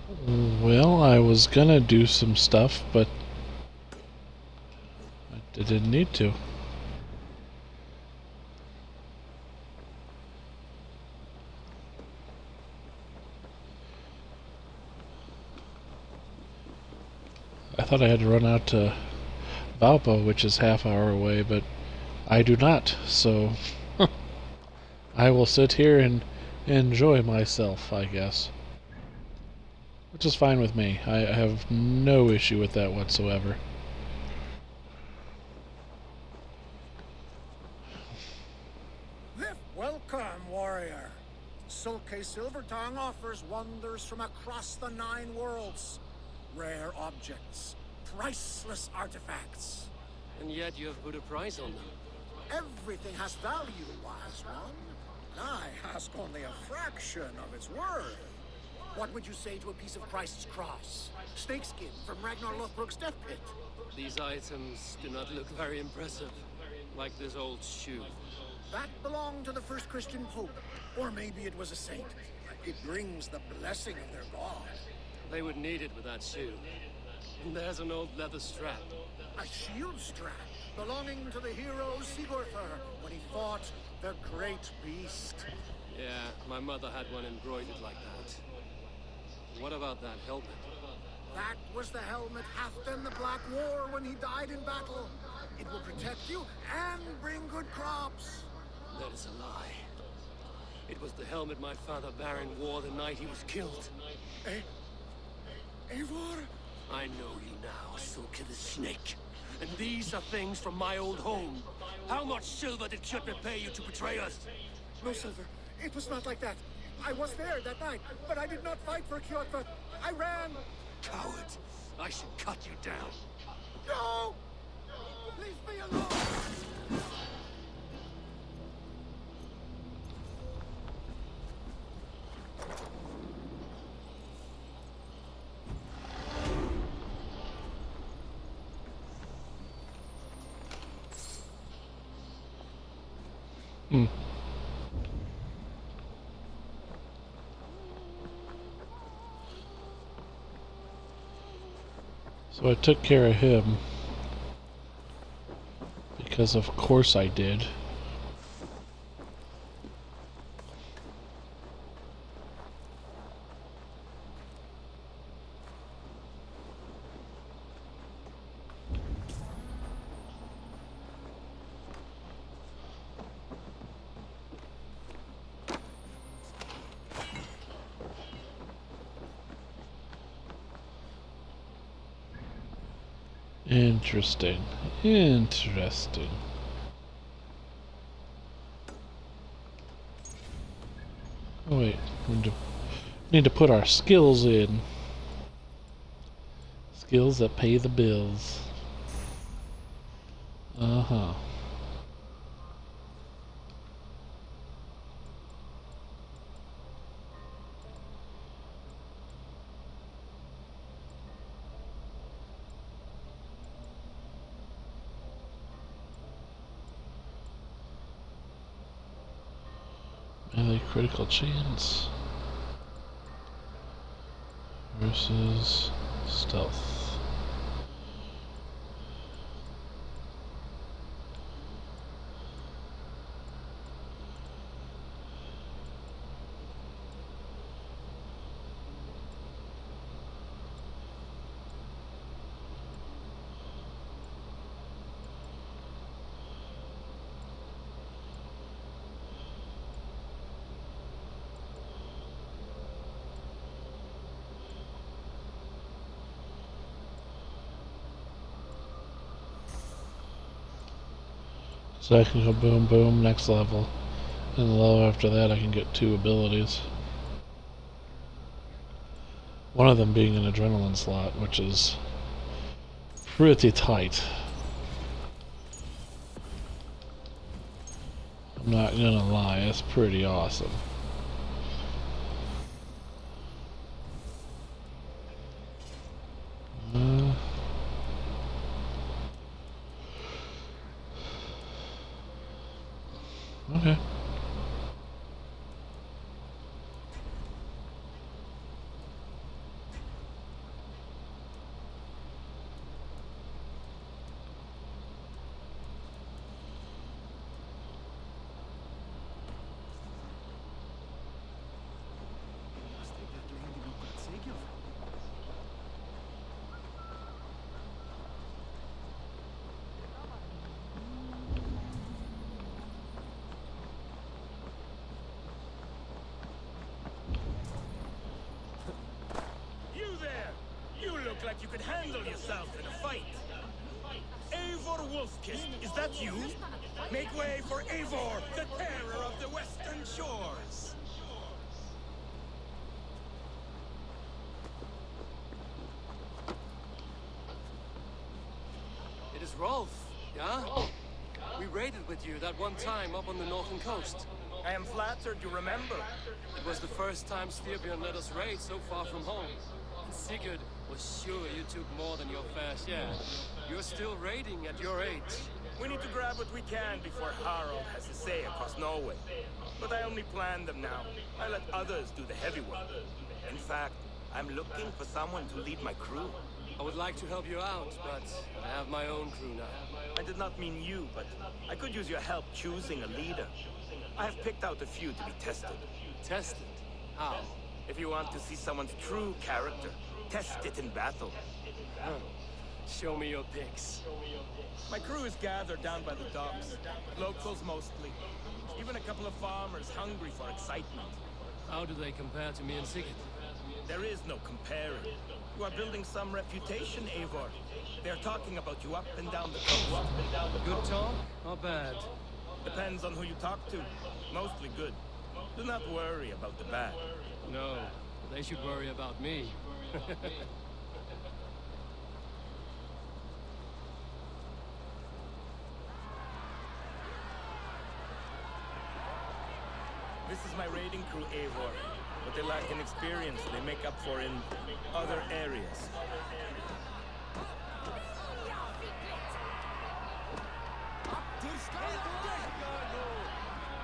Well, I was gonna do some stuff, but I didn't need to. I thought I had to run out to Valpo, which is half hour away, but I do not, so I will sit here and enjoy myself, I guess. Which is fine with me. I have no issue with that whatsoever. Welcome, warrior. Sulke Silvertongue offers wonders from across the 9 worlds. Rare objects, priceless artifacts. And yet you have put a price on them. Everything has value, wise one. I ask only a fraction of its worth. What would you say to a piece of Christ's cross? Snakeskin from Ragnar Lothbrok's death pit? These items do not look very impressive. Like this old shoe. That belonged to the first Christian pope. Or maybe it was a saint. It brings the blessing of their god. They would need it with that shoe. And there's an old leather strap. A shield strap belonging to the hero Sigurður when he fought the great beast. Yeah, my mother had one embroidered like that. What about that helmet? That was the helmet Halfdan the Black wore when he died in battle. It will protect you and bring good crops. That is a lie. It was the helmet my father Baron wore the night he was killed. Eivor? I know you now, Sulke the Snake. And these are things from my old home. How much silver did Kjotve pay you to betray us? No silver. It was not like that. I was there that night, but I did not fight for Kjotve. I ran. Coward! I should cut you down. No! Leave me alone! Hmm. So I took care of him. Because of course I did. Interesting. Interesting. Oh wait, need to put our skills in. Skills that pay the bills. Uh-huh. Melee critical chance versus stealth. So I can go boom boom next level. And the level after that I can get 2 abilities. One of them being an adrenaline slot, which is pretty tight. I'm not gonna lie, it's pretty awesome. Okay. look like you could handle yourself in a fight. Eivor Wolfkiss, is that you? Make way for Eivor, the terror of the Western Shores! It is Rolf, yeah? We raided with you that one time up on the northern coast. I am flattered you remember. It was the first time Styrbjörn let us raid so far from home. And Sigurd was sure you took more than your fair share. You're still raiding at your age. We need to grab what we can before Harald has his say across Norway. But I only plan them now. I let others do the heavy work. In fact, I'm looking for someone to lead my crew. I would like to help you out, but I have my own crew now. I did not mean you, but I could use your help choosing a leader. I have picked out a few to be tested. Tested? How? If you want to see someone's true character, test it in battle. Huh. Show me your picks. My crew is gathered down by the docks. Locals mostly. Even a couple of farmers hungry for excitement. How do they compare to me and Sigurd? There is no comparing. You are building some reputation, Eivor. They're talking about you up and down the coast. Good talk or bad? Depends on who you talk to. Mostly good. Do not worry about the bad. No, they should worry about me. This is my raiding crew, Eivor. What they lack in experience, they make up for in other areas.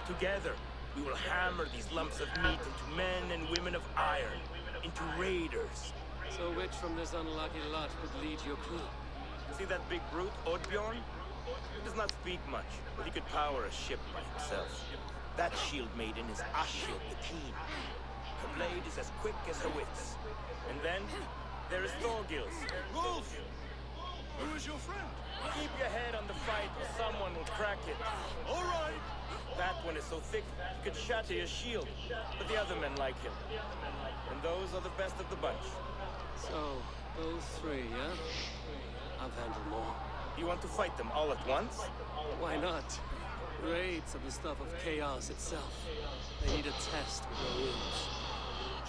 Together, we will hammer these lumps of meat into men and women of iron, into raiders. So which from this unlucky lot would lead your crew? See that big brute, Oddbjorn? He does not speak much, but he could power a ship by himself. That shield maiden is Ashil the Keen. Her blade is as quick as her wits. And then, there is Thorgils. Rolf! Who is your friend? Keep your head on the fight or someone will crack it. All right. That one is so thick, he could shatter your shield. But the other men like him. And those are the best of the bunch. So, those three, yeah? I've handled more. You want to fight them all at once? Why not? Raids are the stuff of chaos itself. They need a test with their wounds.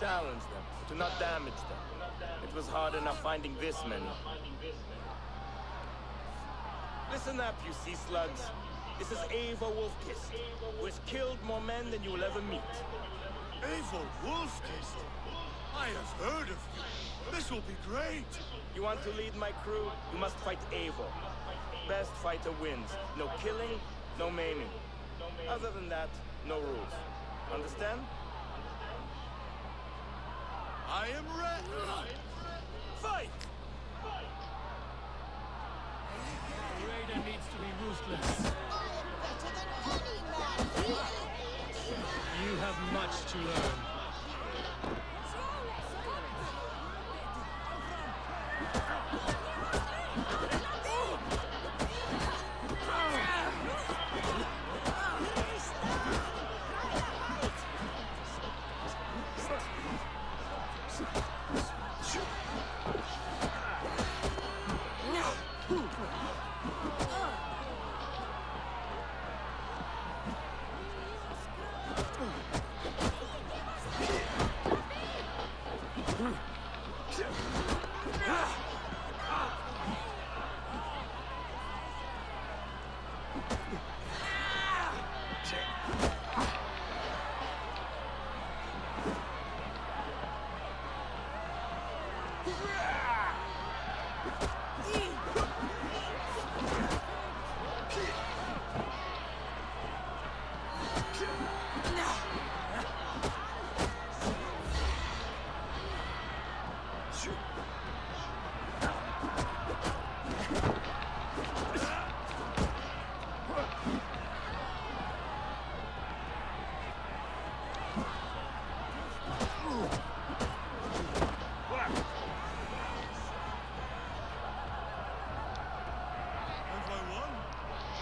Challenge them, to not damage them. It was hard enough finding this many. Listen up, you sea slugs. This is Eivor Wolfkiss, who has killed more men than you will ever meet. Eivor Wolfkiss. I have heard of you. This will be great. You want to lead my crew, you must fight Eivor. Best fighter wins. No killing, no maiming. Other than that, no rules. Understand? I am ready. Fight! The raider needs to be ruthless. You have much to learn.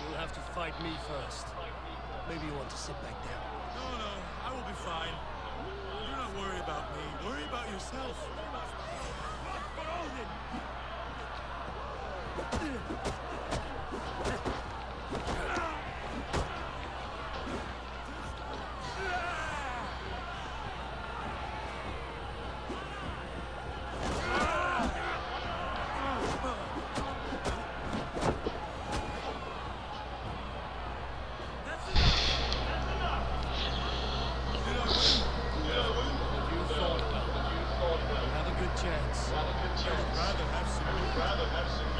You'll have to fight me first. Maybe you want to sit back there. No, I will be fine. Do not worry about me. Worry about yourself. Have a good chance. I would rather have some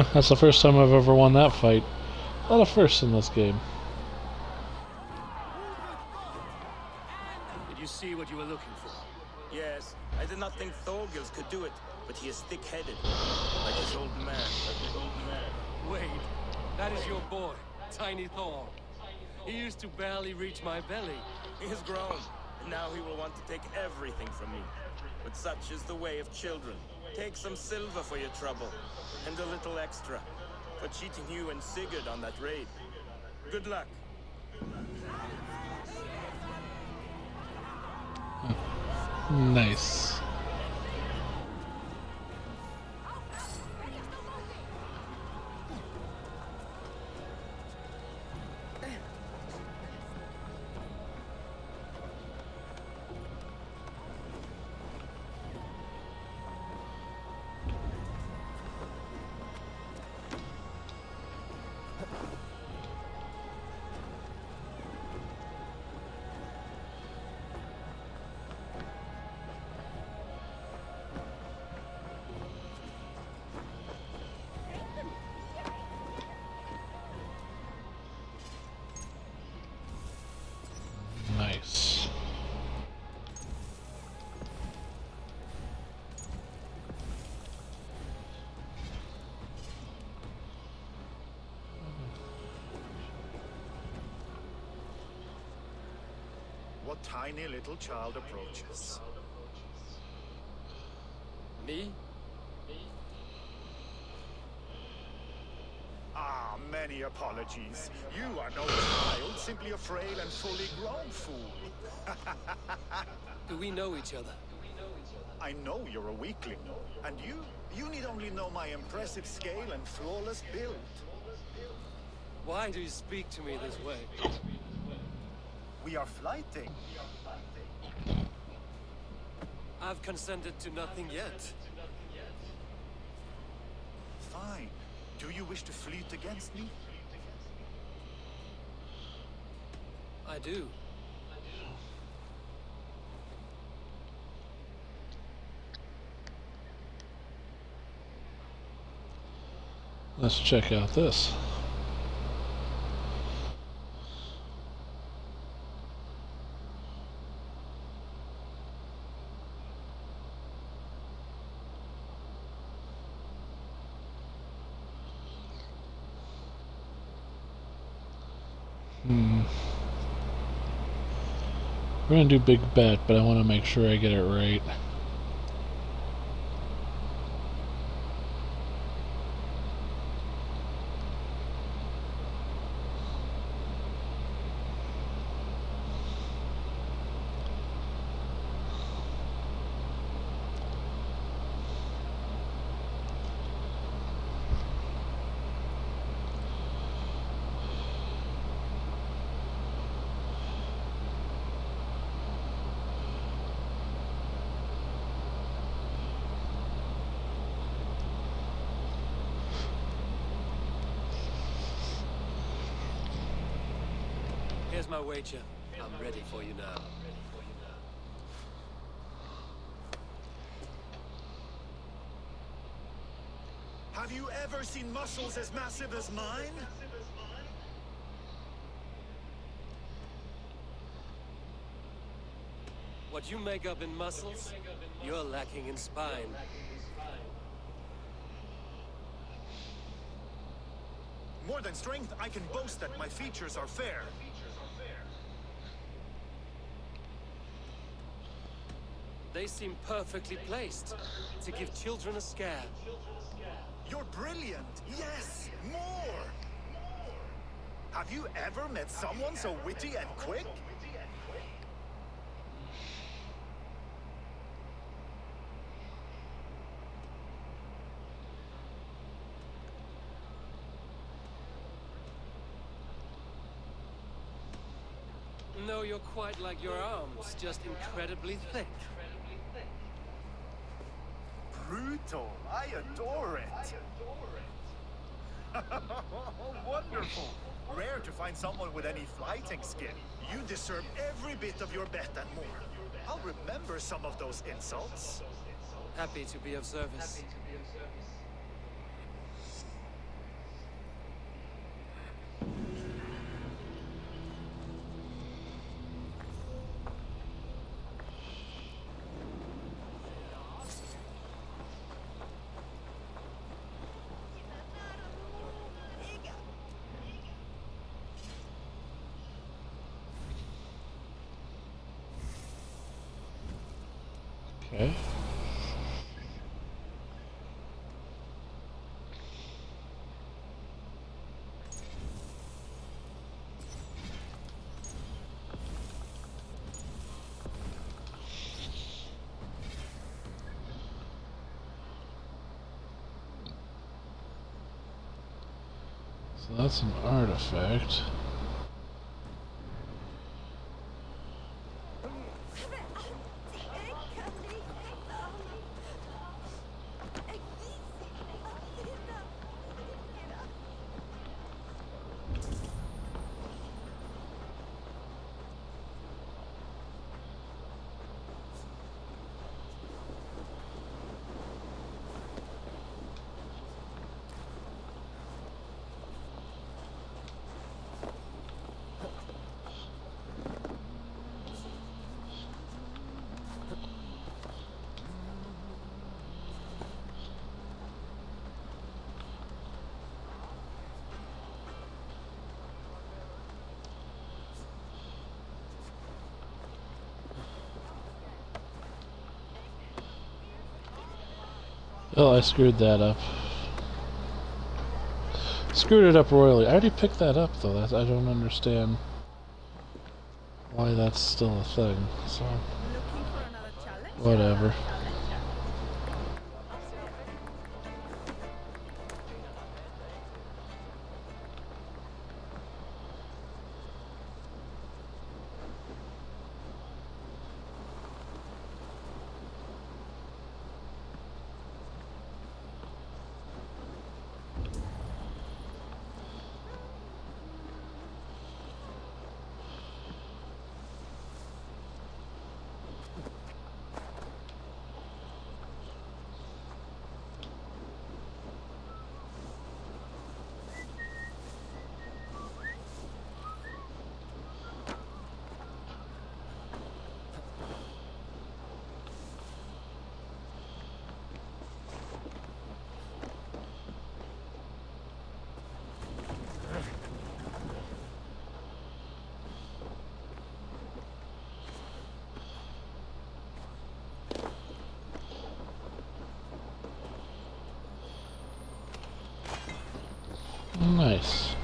meat. That's the first time I've ever won that fight. A lot of firsts in this game. Did you see what you were looking for? Yes, I did not think Thorgils could do it, but he is thick-headed, like his old man. Wait, that is your boy, Tiny Thor. He used to barely reach my belly. He has grown, and now he will want to take everything from me. But such is the way of children. Take some silver for your trouble, and a little extra, for cheating you and Sigurd on that raid. Good luck. Nice. Nice. What tiny little child approaches? Me? Ah, many apologies. You are no child, simply a frail and fully grown fool. Do we know each other? I know you're a weakling. And you need only know my impressive scale and flawless build. Why do you speak to me this way? We are flighting. I've consented to nothing yet. Fine. Do you wish to fleet against me? I do. Let's check out this. We're gonna do big bet, but I want to make sure I get it right. Here's my wager. I'm ready for you now. Have you ever seen muscles as massive as mine? What you make up in muscles, you're lacking in spine. More than strength, I can boast that my features are fair. They seem perfectly placed to give children a scare. You're brilliant! Yes! More! Have you ever met someone so witty and quick? No, you're quite like your arms, just incredibly thick. Brutal. I adore it. Wonderful. Rare to find someone with any fighting skin. You deserve every bit of your bet and more. I'll remember some of those insults. Happy to be of service. Okay. So that's an artifact. Oh, I screwed that up. Screwed it up royally. I already picked that up, though. I don't understand why that's still a thing. So, whatever. Nice.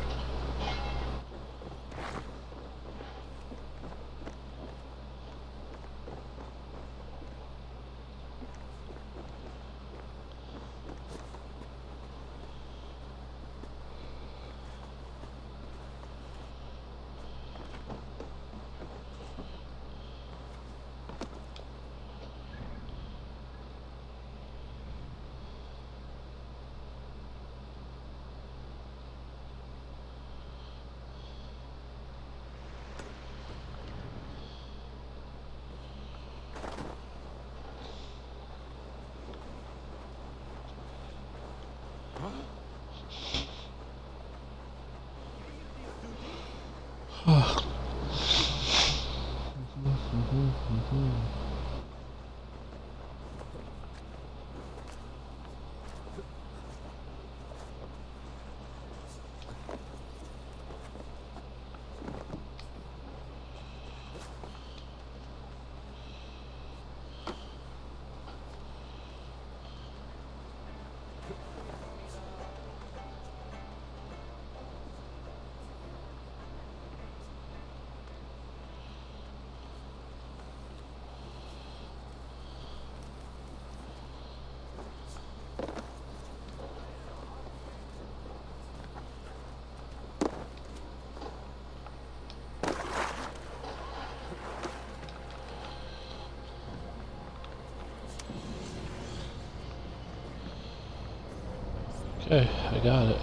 Okay, I got it.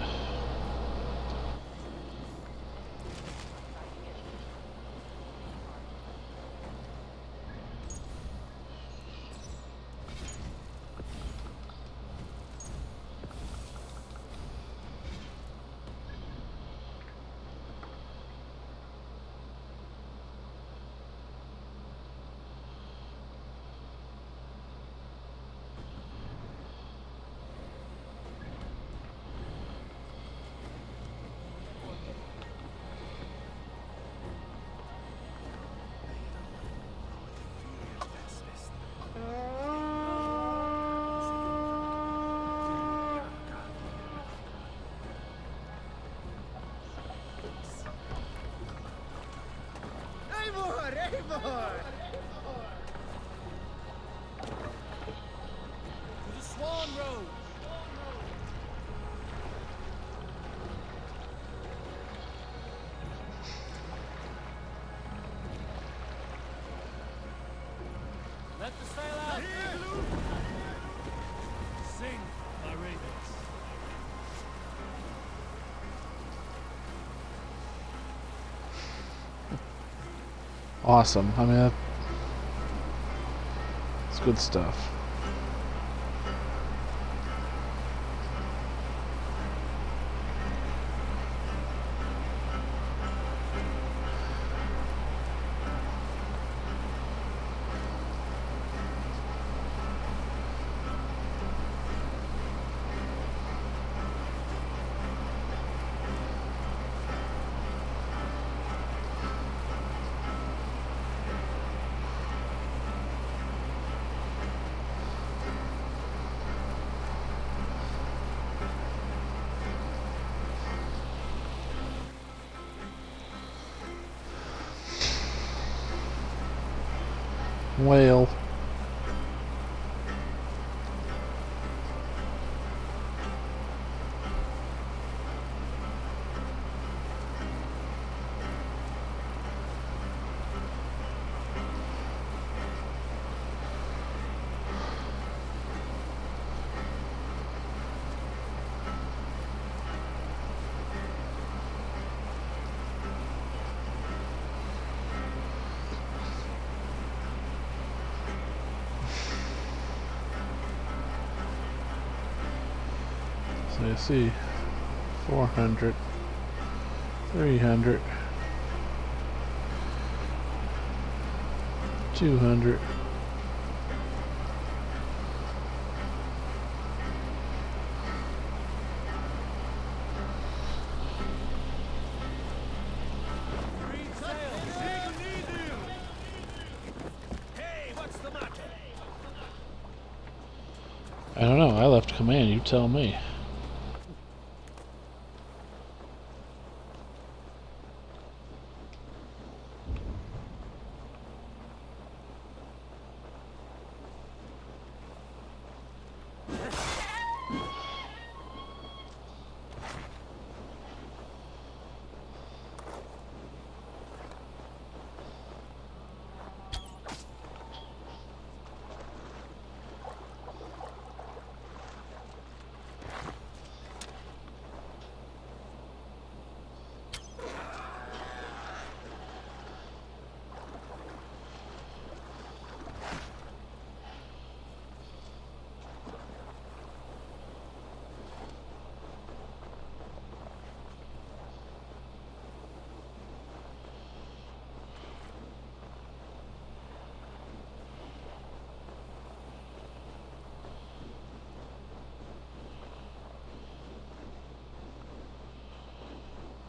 Eivor! Eivor! To the Swan Road! Let the sail out! Sing, my ravens. Awesome. I mean, that's good stuff. Whale. So you see, 400, 300, 200. Green sails! Hey, what's the matter? I don't know. I left command. You tell me.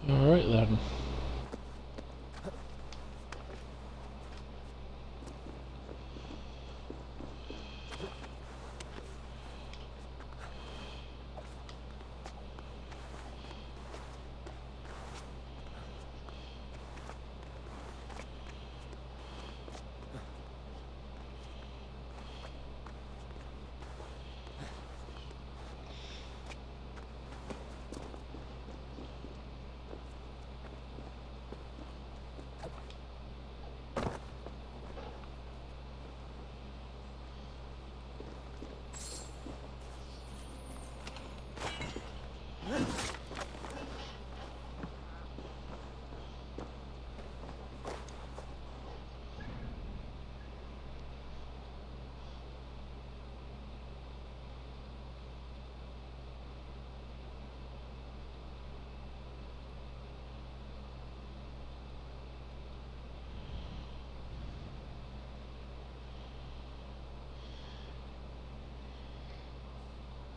Alright then.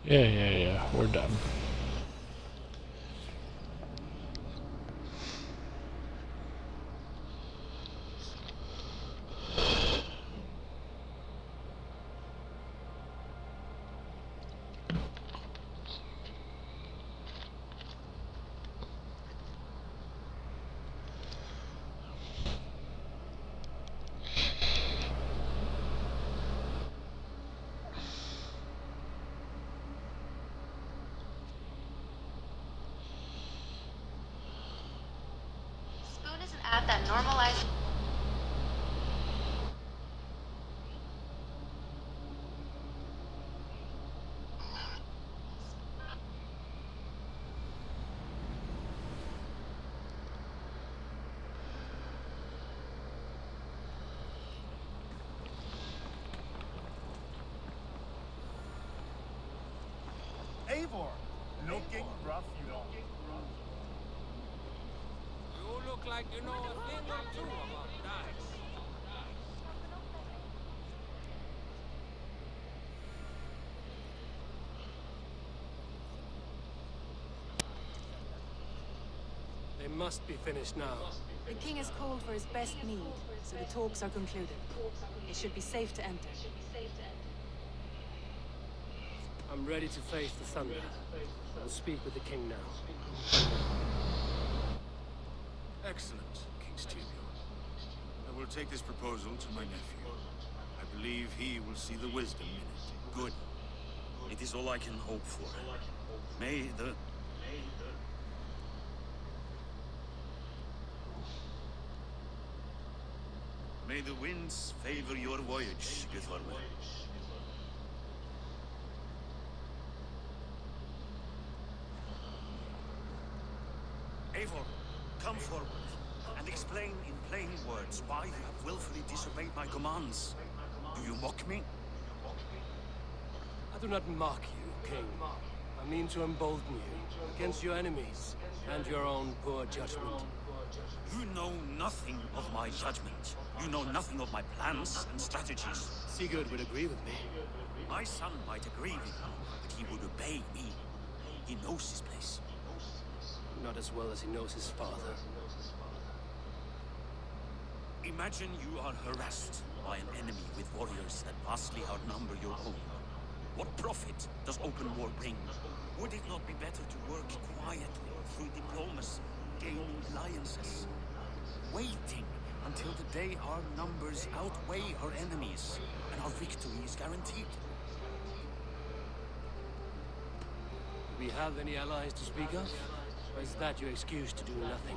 Yeah, we're done. Spoon is an app that normalizes. Eivor, looking rough, you know. You look like you know a thing or two about dice. They must be finished now. The king has called for his best mead, so the talks are concluded. It should be safe to enter. I'm ready to face the thunder. I'll speak with the king now. Excellent, King Styrbjorn. I will take this proposal to my nephew. I believe he will see the wisdom in it. Good. It is all I can hope for. May the... May the winds favor your voyage, Githorwe. Eivor, come forward and explain in plain words why you have willfully disobeyed my commands. Do you mock me? I do not mock you, king. I mean to embolden you against your enemies and your own poor judgment. You know nothing of my judgment. You know nothing of my plans and strategies. Sigurd would agree with me. My son might agree with you, but he would obey me. He knows his place. Not as well as he knows his father. Imagine you are harassed by an enemy with warriors that vastly outnumber your own. What profit does open war bring? Would it not be better to work quietly through diplomacy, gaining alliances? Waiting until the day our numbers outweigh our enemies and our victory is guaranteed. Do we have any allies to speak of? Or is that your excuse to do nothing?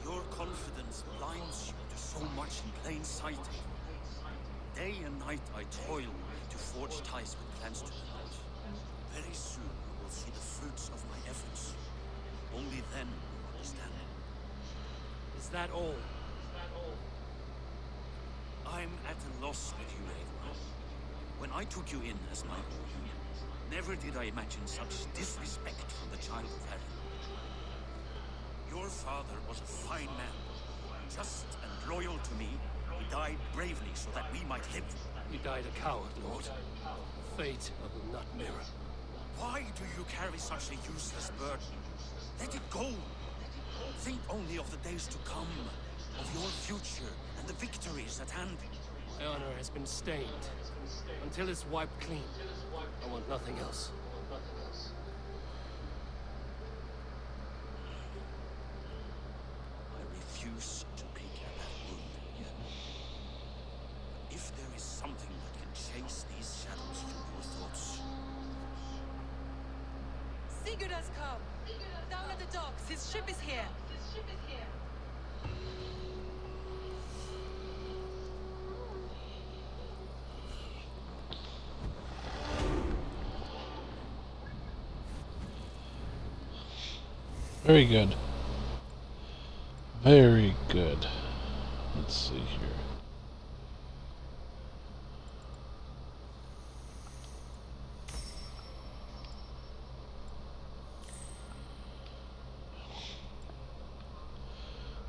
Your confidence blinds you to so much in plain sight. Day and night I toil to forge ties with clans to the north. Very soon you will see the fruits of my efforts. Only then will you understand. Is that all? I'm at a loss with you, Eivor. When I took you in as my own, never did I imagine such disrespect from the child of heaven. Your father was a fine man, just and loyal to me. He died bravely so that we might live. You died a coward, Lord. Fate I will not mirror. Why do you carry such a useless burden? Let it go. Think only of the days to come, of your future and the victories at hand. My honor has been stained. Until it's wiped clean, I want nothing else. I refuse to pick at that wound again. But if there is something that can chase these shadows from your thoughts, Sigurd has come! Down at the docks, his ship is here! Very good. Very good. Let's see here.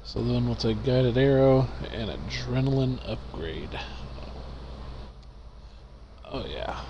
So then we'll take guided arrow and adrenaline upgrade. Yeah.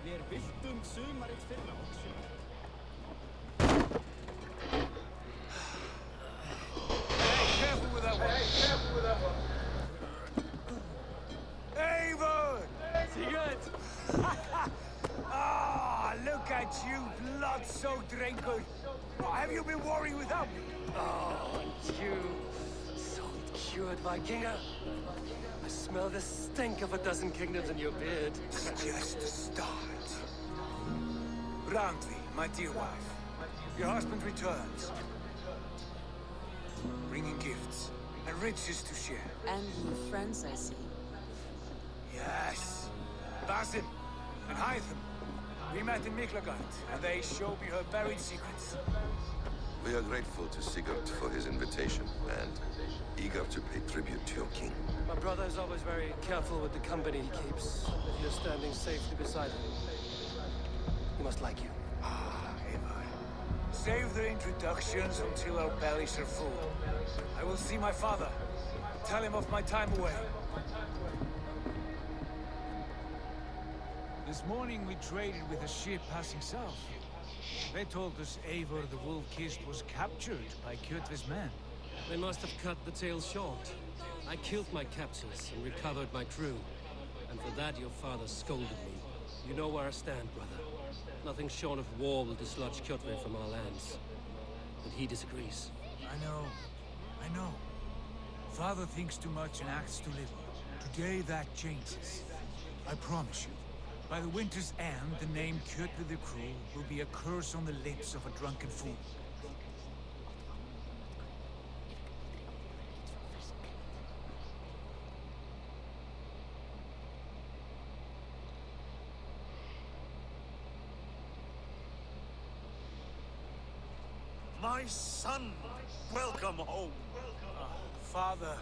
Mér viltum sumarið fyrra også. Hey, careful with that one. Hey, careful with that one. Avon! Sigurd! Ah, look at you, blood-soaked raincoat. Have you been warring without me? Oh, and you, salt-cured Vikinger. I smell the stink of a dozen kingdoms in your beard. It's just the start. Randvi, my dear wife, your husband returns, bringing gifts and riches to share. And new friends, I see. Yes, Basim and Hytham. We met in Miklagard, and they showed me her buried secrets. We are grateful to Sigurd for his invitation and eager to pay tribute to your king. My brother is always very careful with the company he keeps. If you're standing safely beside him, he must like you. Ah, Eivor. Save the introductions until our bellies are full. I will see my father. Tell him of my time away. This morning we traded with a ship passing south. They told us Eivor the Wolf-Kissed was captured by Kjotve's men. They must have cut the tale short. I killed my captors and recovered my crew. And for that your father scolded me. You know where I stand, brother. Nothing short of war will dislodge Kjotve from our lands. But he disagrees. I know. Father thinks too much and acts too little. Today that changes. I promise you. By the winter's end, the name Kjotve the Cruel will be a curse on the lips of a drunken fool. My son, welcome home. Father.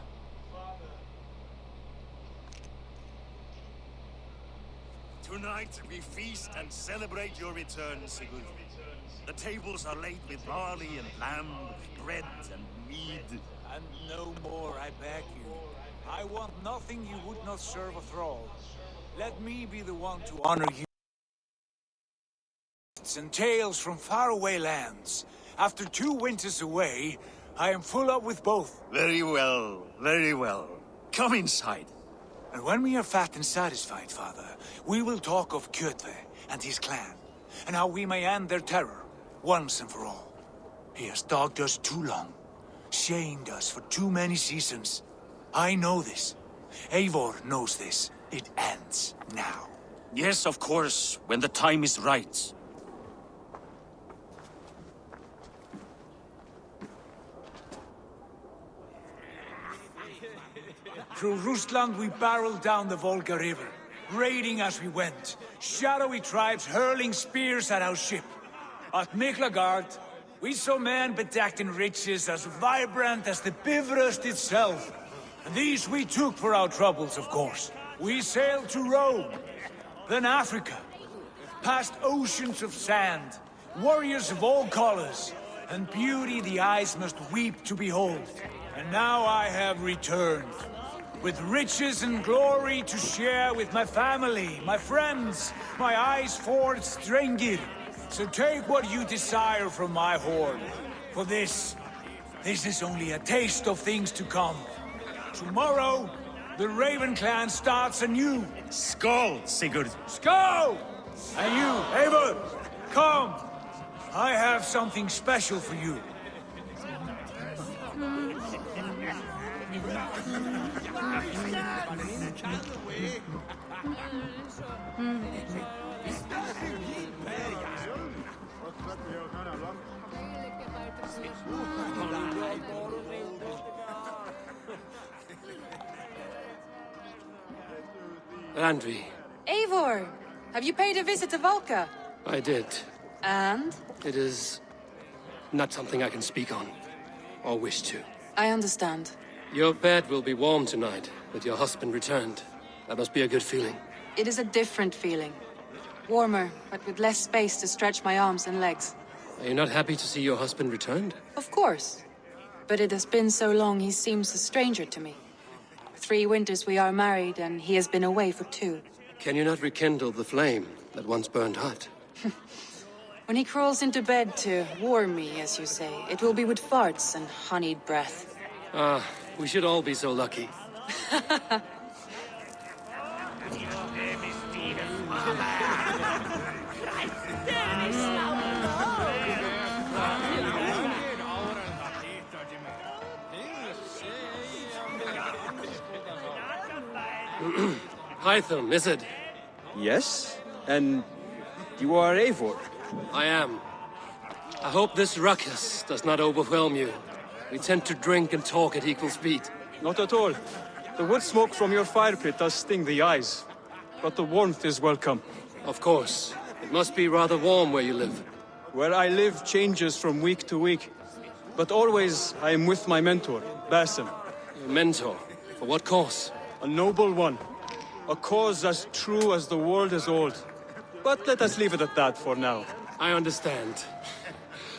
Tonight we feast and celebrate your return, Sigurd. The tables are laid with barley and lamb, bread and mead. And no more, I beg you. I want nothing you would not serve a thrall. Let me be the one to honor you. And tales from faraway lands. After 2 winters away, I am full up with both. Very well, very well. Come inside. And when we are fat and satisfied, Father, we will talk of Kjotve and his clan, and how we may end their terror, once and for all. He has dogged us too long, shamed us for too many seasons. I know this. Eivor knows this. It ends now. Yes, of course, when the time is right. Through Rusland we barreled down the Volga River, raiding as we went, shadowy tribes hurling spears at our ship. At Miklagard, we saw men bedecked in riches as vibrant as the Bifrost itself. And these we took for our troubles, of course. We sailed to Rome, then Africa, past oceans of sand, warriors of all colors, and beauty the eyes must weep to behold. And now I have returned, with riches and glory to share with my family, my friends, my eyes forged Strengir. So take what you desire from my horn. For this is only a taste of things to come. Tomorrow, the Raven clan starts anew. Skull, Sigurd. Skull! And you, Eivor, come. I have something special for you. Randvi, Eivor! Have you paid a visit to Volca? I did. And? It is not something I can speak on, or wish to. I understand. Your bed will be warm tonight, with your husband returned. That must be a good feeling. It is a different feeling. Warmer, but with less space to stretch my arms and legs. Are you not happy to see your husband returned? Of course. But it has been so long he seems a stranger to me. 3 winters we are married, and he has been away for 2. Can you not rekindle the flame that once burned hot? When he crawls into bed to warm me, as you say, it will be with farts and honeyed breath. Ah, we should all be so lucky. Hytham, is it? Yes? And you are Eivor? I am. I hope this ruckus does not overwhelm you. We tend to drink and talk at equal speed. Not at all. The wood smoke from your fire pit does sting the eyes. But the warmth is welcome. Of course. It must be rather warm where you live. Where I live changes from week to week. But always I am with my mentor, Basim. Your mentor? For what cause? A noble one. A cause as true as the world is old. But let us leave it at that for now. I understand.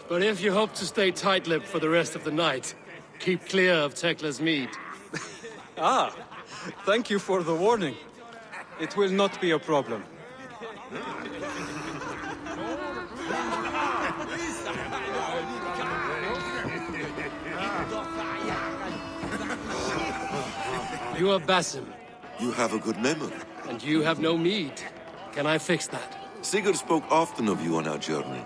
But if you hope to stay tight-lipped for the rest of the night, keep clear of Tekla's mead. Ah, thank you for the warning. It will not be a problem. You are Basim, You have a good memory. and you have no mead. Can I fix that? Sigurd spoke often of you on our journey.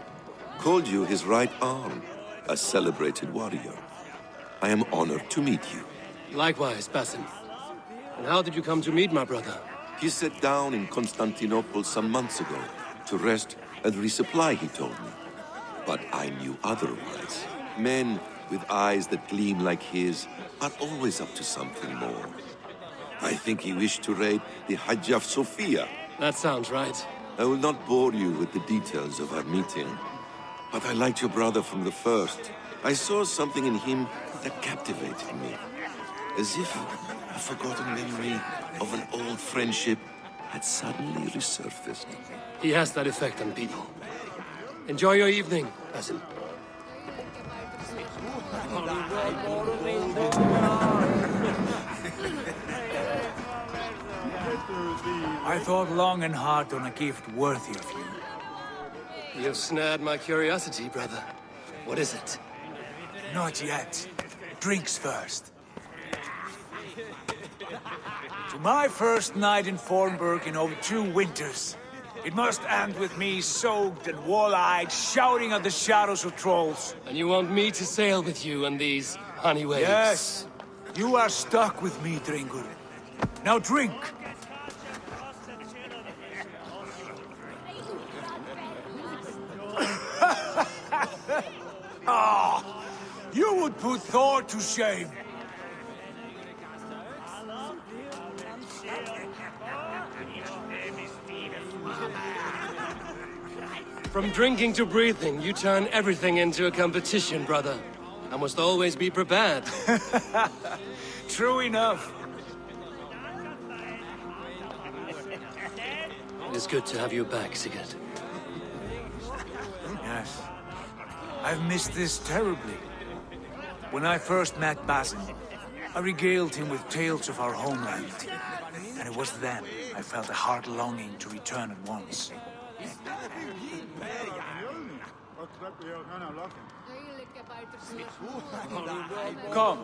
Called you his right arm, a celebrated warrior. I am honored to meet you. Likewise, Basim. And how did you come to meet my brother? He sat down in Constantinople some months ago to rest and resupply, he told me. But I knew otherwise. Men with eyes that gleam like his are always up to something more. I think he wished to raid the Hagia Sophia. That sounds right. I will not bore you with the details of our meeting, but I liked your brother from the first. I saw something in him that captivated me. As if a forgotten memory of an old friendship had suddenly resurfaced. He has that effect on people. Enjoy your evening, Basim. I thought long and hard on a gift worthy of you. You've snared my curiosity, brother. What is it? Not yet. Drinks first. To my first night in Fornburg in over 2 winters. It must end with me soaked and wall-eyed, shouting at the shadows of trolls. And you want me to sail with you on these honey waves? Yes. You are stuck with me, Dringur. Now drink. Ah, you would put Thor to shame. From drinking to breathing, you turn everything into a competition, brother. I must always be prepared. True enough. It is good to have you back, Sigurd. Yes. I've missed this terribly. When I first met Basim, I regaled him with tales of our homeland. And it was then I felt a heart longing to return at once. Come.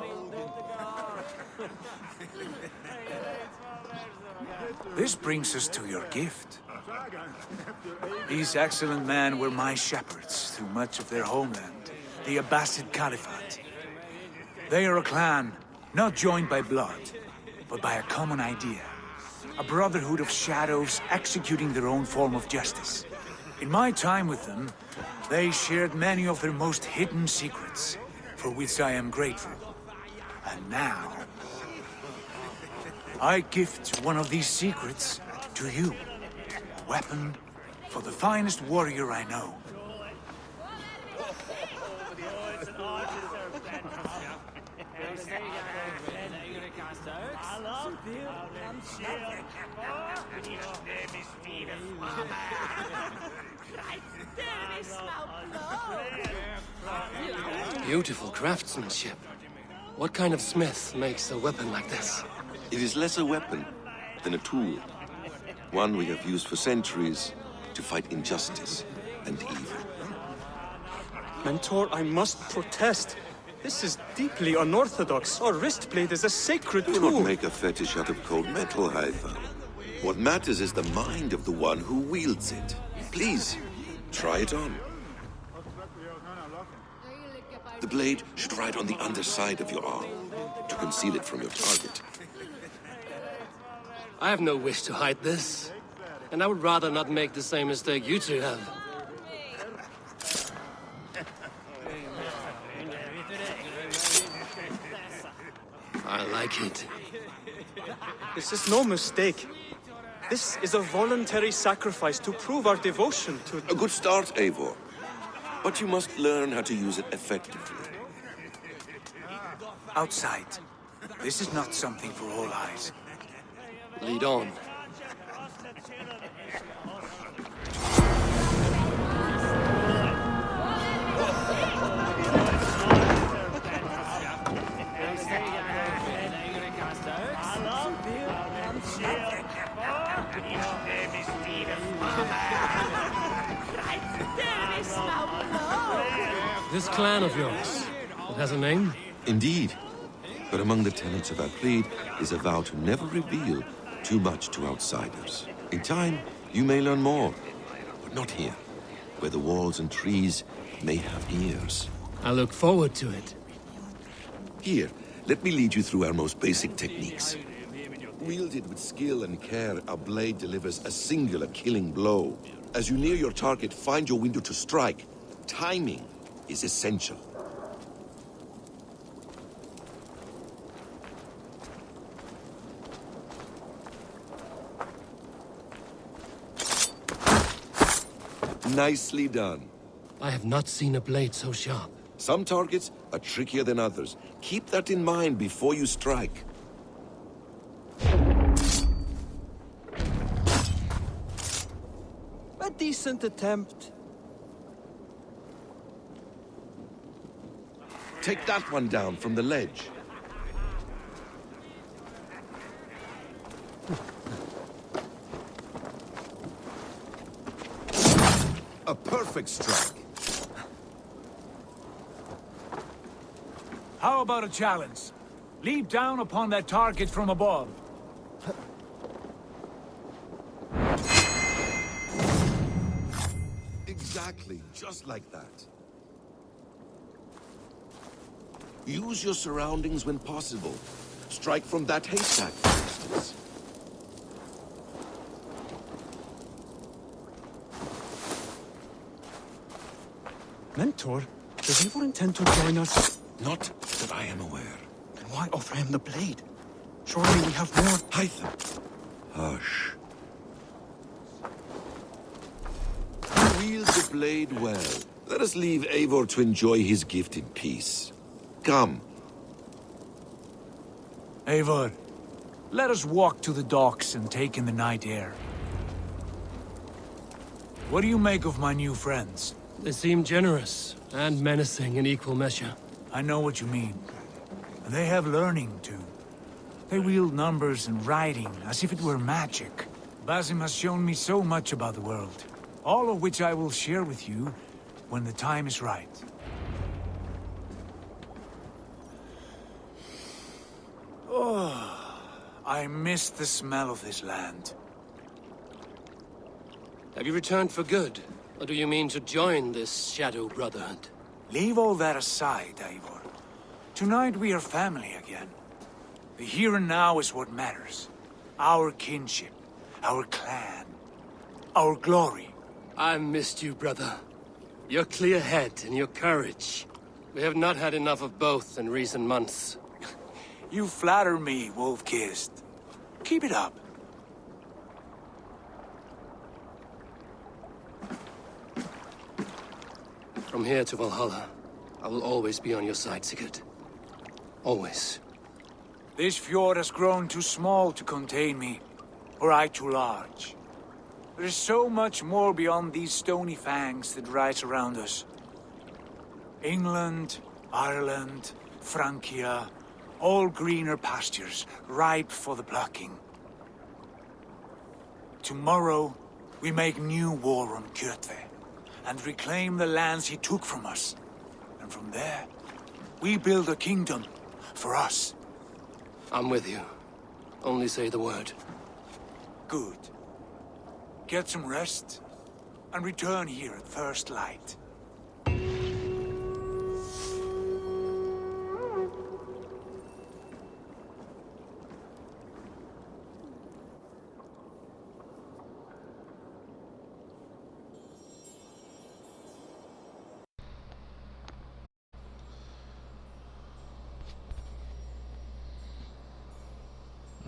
This brings us to your gift. These excellent men were my shepherds through much of their homeland, the Abbasid Caliphate. They are a clan, not joined by blood, but by a common idea. A brotherhood of shadows executing their own form of justice. In my time with them, they shared many of their most hidden secrets, for which I am grateful. And now, I gift one of these secrets to you. A weapon for the finest warrior I know. Beautiful craftsmanship. What kind of smith makes a weapon like this? It is less a weapon than a tool. One we have used for centuries to fight injustice and evil. Mentor, I must protest. This is deeply unorthodox. Our wrist blade is a sacred Do tool. not make a fetish out of cold metal, Haitha. What matters is the mind of the one who wields it. Please, try it on. The blade should ride on the underside of your arm to conceal it from your target. I have no wish to hide this. And I would rather not make the same mistake you two have. I like it. This is no mistake. This is a voluntary sacrifice to prove our devotion to... A good start, Eivor. But you must learn how to use it effectively. Outside. This is not something for all eyes. Lead on. This clan of yours, it has a name? Indeed. But among the tenets of our creed is a vow to never reveal too much to outsiders. In time, you may learn more, but not here, where the walls and trees may have ears. I look forward to it. Here, let me lead you through our most basic techniques. Wielded with skill and care, our blade delivers a singular killing blow. As you near your target, find your window to strike. Timing is essential. Nicely done. I have not seen a blade so sharp. Some targets are trickier than others. Keep that in mind before you strike. A decent attempt. Take that one down from the ledge. A perfect strike. How about a challenge? Leap down upon that target from above. Exactly, just like that. Use your surroundings when possible. Strike from that haystack, for instance. Mentor, does Eivor intend to join us? Not that I am aware. Then why offer him the blade? Surely we have more... Hytham. Hush. You wield the blade well. Let us leave Eivor to enjoy his gift in peace. Come. Eivor, let us walk to the docks and take in the night air. What do you make of my new friends? They seem generous and menacing in equal measure. I know what you mean. They have learning, too. They wield numbers and writing as if it were magic. Basim has shown me so much about the world, all of which I will share with you when the time is right. Oh, I miss the smell of this land. Have you returned for good? Or do you mean to join this Shadow Brotherhood? Leave all that aside, Eivor. Tonight we are family again. The here and now is what matters. Our kinship, our clan, our glory. I missed you, brother. Your clear head and your courage. We have not had enough of both in recent months. You flatter me, Wolf-Kissed. Keep it up. From here to Valhalla, I will always be on your side, Sigurd. Always. This fjord has grown too small to contain me, or I too large. There is so much more beyond these stony fangs that rise around us. England, Ireland, Francia, all greener pastures, ripe for the plucking. Tomorrow, we make new war on Kjotve, and reclaim the lands he took from us. And from there, we build a kingdom for us. I'm with you. Only say the word. Good. Get some rest, and return here at first light.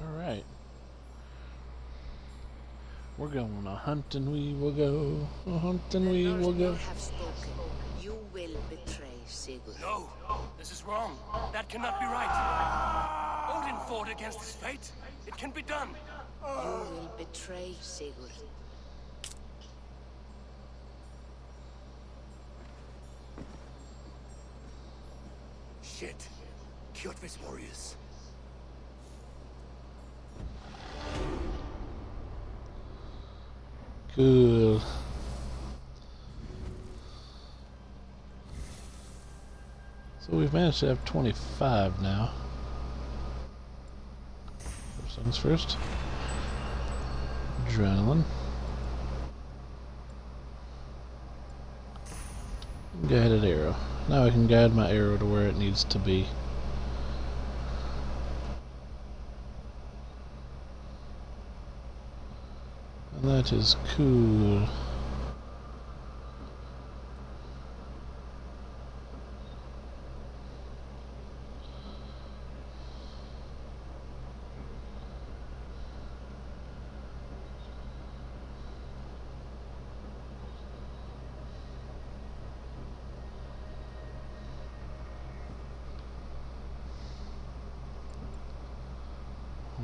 Alright. We're going a hunting we will go. A hunting we will go. Have spoken. You will betray Sigurd. No, this is wrong. That cannot be right. Odin fought against his fate. It can be done. You will betray Sigurd. Shit. Kjotve's warriors. Cool. So we've managed to have 25 now. First things first. Adrenaline. Guided arrow. Now I can guide my arrow to where it needs to be. And that is cool.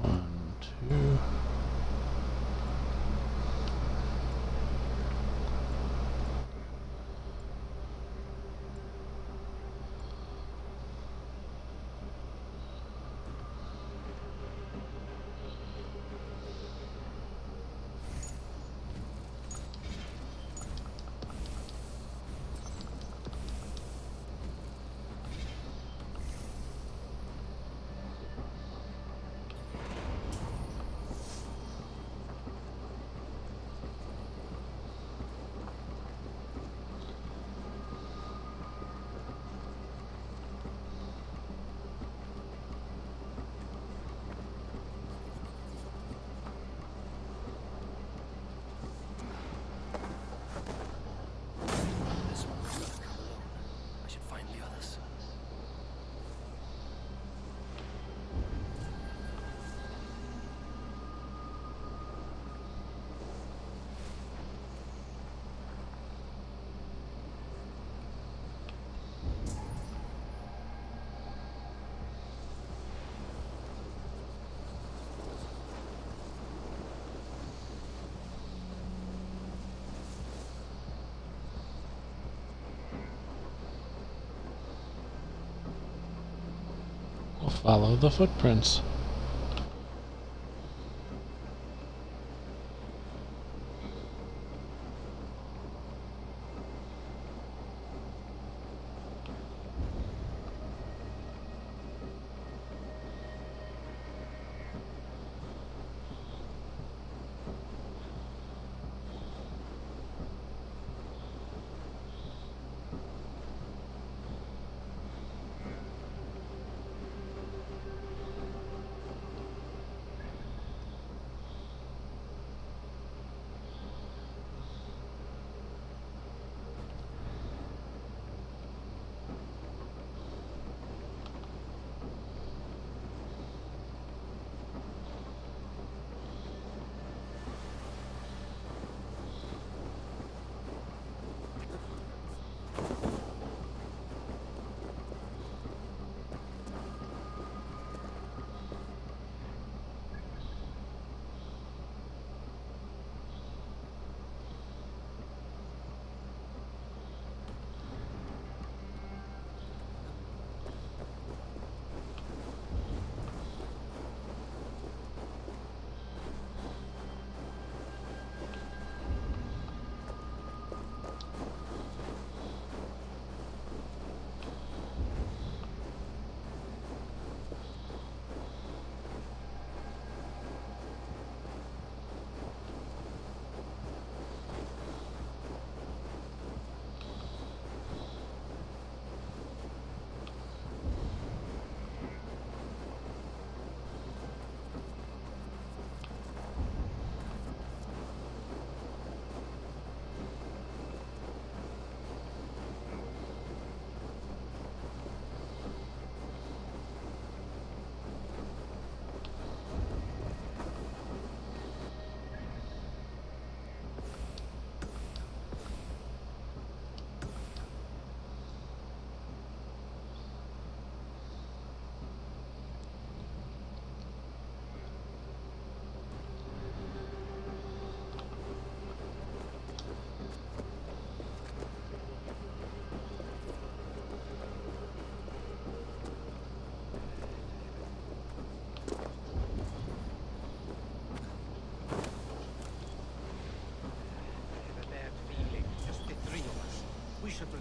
One, two. I should find the others. We'll follow the footprints.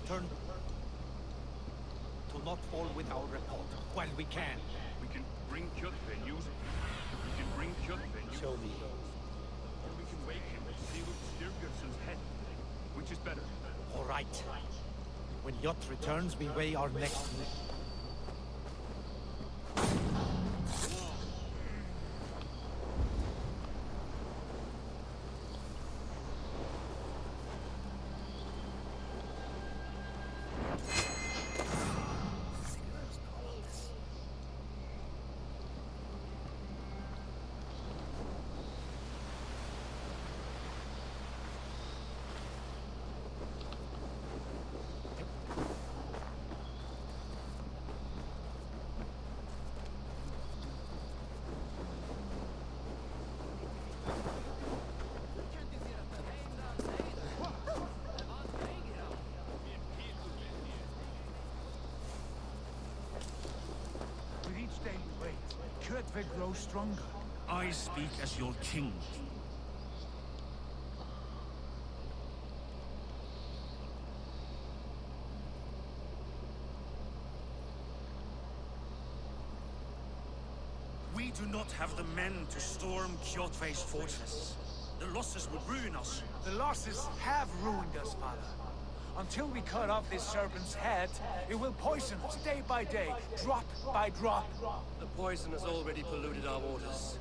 return to not fall with our report while we can. We can bring Kjotve news. We can bring Kjotve news. Show me. Or we can wake him and steal Styrbjörnsson's head. Which is better? All right. When Jot returns, we weigh our next move. With each day we wait, Kjotve grows stronger. I speak as your king. We do not have the men to storm Kjotve's fortress. The losses would ruin us. The losses have ruined us, father. Until we cut off this serpent's head, it will poison us day by day, drop by drop. The poison has already polluted our waters.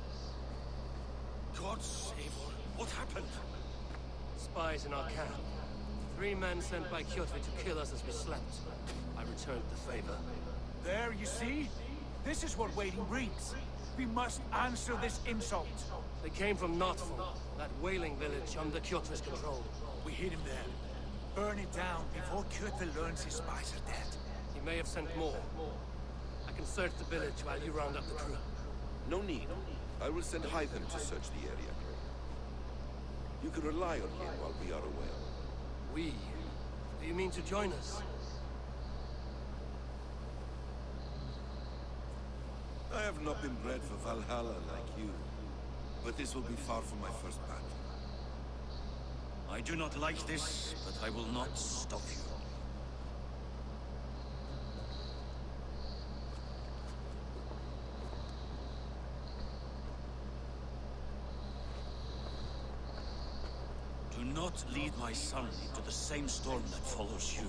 God save her. What happened? Spies in our camp. 3 men sent by Kjotve to kill us as we slept. I returned the favor. There, you see? This is what waiting brings. We must answer this insult. They came from Notful, that whaling village under Kjotve's control. We hid him there. Burn it down before Kjotve learns his spies are dead. He may have sent more. I can search the village while you round up the crew. No need. I will send Hythem to search the area. You can rely on him while we are away. We? Do you mean to join us? I have not been bred for Valhalla like you, but this will be far from my first battle. I do not like this, but I will not stop you. Do not lead my son into the same storm that follows you.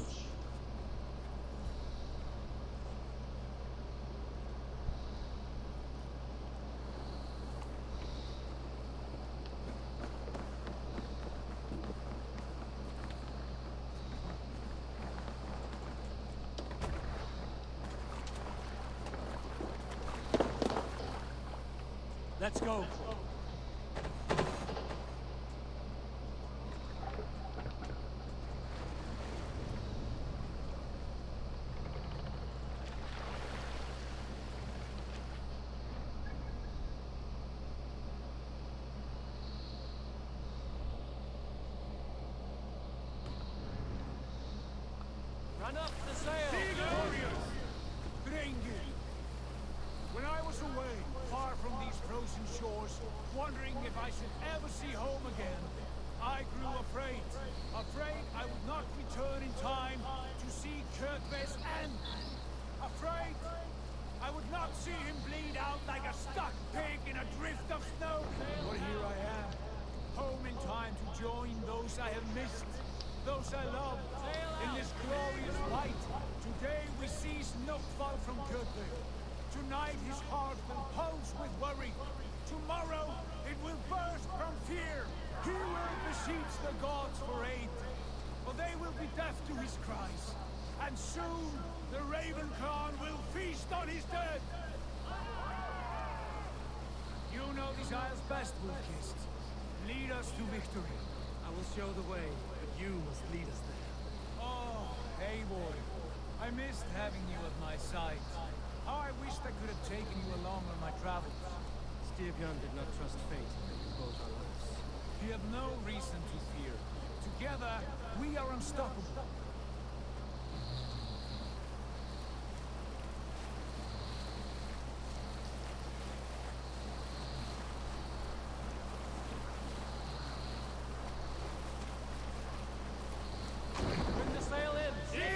Let's go. Run up the sail! Warriors! Drengir! When I was away, far from these frozen shores, wondering if I should ever see home again, I grew afraid. Afraid I would not return in time to see Kjotve's end. Afraid I would not see him bleed out like a stuck pig in a drift of snow. But here I am, home in time to join those I have missed, those I love, in this glorious light. Today we seize Notfall from Kjotve. Tonight his heart will pulse with worry. Tomorrow it will burst from fear. He will beseech the gods for aid, but they will be deaf to his cries. And soon the Raven Clan will feast on his dead. You know these isles best, Wolf-Kissed. Lead us to victory. I will show the way, but you must lead us there. Oh, Eivor. I missed having you at my side. How I wished I could have taken you along on my travels. Styrbjörn did not trust fate to compose our lives. He had no reason to fear. Together, we are unstoppable. Bring the sail in!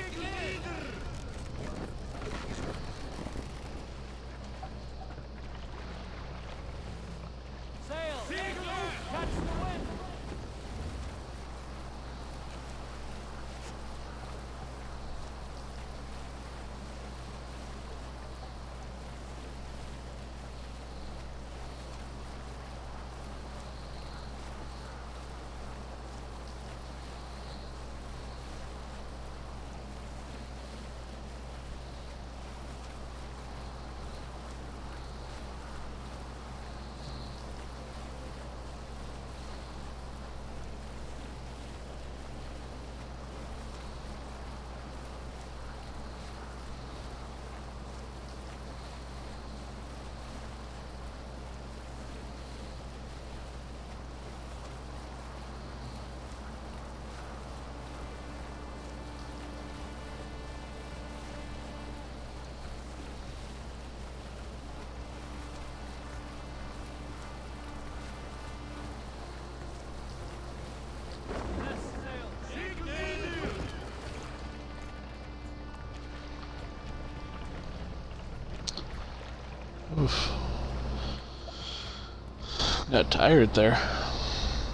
Got tired there.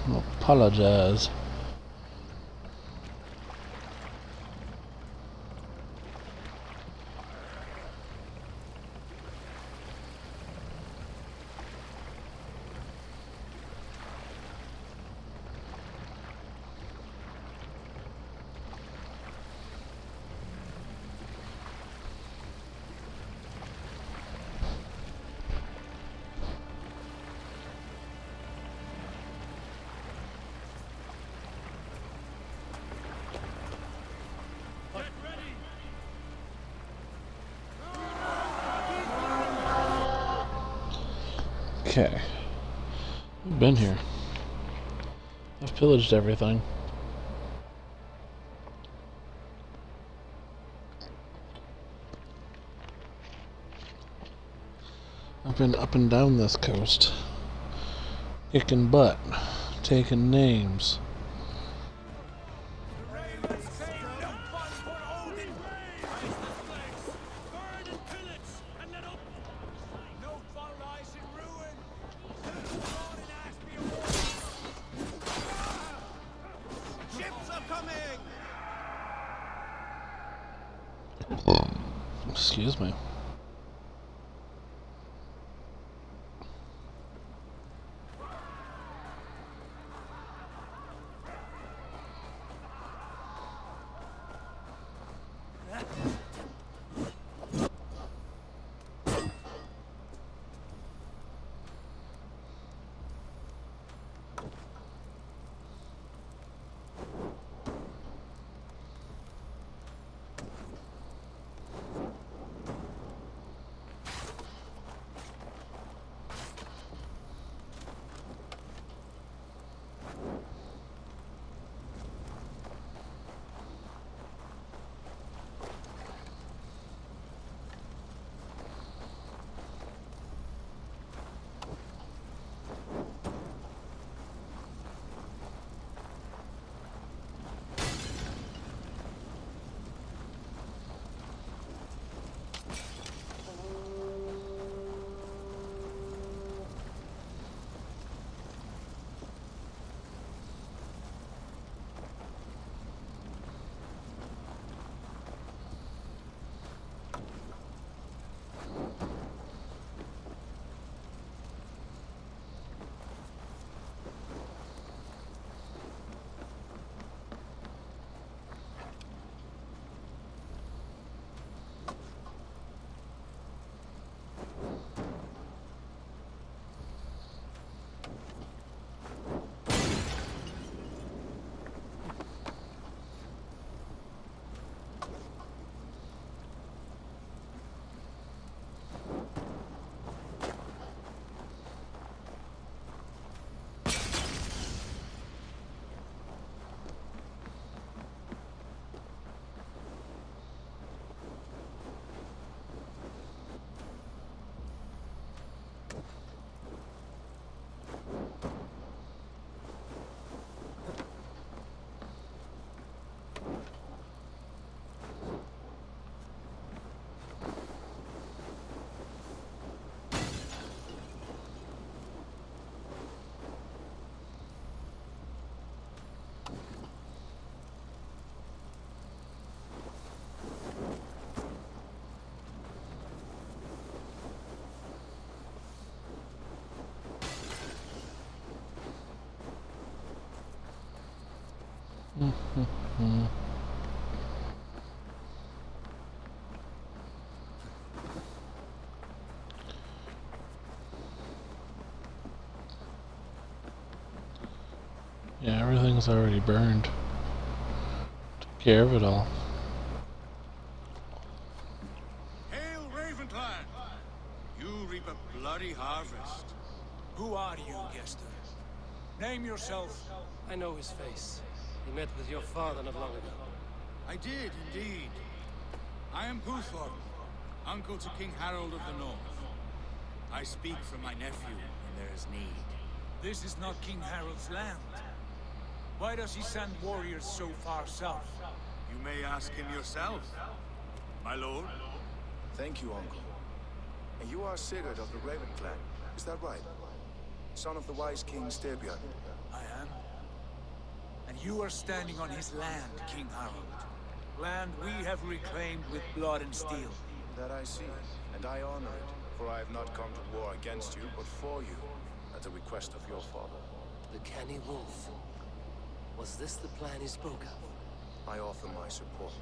I apologize. Okay. I've been here. I've pillaged everything. I've been up and down this coast. Kicking butt. Taking names. Excuse me. Yeah, everything's already burned. Took care of it all. Hail Ravenclan! You reap a bloody harvest. Who are you, Gester? Name yourself. I know his face. He met with your father not long ago. I did, indeed. I am Puthor, uncle to King Harold of the North. I speak for my nephew when there is need. This is not King Harold's land. Why does he send warriors so far south? You may ask him yourself, my lord. Thank you, Uncle. And you are Sigurd of the Raven clan, is that right? son of the wise King Styrbjörn? I am. And you are standing on his land, King Harold. Land we have reclaimed with blood and steel. That I see, and I honor it, for I have not come to war against you, but for you, at the request of your father. The canny wolf. Was this the plan he spoke of? I offer my support.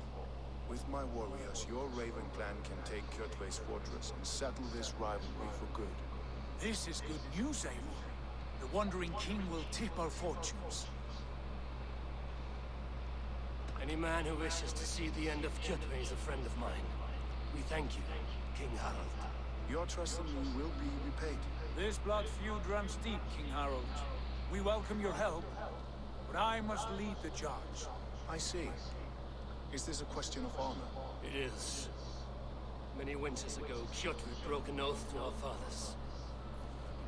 With my warriors, your Raven clan can take Kjotve's fortress and settle this rivalry for good. This is good news, Eivor. The Wandering King will tip our fortunes. Any man who wishes to see the end of Kjotve is a friend of mine. We thank you, King Harold. Your trust in me will be repaid. This blood feud runs deep, King Harold. We welcome your help, but I must lead the charge. I see. Is this a question of honor? It is. Many winters ago, Kjotve broke an oath to our fathers.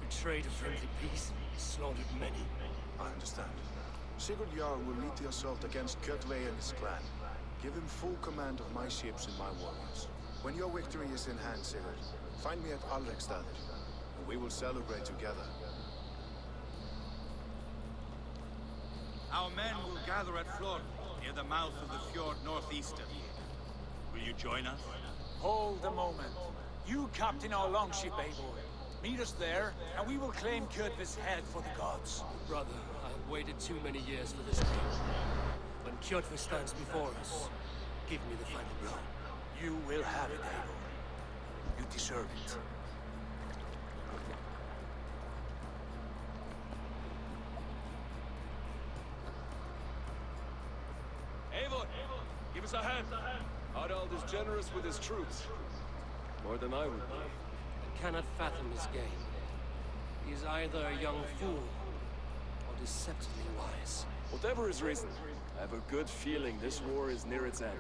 He betrayed a friendly peace and slaughtered many. I understand. Sigurd Jarl will lead the assault against Kjotve and his clan. Give him full command of my ships and my warriors. When your victory is in hand, Sigurd, find me at Alrekstad, and we will celebrate together. Our men will gather at Flor, near the mouth of the fjord northeast of here. Will you join us? Hold a moment. You captain our longship, Eivor. Meet us there, and we will claim Kjotve's head for the gods. Brother, I have waited too many years for this day. When Kjotve stands before us, give me the final blow. You will have it, Eivor. You deserve it. Eivor, give us a hand. Harald is generous with his troops. More than I would be. I cannot fathom his game. He is either a young fool or deceptively wise. Whatever his reason, I have a good feeling this war is near its end.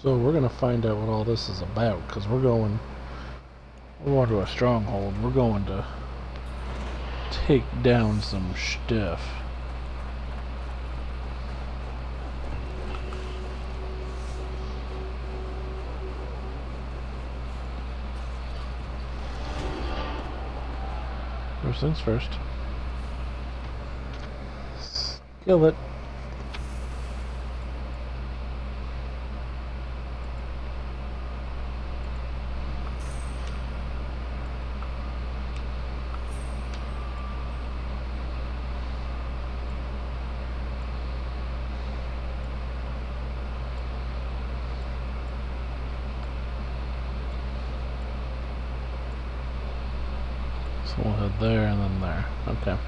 So we're gonna find out what all this is about, because we're going to a stronghold. We're going to take down some stuff. First things first. Kill it. So we'll head there and then there. Okay.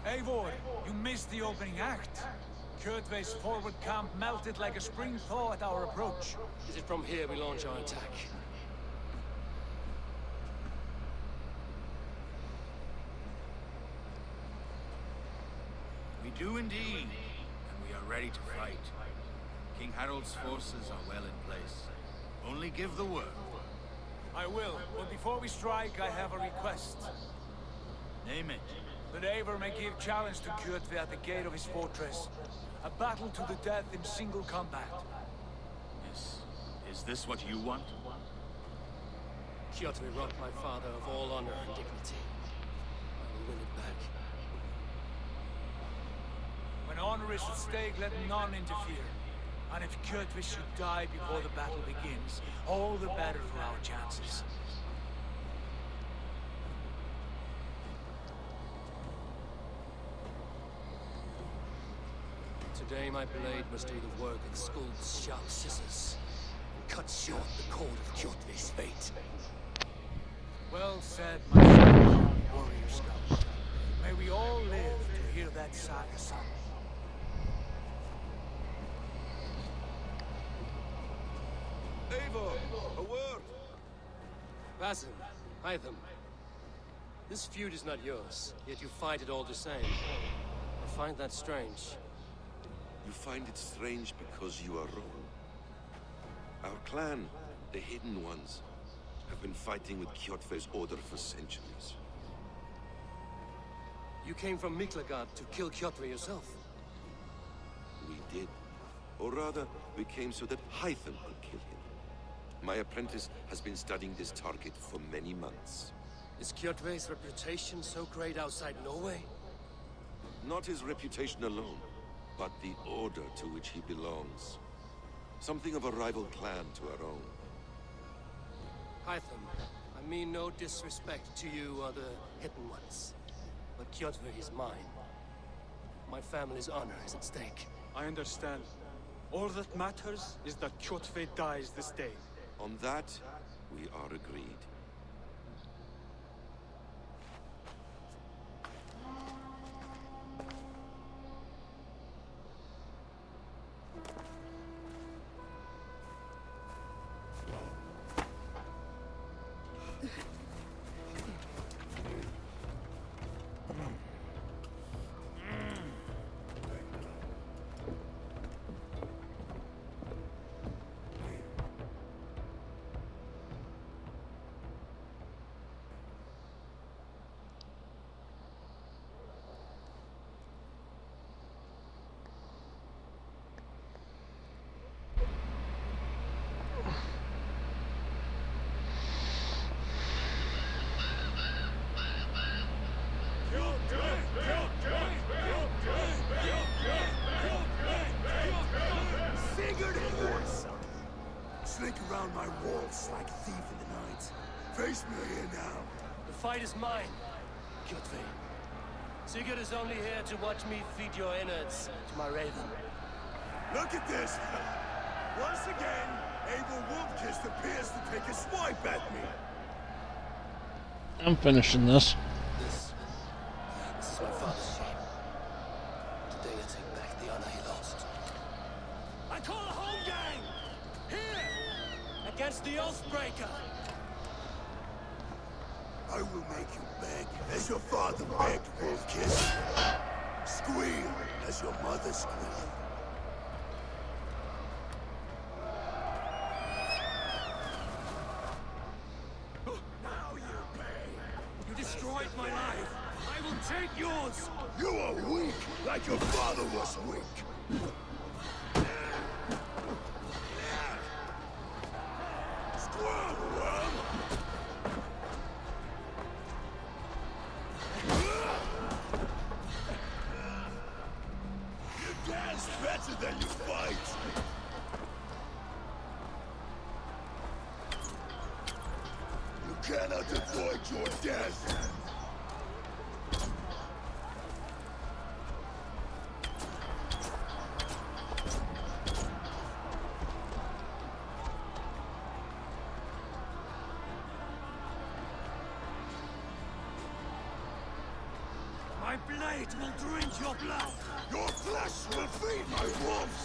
Eivor, you missed the opening act. Kjotve's forward camp melted like a spring thaw at our approach. Is it from here we launch our attack? We do indeed, and we are ready to fight. King Harold's forces are well in place. Only give the word. I will, but before we strike, I have a request. Name it. That Eivor may give challenge to Kjotve at the gate of his fortress. A battle to the death in single combat. Yes, Is this what you want? Kjotve robbed my father of all honor and dignity. I will win it back. When honor is at stake, let none interfere. And if Kjotve should die before the battle begins, all the better for our chances. Today my blade must do the work of Skuld's sharp scissors, and cut short the cord of Kjotve's fate. Well said, my son, warrior scout. May we all live to hear that saga sung. Eivor, a word. Basim, Hytham. This feud is not yours, yet you fight it all the same. I find that strange. You find it strange because you are wrong. Our clan, the Hidden Ones, have been fighting with Kjotve's order for centuries. You came from Miklagard to kill Kjotve yourself. We did. Or rather, we came so that Hytham could kill him. My apprentice has been studying this target for many months. Is Kjotve's reputation so great outside Norway? Not his reputation alone, but the order to which he belongs. Something of a rival clan to our own. Hytham, I mean no disrespect to you or the Hidden Ones, but Kjotve is mine. My family's honor is at stake. I understand. All that matters is that Kjotve dies this day. On that, we are agreed. Slink around my walls like a thief in the night. Face me here now. The fight is mine, Kjotve. Sigurd is only here to watch me feed your innards to my raven. Look at this! Once again, Abel Wolfkist appears to take a swipe at me. I'm finishing this. This is my father's shame. Today I take back the honor he lost. I call a home gang! Here! Against the Oathbreaker! I will make you beg as your father begged, Wolfkist. Squeal as your mother squealed. Now you pay! You destroyed my life. I will take yours. You are weak, like your father was weak. Squirrel worm! You dance better than you fight. You cannot avoid your death. My blade will drink your blood. Your flesh will feed my wolves.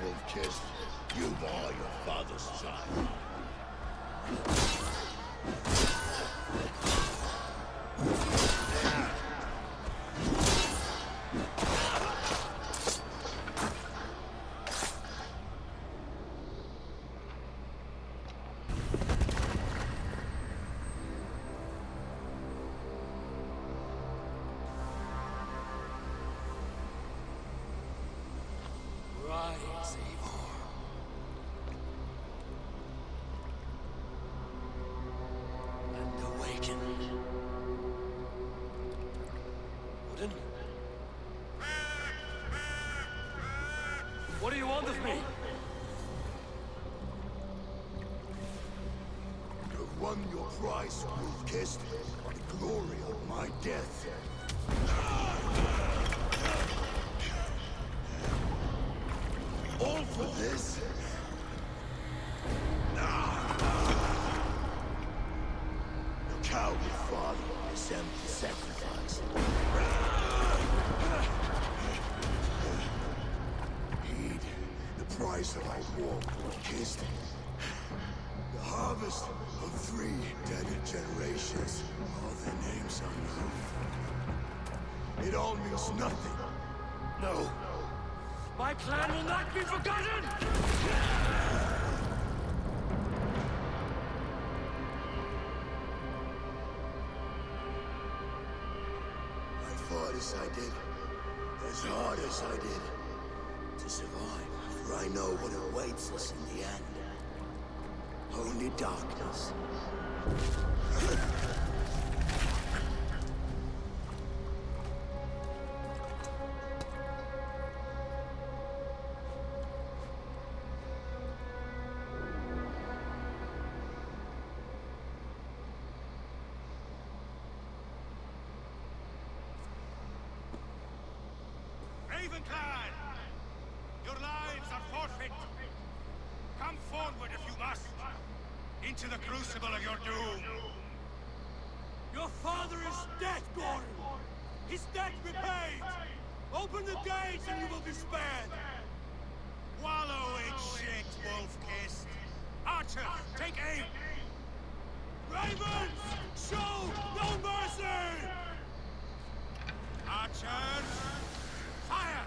wolf-kissed. You are your father's child. Rise, Eivor. And awaken. Odin? What do you want of me? You have won your prize, wolf-kissed. The glory of my death. All for this? Your cowardly father is empty sacrifice. Heed the price of our war, kissed. The harvest of 3 dead generations. All their names unknown. It all means nothing. No. My clan will not be forgotten! I fought as I did, as hard as I did, to survive, for I know what awaits us in the end. Only darkness. Ravenclan! Your lives are forfeit. Come forward if you must. Into the crucible of your doom. Your father is dead, Gordon! His debt repaid! Open the gates and you will be spared! Wallow in shit, wolf-kissed! Archer, take aim! Ravens! Show no mercy! Archers! Fire!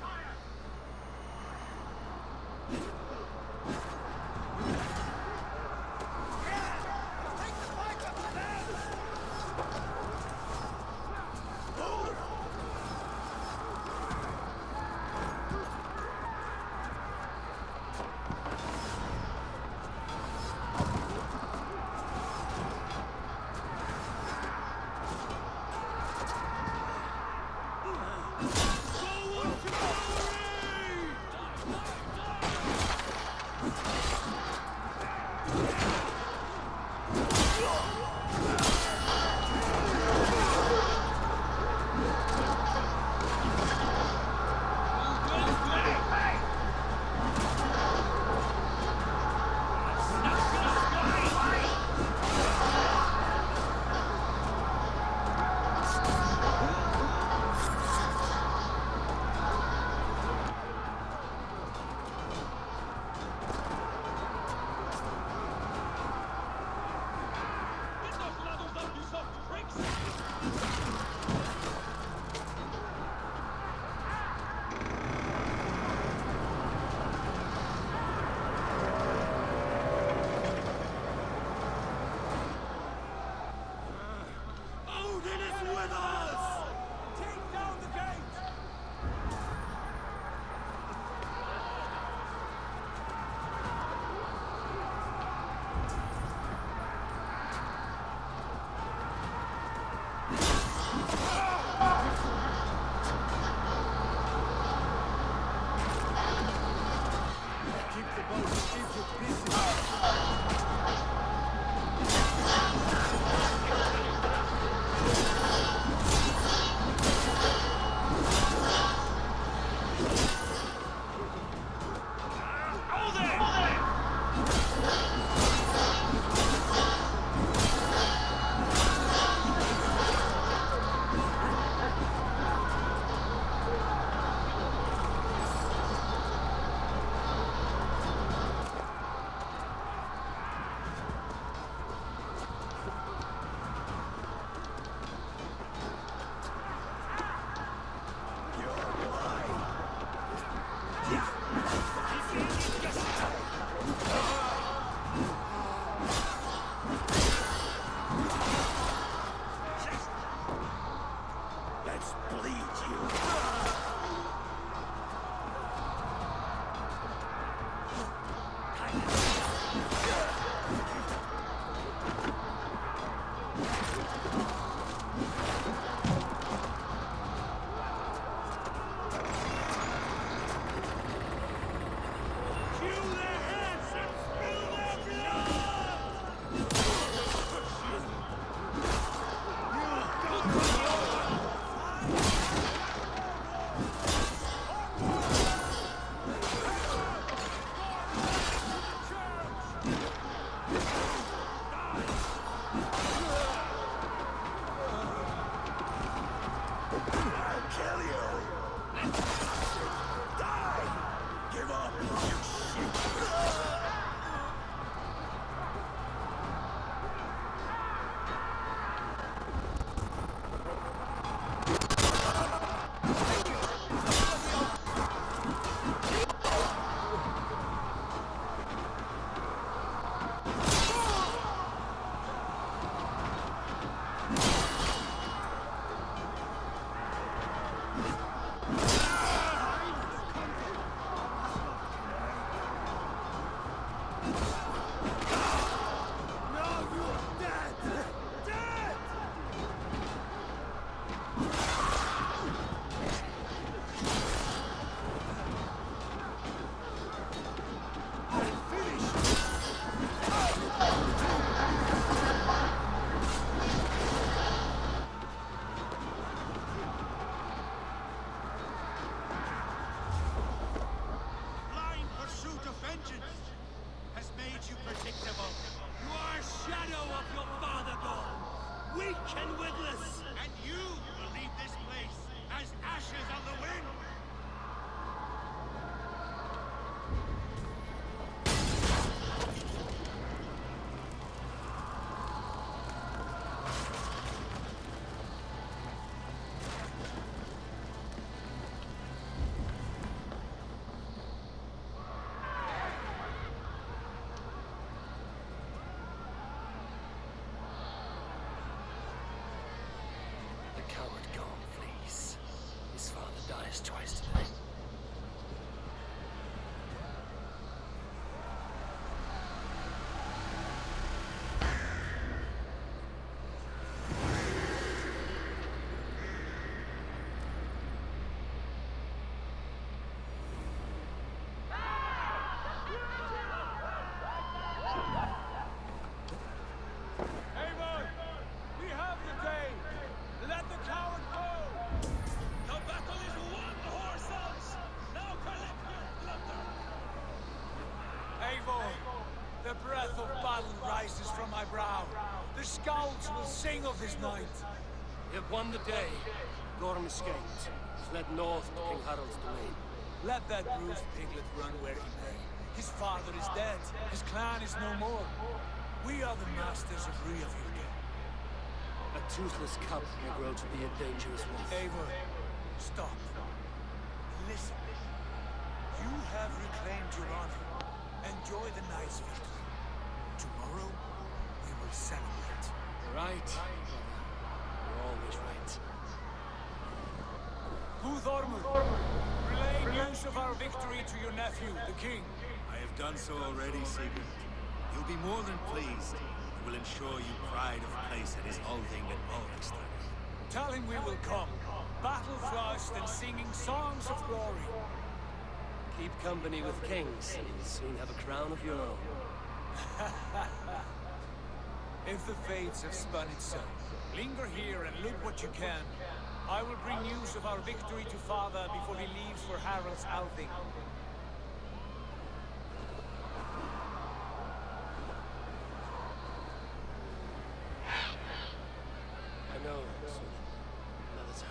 weak and witless. And you will leave this place as ashes on the wind. The coward gone flees. His father dies twice today. Avon, we have the day. Let the coward go. The battle is won, Horsons. Now collect your plunder. Avon, the breath of battle rises from my brow. The scouts will sing of this night. We have won the day. Gorm escaped. Fled north to King Harald's domain. Let that bruised piglet run where he may. His father is dead. His clan is no more. We are the masters of Ryavik. A toothless cub may grow to be a dangerous wolf. Eivor, stop. Listen. You have reclaimed your honor. Enjoy the night's victory. Tomorrow, we will celebrate. Right, brother. You're always right. Guthormur, relay news of our victory to your nephew, the king. I have done so already, Sigurd. He'll be more than pleased. He will ensure you pride of place at his Althing at Alvestad. Tell him we will come, battle-flushed and singing songs of glory. Keep company with kings, and you'll soon have a crown of your own. If the fates have spun it so, linger here and look what you can. I will bring news of our victory to father before he leaves for Harald's Althing. I know, soon. Another time.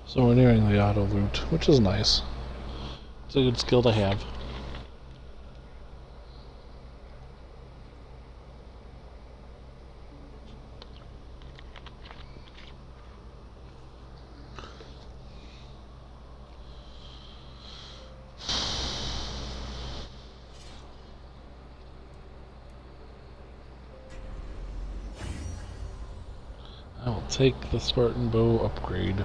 So we're nearing the auto loot, which is nice. It's a good skill to have. I will take the Spartan bow upgrade.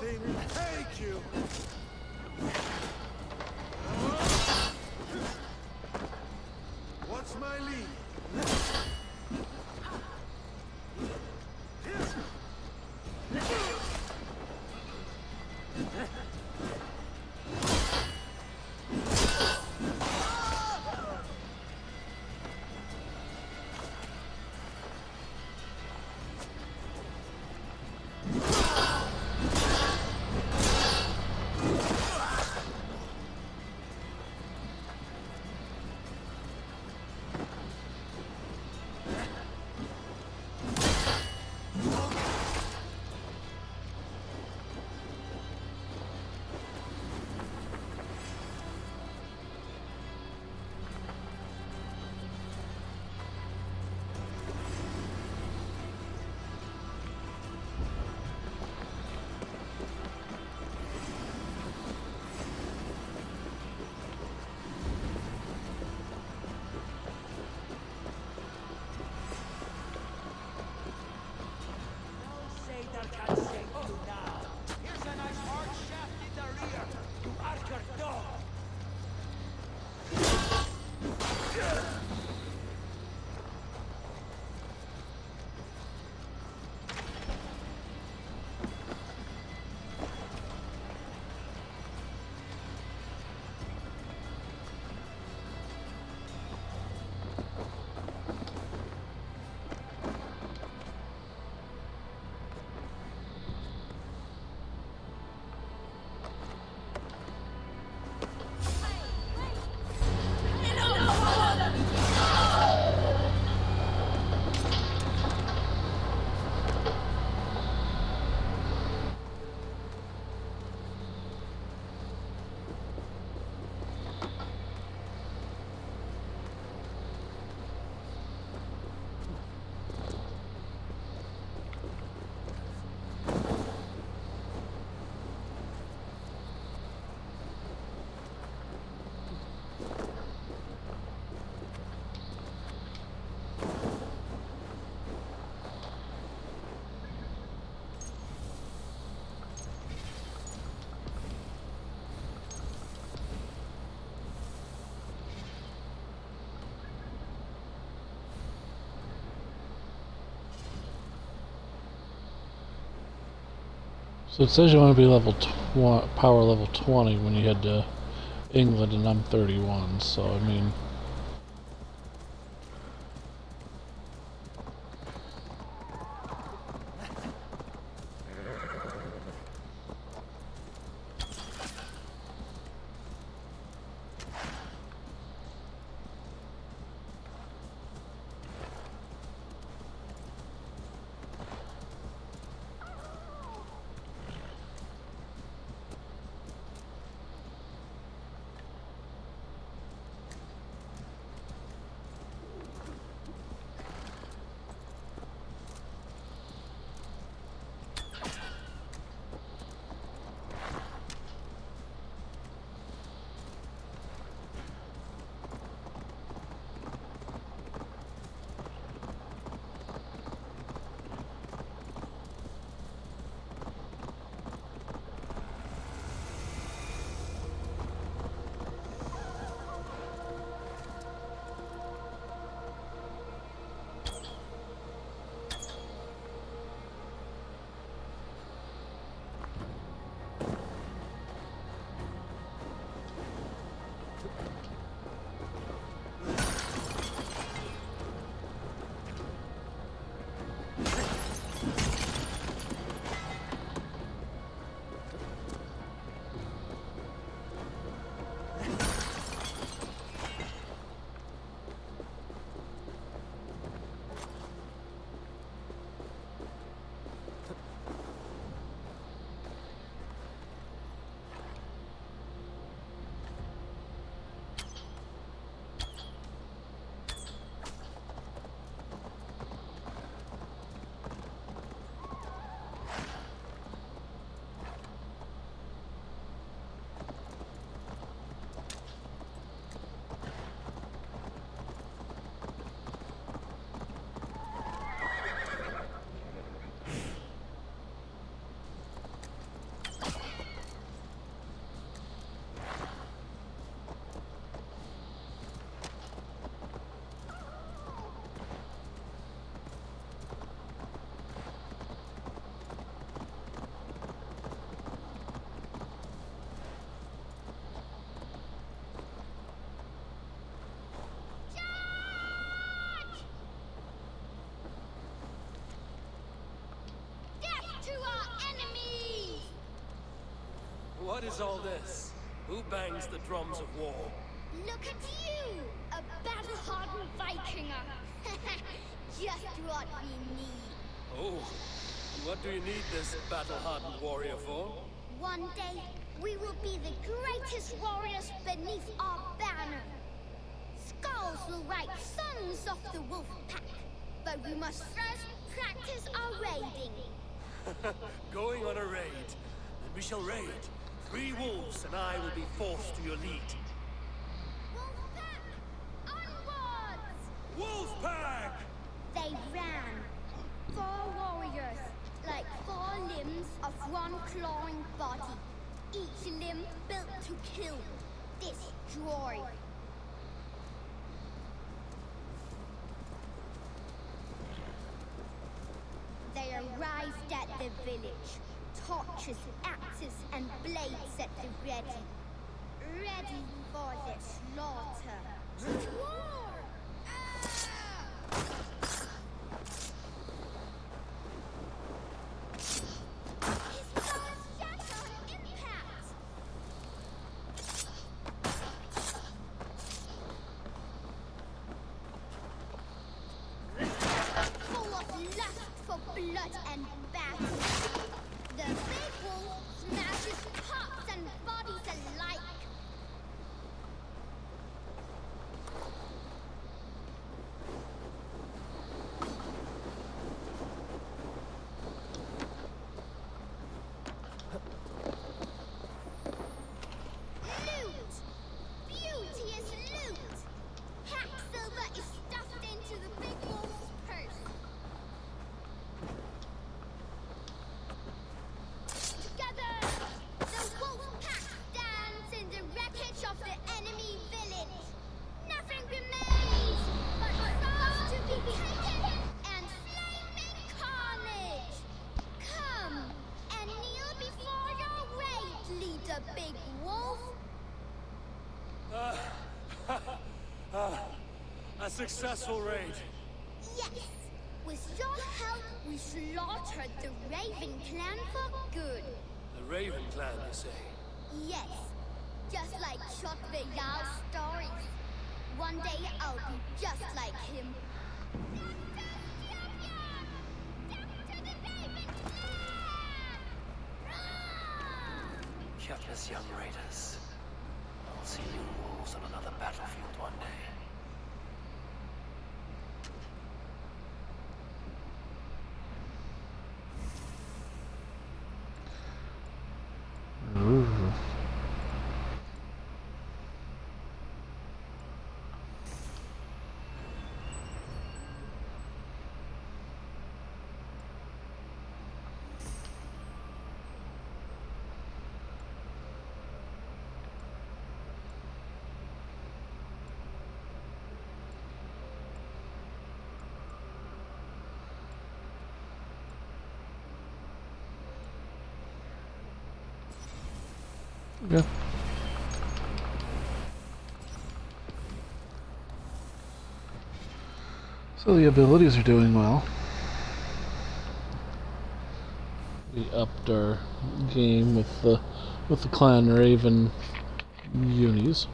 Nothing will take you! What's my lead? So it says you want to be power level 20 when you head to England, and I'm 31, so I mean... What is all this? Who bangs the drums of war? Look at you! A battle-hardened Vikinger! Just what we need. Oh, what do you need this battle-hardened warrior for? One day, we will be the greatest warriors beneath our banner. Skulls will write songs of the wolf pack, but we must first practice our raiding. Going on a raid. Then we shall raid. 3 wolves and I will be forced to your lead. Wolfpack! Onwards! Wolfpack! They ran. 4 warriors, like 4 limbs of one clawing body. Each limb built to kill, destroy. They arrived at the village. Torches, axes, and blades at the ready. Ready for the slaughter. War! His bones shatter on impact! Full of lust for blood and battle. The big wolf smashes tops and bodies alike. Loot! Beauteous loot! Hack silver is stuffed into the big wolf's purse. Together, the wolf pack stands in the wreckage of the enemy village. Nothing remains but souls to be taken and flaming carnage. Come and kneel before your raid, leader Big Wolf. A successful raid. Yes, with your help, we slaughtered the Raven clan for good. The Raven clan, you say? Yes, just like Creed Valhalla's stories. One day I'll be just like him. Gutless young raiders. I'll see you wolves on another battlefield one day. Ooh. Yeah. So the abilities are doing well. We upped our game with the Clan Raven unis.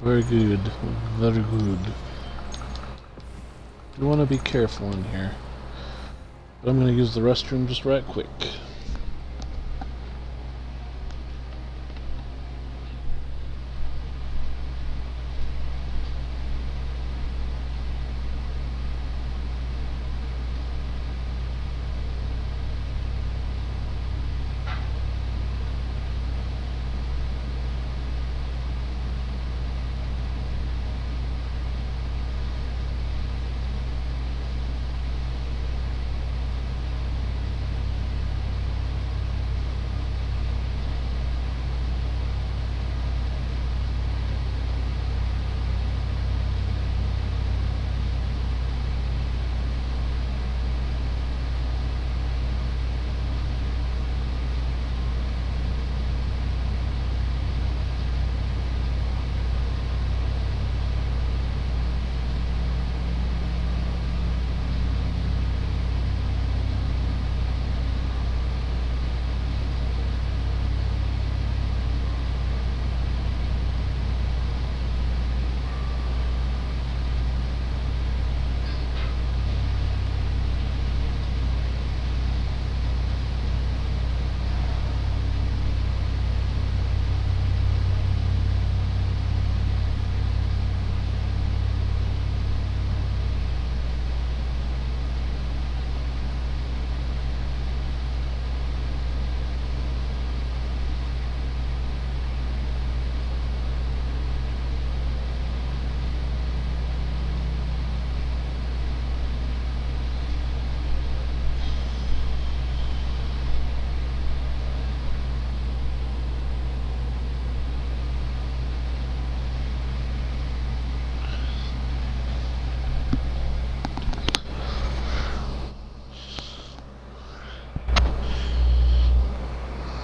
Very good. Very good. You want to be careful in here. But I'm going to use the restroom just right quick.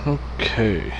Okay.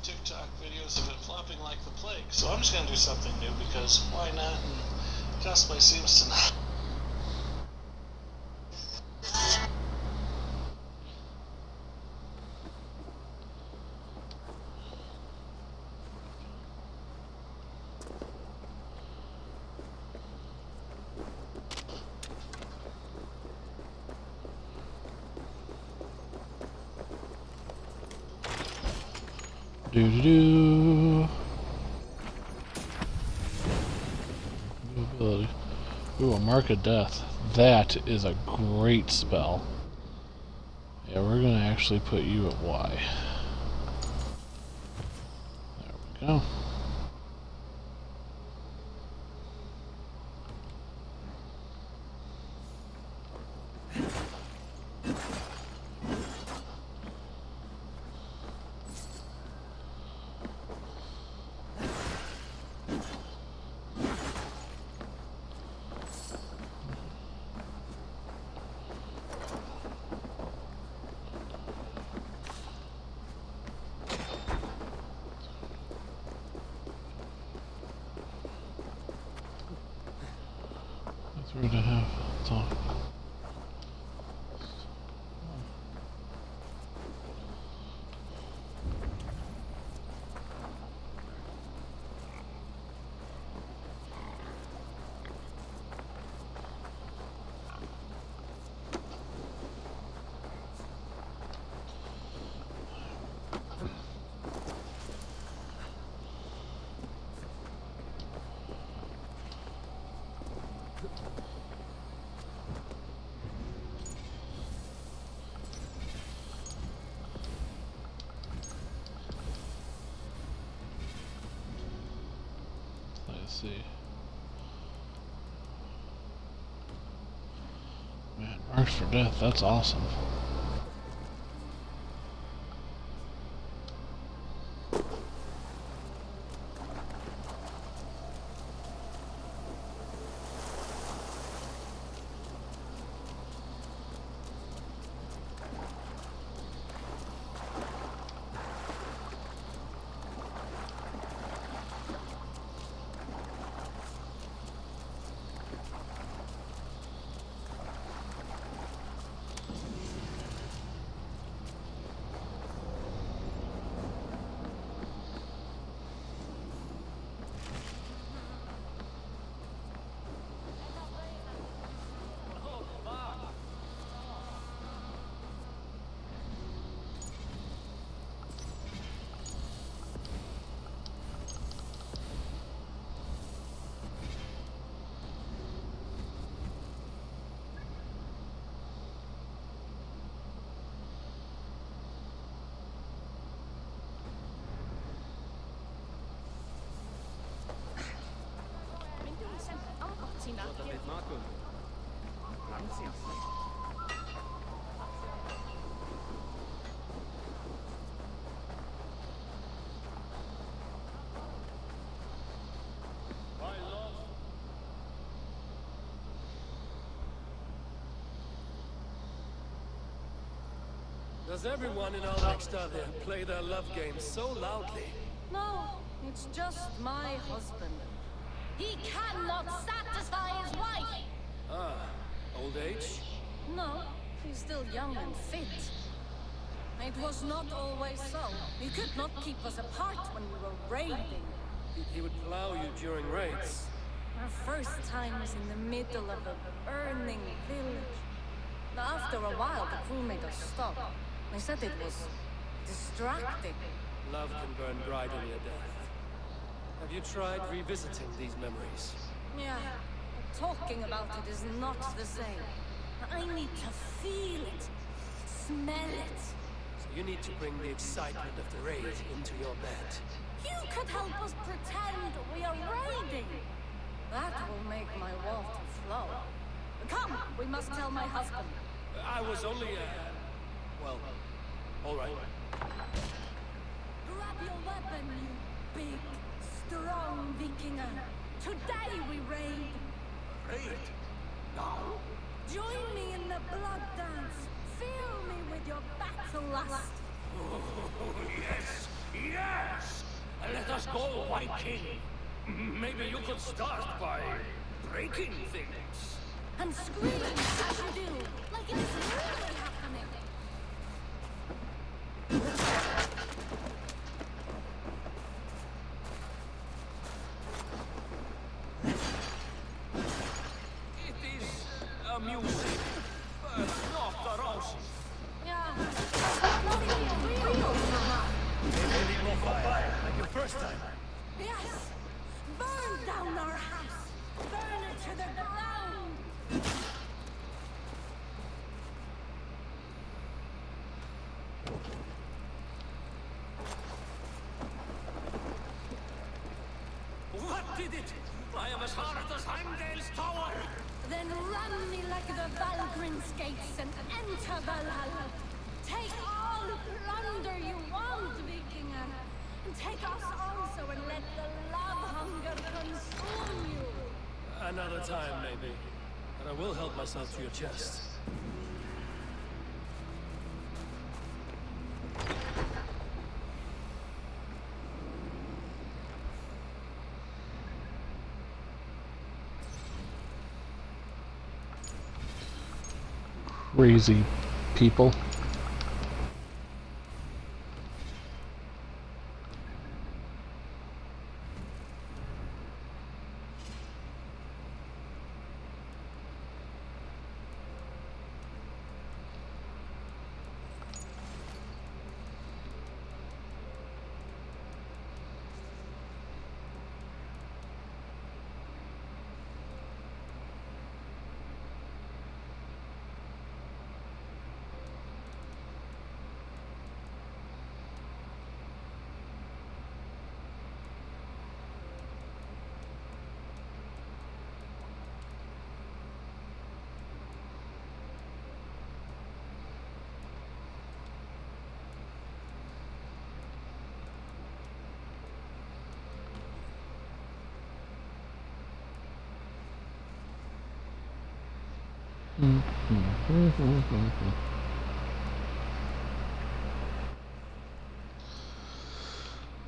TikTok videos have been flopping like the plague, so I'm just going to do something new because why not? And cosplay seems to not. Do-do-do. New ability. Ooh, a Mark of Death. That is a great spell. Yeah, we're gonna actually put you at Y. There we go. We're gonna have talk. Let's see. Man, Marks for Death, that's awesome. Does everyone in Al-Aqsa there play their love game so loudly? No, it's just my husband. He cannot satisfy his wife! Ah, old age? No, he's still young and fit. It was not always so. He could not keep us apart when we were raiding. He would plow you during raids. Our first time was in the middle of a burning village. After a while, the crew made us stop. They said it was distracting. Love can burn bright in your death. Have you tried revisiting these memories? Yeah, but talking about it is not the same. I need to feel it, smell it. So you need to bring the excitement of the raid into your bed. You could help us pretend we are raiding. That will make my water flow. Come, we must tell my husband. I was only, well, all right. Grab your weapon, you big, strong Vikinger. Today we raid. Raid? Now? Join me in the blood dance. Fill me with your battle lust. Oh, yes, yes! Let us go, White King. Maybe you could start by breaking things. And scream as you do, like it's really happening. It is amusing, but not arousing. Yeah, not even real. Maybe a little more fire, like your first time. Yes! Burn down our house! Burn it to the ground! What did it? I am as hard as Heimdall's tower! Then run me like the Valgrin's gates and enter Valhalla! Take all plunder you want, Vikinger! And take us also and let the love hunger consume you! Another time, maybe. But I will help myself to your chest. crazy people.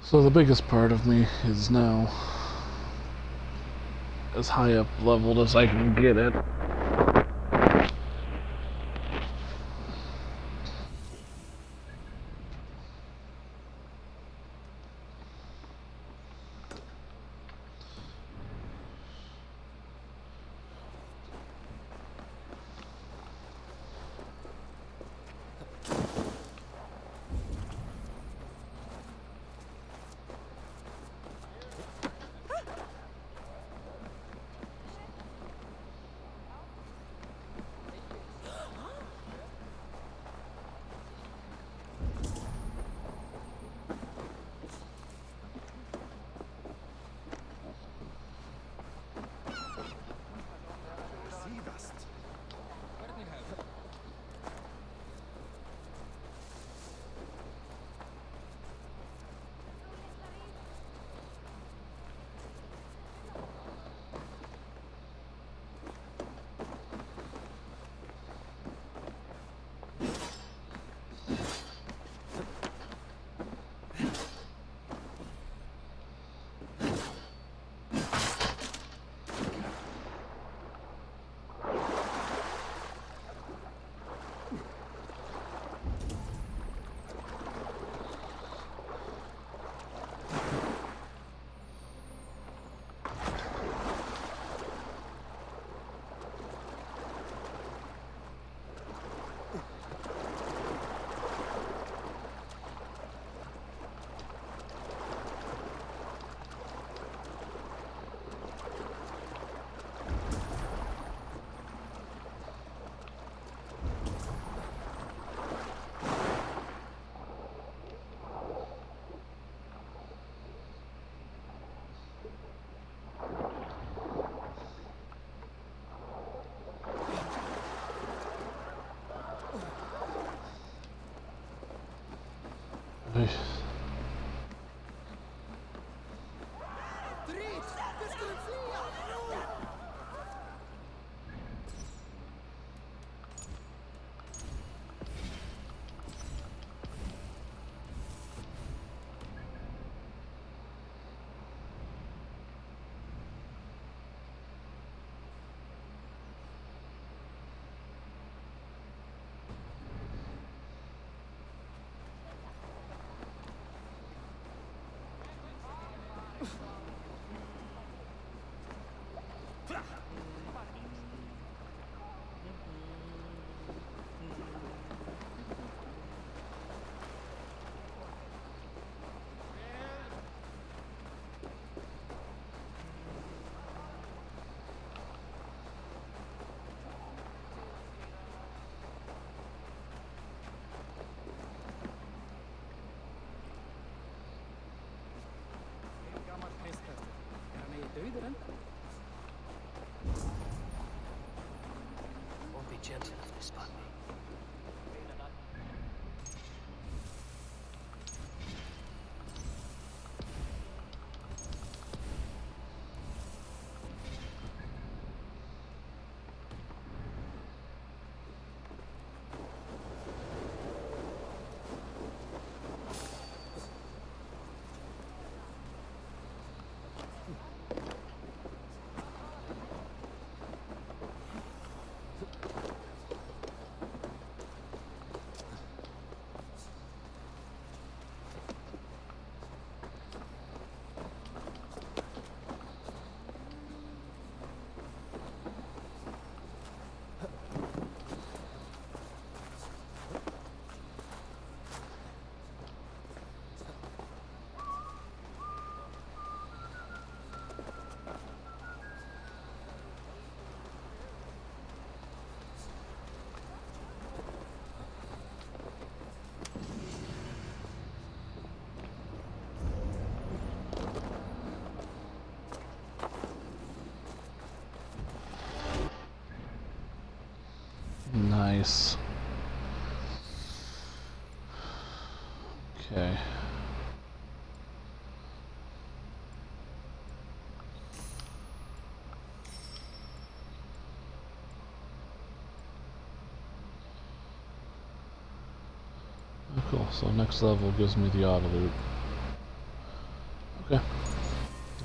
So the biggest part of me is now as high up leveled as I can get it. Nice. Okay. Oh, cool. So next level gives me the auto loot. Okay.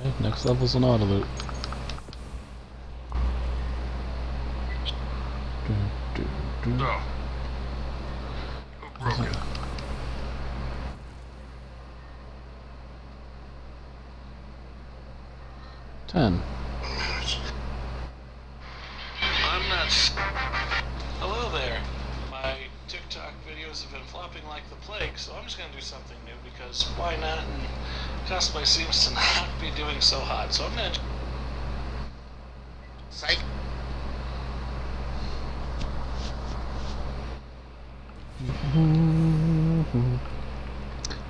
Okay, next level's an auto loot. So, who broke it? $10. I'm not. Hello there. My TikTok videos have been flopping like the plague, so I'm just gonna do something new because why not? And cosplay seems to not be doing so hot, so I'm gonna. Psych.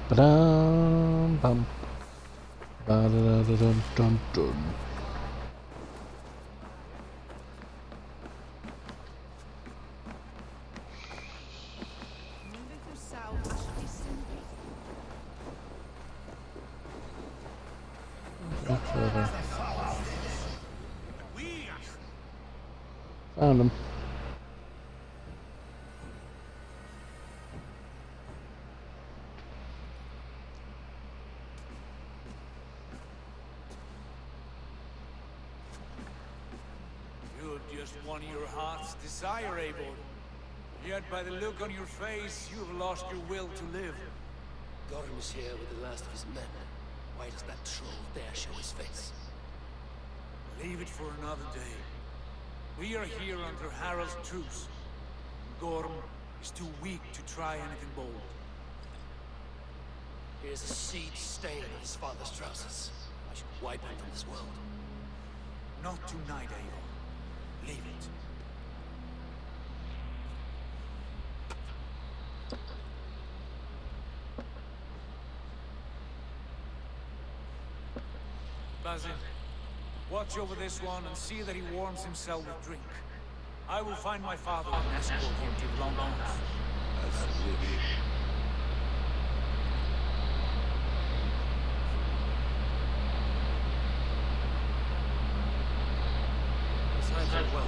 Ba-dum bum. Ba-da-da-da-dum-dum-dum. Okay, further. Found him. You're just won your heart's desire, Eivor. Yet by the look on your face, you have lost your will to live. Gorm is here with the last of his men. Why does that troll dare show his face? Leave it for another day. We are here under Harald's truce. Gorm is too weak to try anything bold. Here's a seed stain on his father's trousers. I should wipe him from this world. Not tonight, Eivor. Leave it. Basil, watch over this one and see that he warms himself with drink. I will find my father and escort him to the Longbones. As you wish.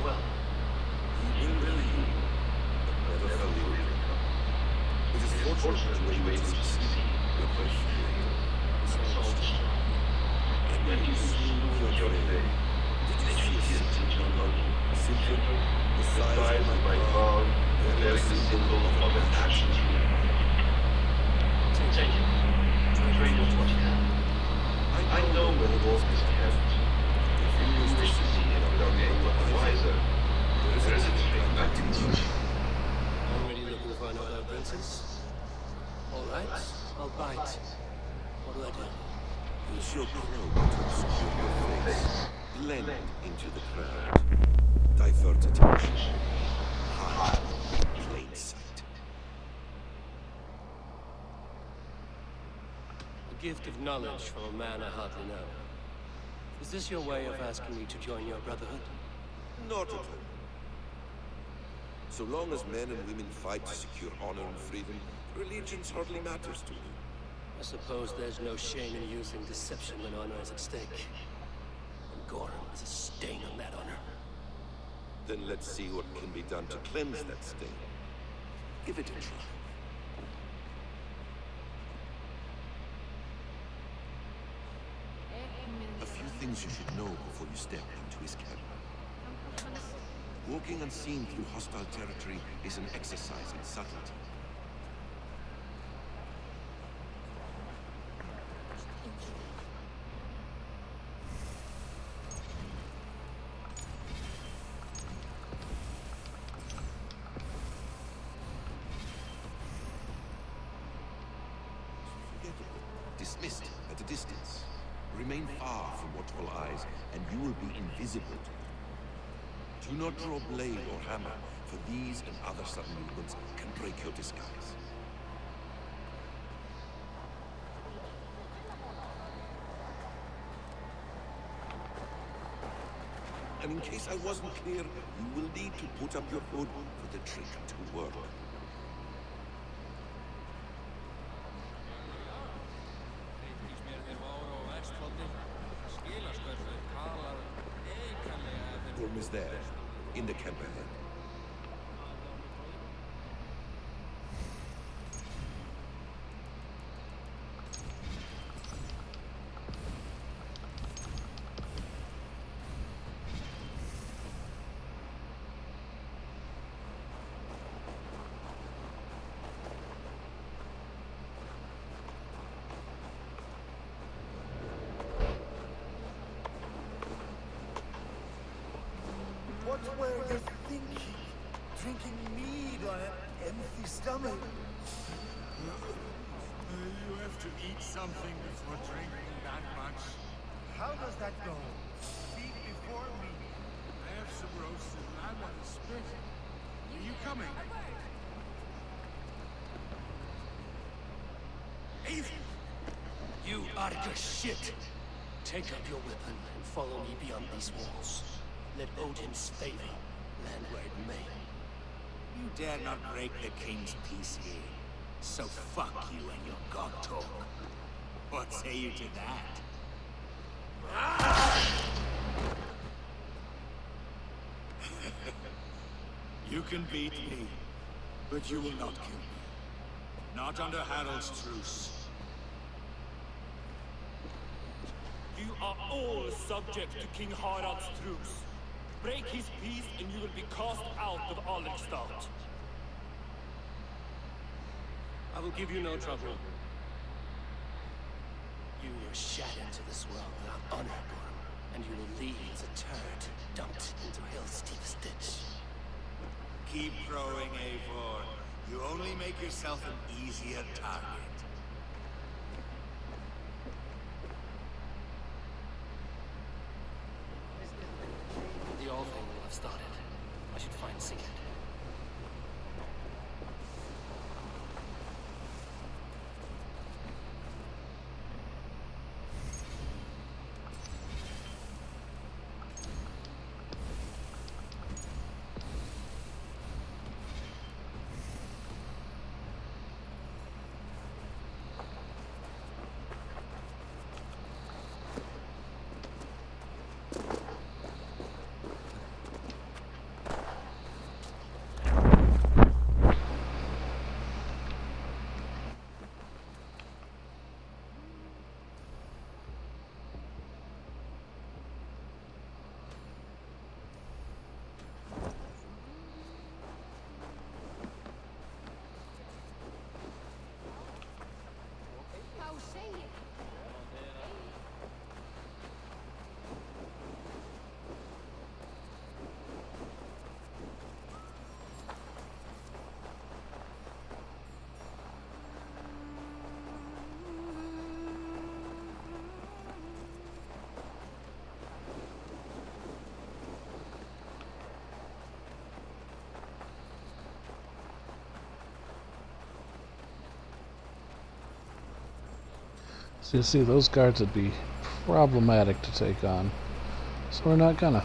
Well. He will believe, but never fully recover. It is fortunate that you wait to see your question. And when you slew your day, did you see a symptom of symptom? The size of my God, the very symbol of an action. Take it. Drink what you can. I know where the wolf is kept. If you use to see in a dark game, but wiser, there is a thing back in you. Already looking for another princess? Alright, I'll bite. What do I do? Use your crow to obscure your face. Blend into the crowd. Divert attention. Hide in plain sight. A gift of knowledge from a man I hardly know. Is this your way of asking me to join your brotherhood? Not at all. So long as men and women fight to secure honor and freedom, allegiance hardly matters to me. I suppose there's no shame in using deception when honor is at stake. And Gorm is a stain on that honor. Then let's see what can be done to cleanse that stain. Give it a try. A few things you should know before you step into his cabin. Walking unseen through hostile territory is an exercise in subtlety. Dismissed at a distance. Remain far from watchful eyes, and you will be invisible. Do not draw blade or hammer, for these and other sudden movements can break your disguise. and in case I wasn't clear, you will need to put up your hood for the trick to work. Room is there, in the camp ahead. What were you thinking? Drinking mead on an empty stomach? You have to eat something before drinking that much. How does that go? Feed before me. I have some roasted lamb on the spit. Are you coming? Aiden! You are the shit! Take up your weapon and follow me beyond these walls. Let Odin's favor land where it may. You dare not break the king's peace here. So fuck you and your god talk. What say you to that? You can beat me, but you will not kill me. Not under Harald's truce. You are all subject to King Harald's truce. Break his peace and you will be cast out of Alrekstad. I will give you no trouble. You were shattered to this world without honor, and you will leave as a turd dumped into hell's deepest ditch. Keep throwing, Eivor. You only make yourself an easier target. The old thing will have started. I should find Sigurd. So you see, those guards would be problematic to take on. So we're not gonna.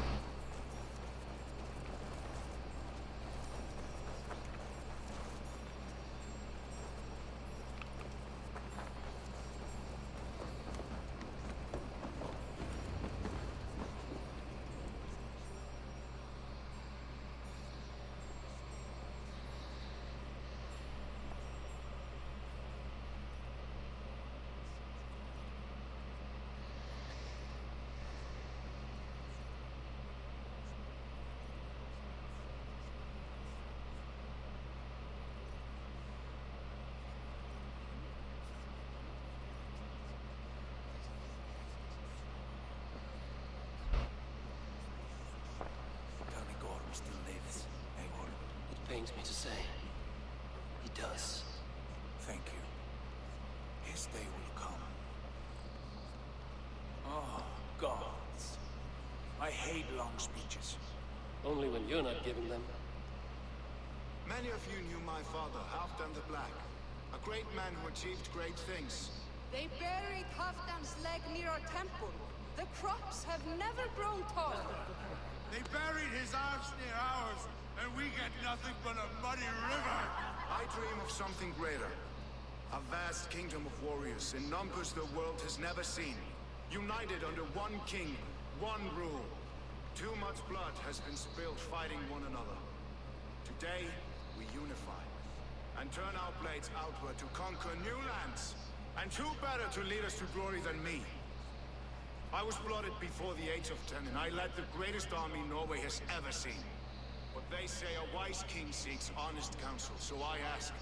Still lives, Eivor. It pains me to say. He does. Thank you. His day will come. Oh, gods. I hate long speeches. Only when you're not giving them. Many of you knew my father, Halfdan the Black. A great man who achieved great things. They buried Halfdan's leg near our temple. The crops have never grown tall. They buried his arms near ours, and we get nothing but a muddy river. I dream of something greater. A vast kingdom of warriors in numbers the world has never seen. United under one king, one rule. Too much blood has been spilled fighting one another. Today, we unify and turn our blades outward to conquer new lands. And who better to lead us to glory than me? I was blooded before the age of 10, and I led the greatest army Norway has ever seen. But they say a wise king seeks honest counsel, so I ask,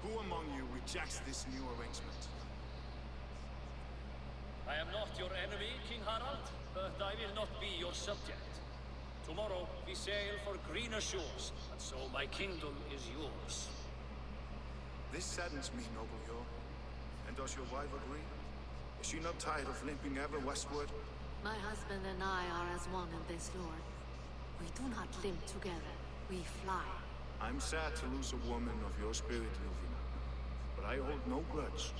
who among you rejects this new arrangement? I am not your enemy, King Harald, but I will not be your subject. Tomorrow, we sail for greener shores, and so my kingdom is yours. This saddens me, noble Yor. And does your wife agree? Is she not tired of limping ever westward? My husband and I are as one in this, Lord. We do not limp together, we fly. I'm sad to lose a woman of your spirit, Luvina. But I hold no grudge.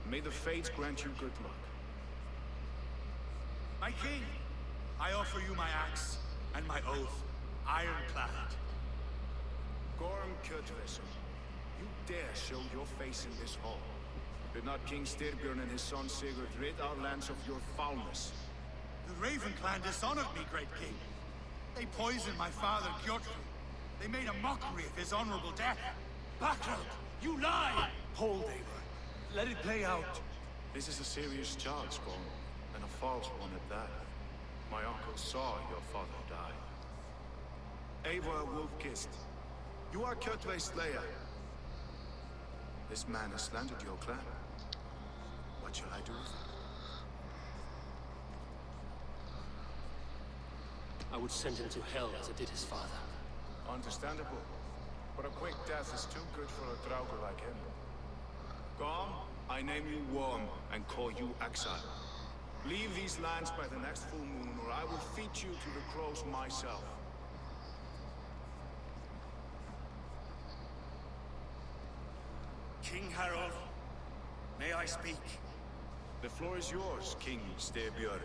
May the fates grant you good luck. My king, I offer you my axe and my oath, ironclad. Gorm Kjotveson, you dare show your face in this hall. Did not King Styrbjörn and his son Sigurd rid our lands of your foulness? The Raven clan dishonored me, great king. They poisoned my father, Kjotve. They made a mockery of his honorable death. Backlund, you lie! Hold, Eivor. Let it play out. This is a serious charge, Gorm, and a false one at that. My uncle saw your father die. Eivor Wolf-Kissed, you are Kjotve's slayer. This man has slandered your clan. What shall I do with him? I would send him to hell as I did his father. Understandable. But a quick death is too good for a Draugr like him. Gorm, I name you Worm and call you exile. Leave these lands by the next full moon, or I will feed you to the crows myself. King Harald, may I speak? The floor is yours, King Styrbjörn.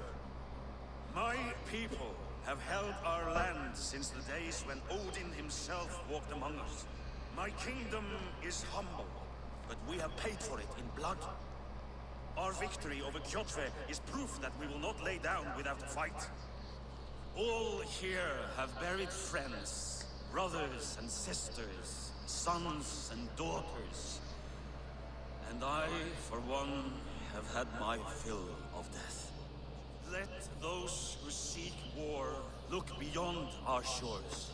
My people have held our land since the days when Odin himself walked among us. My kingdom is humble, but we have paid for it in blood. Our victory over Kjotve is proof that we will not lay down without a fight. All here have buried friends, brothers and sisters, sons and daughters. And I, for one, have had my fill of death. Let those who seek war look beyond our shores.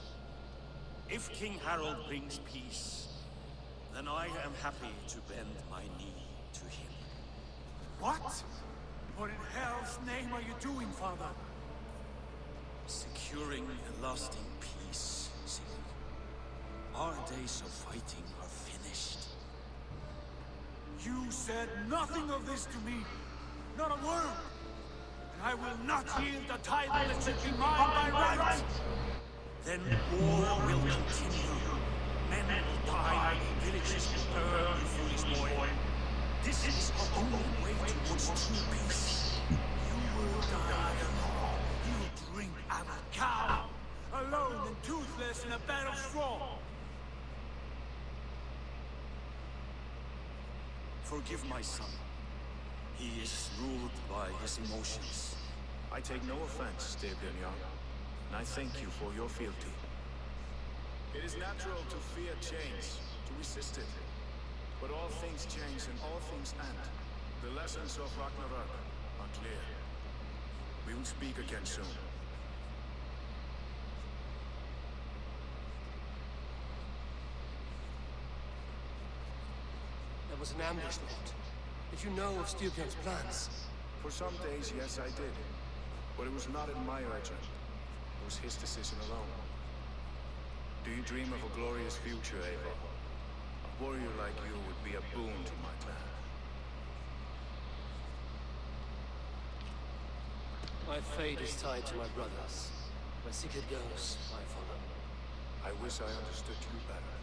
If King Harald brings peace, then I am happy to bend my knee to him. What? What in hell's name are you doing, father? Securing a lasting peace, Sigurd. Our days of fighting are finished. You said nothing of this to me. Not a word. And I will not yield the title that should be mine by right. Then war will continue. Men will die, villages will burn, you foolish boy. This is our only way towards true peace. You will die alone. You drink out of a cow. Alone and toothless in a bed of straw. Forgive my son. He is ruled by his emotions. I take no offense, Styrbjörn Jarl, and I thank you for your fealty. It is natural to fear change, to resist it. But all things change and all things end. The lessons of Ragnarok are clear. We will speak again soon. There was an ambush, Lord. Did you know of Styrbjörn's plans? For some days, yes, I did. But it was not in my urgent. It was his decision alone. Do you dream of a glorious future, Eivor? A warrior like you would be a boon to my clan. My fate is tied to my brothers. Where Sigurd goes, I follow. I wish I understood you better.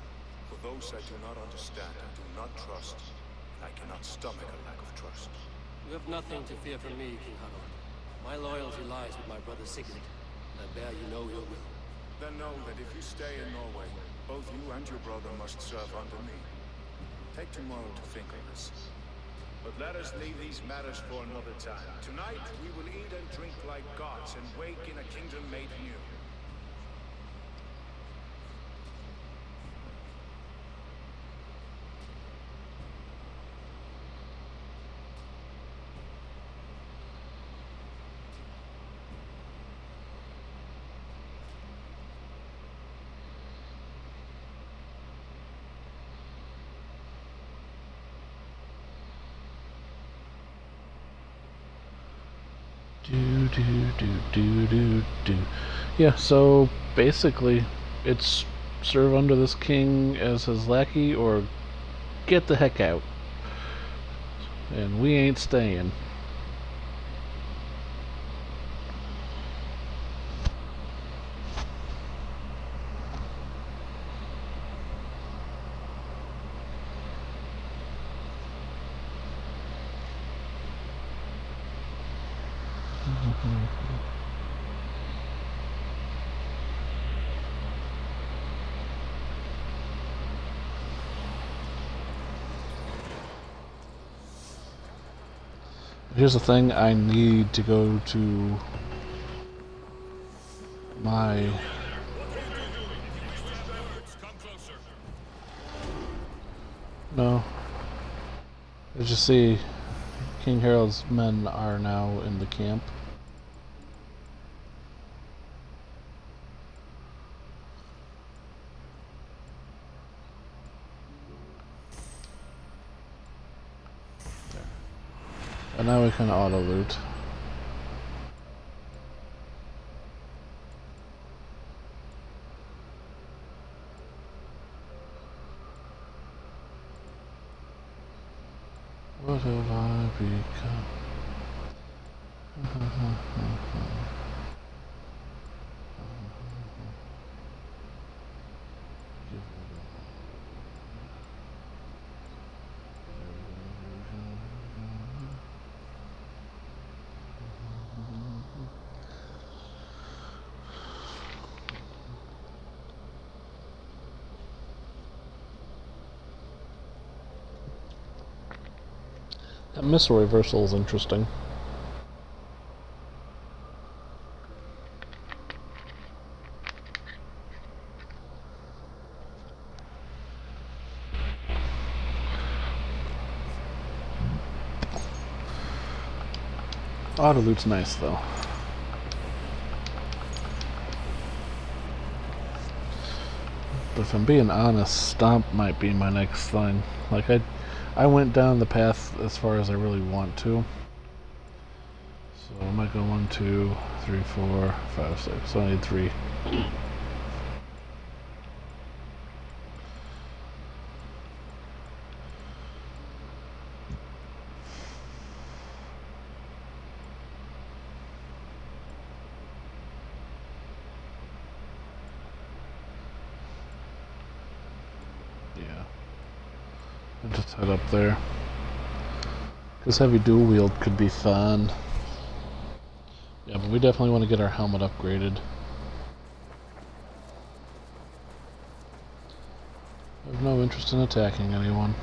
For those I do not understand and do not trust, I cannot stomach a lack of trust. You have nothing to fear from me, King Harald. My loyalty lies with my brother Sigurd. I bear you know your will. Then know that if you stay in Norway, both you and your brother must serve under me. Take tomorrow to think on this. But let us leave these matters for another time. Tonight, we will eat and drink like gods and wake in a kingdom made new. Do. Yeah, so basically, it's serve under this king as his lackey or get the heck out. And we ain't staying. Here's the thing, I need to go to my... No. As you see, King Harold's men are now in the camp. And now we can auto loot. What have I become? That missile reversal is interesting. Auto loot's nice though. But if I'm being honest, Stomp might be my next thing. Like I went down the path as far as I really want to. So I might go 1, 2, 3, 4, 5, 6. So I need 3. Just head up there. Because heavy dual wield could be fun. Yeah, but we definitely want to get our helmet upgraded. I have no interest in attacking anyone.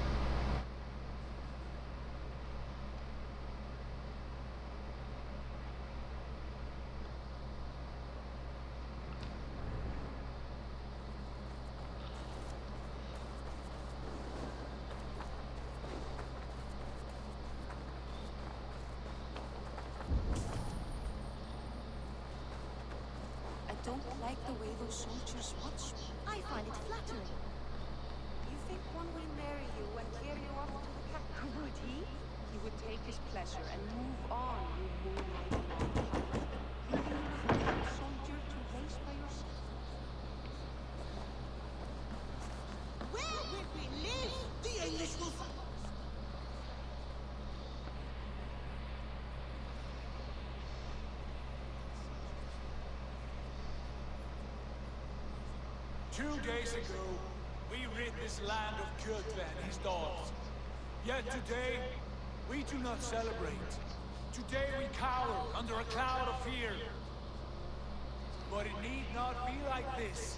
I don't like the way those soldiers watch me. I find it flattering. You think one will marry you and carry you off to the capital? Would he? He would take his pleasure and move on, you moonlighting pirate. Leaving you a foot soldier to race by yourself. Where would we live? The English will... Two days ago, we rid this land of Kjotve and his dogs. Yet today, we do not celebrate. Today we cower under a cloud of fear. But it need not be like this.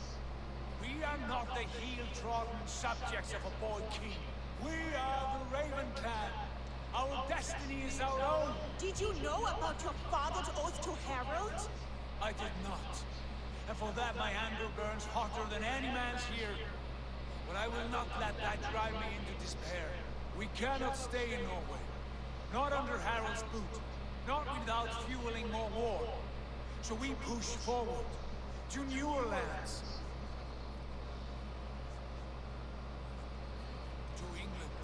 We are not the heel-trodden subjects of a boy king. We are the Raven clan. Our destiny is our own. Did you know about your father's oath to Harold? I did not. And for that my anger burns hotter than any man's here. But I will not let that drive me into despair. We cannot stay in Norway. Not under Harold's boot. Not without fueling more war. So we push forward to newer lands. To England.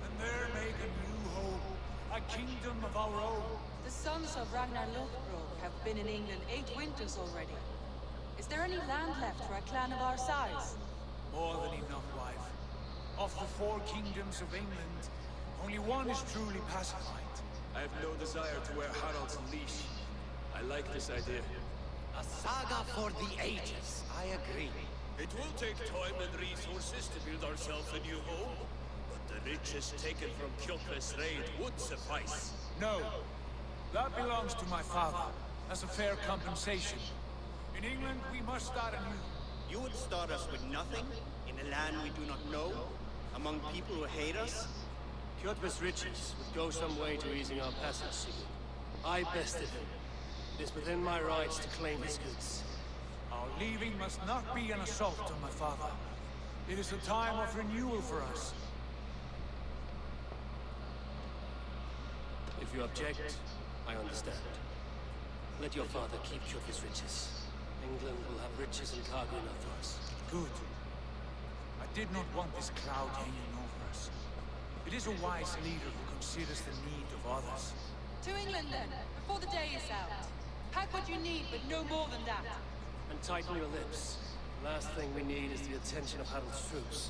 And there make a new home. A kingdom of our own. The sons of Ragnar Lothbrok have been in England 8 winters already. Is there any land left for a clan of our size? More than enough, wife. Of the 4 kingdoms of England, only one is truly pacified. I have no desire to wear Harald's leash. I like this idea. A saga for the ages. I agree. It will take time and resources to build ourselves a new home, but the riches taken from Kjotve's raid would suffice. No. That belongs to my father, as a fair compensation. In England, we must start anew. You would start us with nothing, in a land we do not know, among people who hate us? Kjotve's riches would go some way to easing our passage, Sigurd. I bested him. It is within my rights to claim his goods. Our leaving must not be an assault on my father. It is a time of renewal for us. If you object, I understand. Let your father keep Kjotve's riches. England will have riches and cargo enough for us. Good. I did not want this cloud hanging over us. It is a wise leader who considers the need of others. To England then, before the day is out. Pack what you need, but no more than that. And tighten your lips. The last thing we need is the attention of Harold's troops.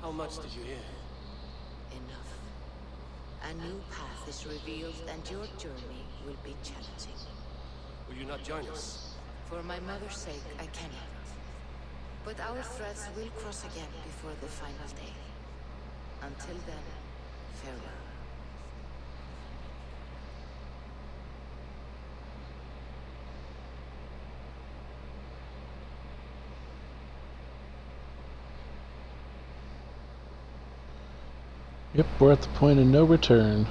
How much did you hear? Enough. A new path is revealed and your journey will be challenging. Will you not join us? For my mother's sake, I cannot. But our threads will cross again before the final day. Until then, farewell. Yep, we're at the point of no return.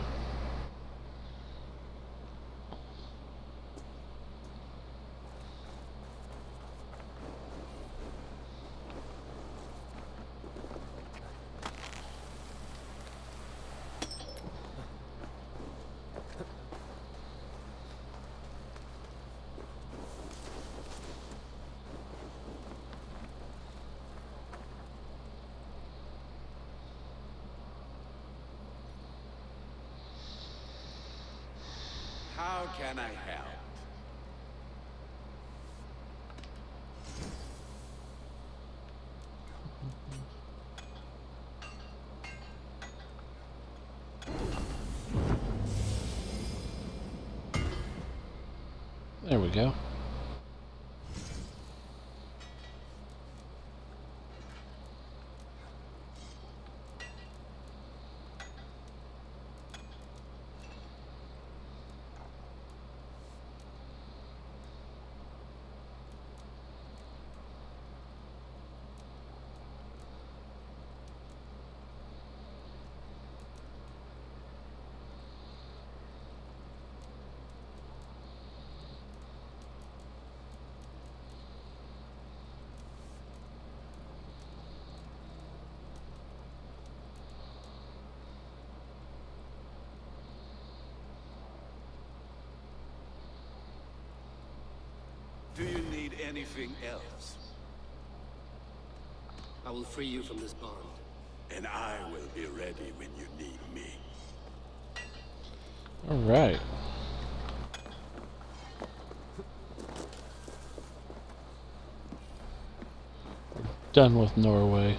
How can I help? There we go. Do you need anything else? I will free you from this bond. And I will be ready when you need me. All right. We're done with Norway.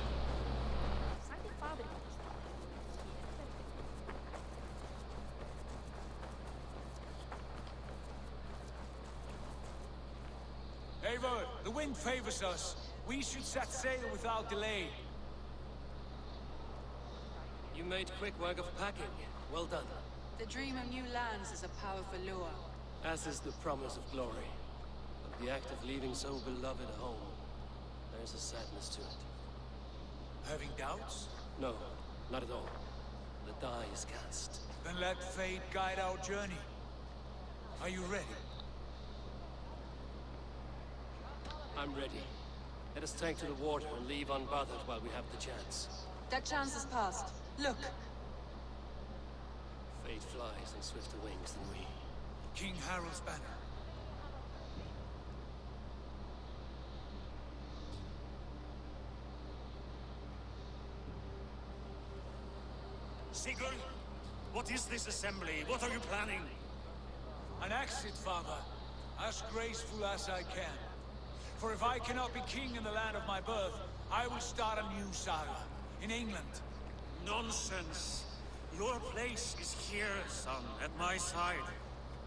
Eivor, the wind favors us. We should set sail without delay. You made quick work of packing. Well done. The dream of new lands is a powerful lure. As is the promise of glory. But the act of leaving so beloved a home, there's a sadness to it. Having doubts? No, not at all. The die is cast. Then let fate guide our journey. Are you ready? I'm ready. Let us take to the water and leave unbothered while we have the chance. That chance is past. Look! Fate flies on swifter wings than we. King Harald's banner. Sigurd, what is this assembly? What are you planning? An exit, father. As graceful as I can. For if I cannot be king in the land of my birth, I will start a new saga. In England. Nonsense. Your place is here, son, at my side.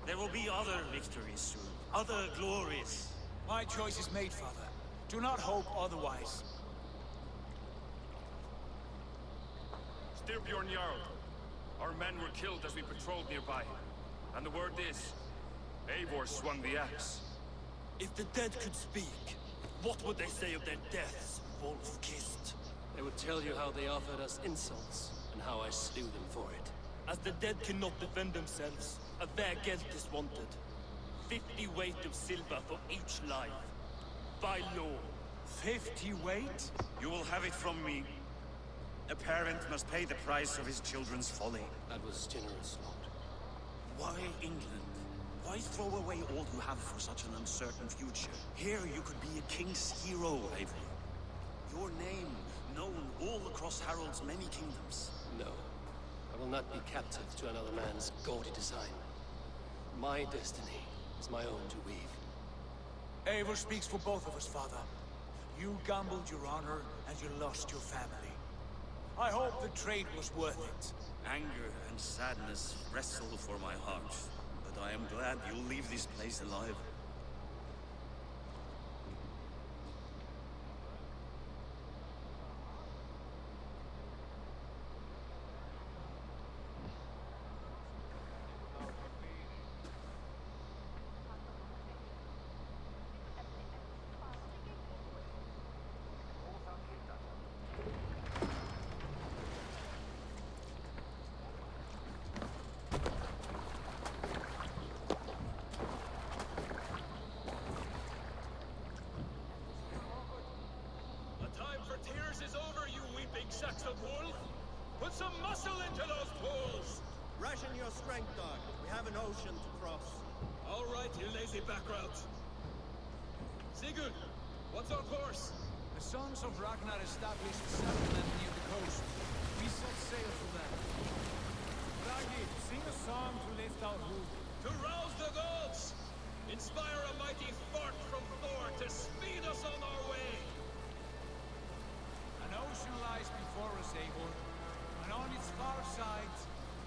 There will be other victories soon. Other glories. My choice is made, father. Do not hope otherwise. Styrbjorn Jarl. Our men were killed as we patrolled nearby. And the word is, Eivor swung the axe. If the dead could speak, what would they say of their deaths, wolf-kissed? They would tell you how they offered us insults, and how I slew them for it. As the dead cannot defend themselves, a fair guilt is wanted. 50 weight of silver for each life. By law. 50 weight? You will have it from me. A parent must pay the price of his children's folly. That was generous, Lord. Why England? Why throw away all you have for such an uncertain future? Here you could be a king's hero, Eivor. Your name known all across Harald's many kingdoms. No. I will not be captive to another man's gaudy design. My destiny is my own to weave. Eivor speaks for both of us, father. You gambled your honor, and you lost your family. I hope the trade was worth it. Anger and sadness wrestle for my heart. But I am glad you'll leave this place alive. Sacks of wool? Put some muscle into those pulls! Ration your strength, dog. We have an ocean to cross. All right, you lazy backrout. Sigurd, what's our course? The sons of Ragnar established a settlement near the coast. We set sail for them. Raggi, sing a song to lift our mood. To rouse the gods! Inspire a mighty fart from Thor to speed us on our way! An ocean lies before us, Eivor, and on its far sides,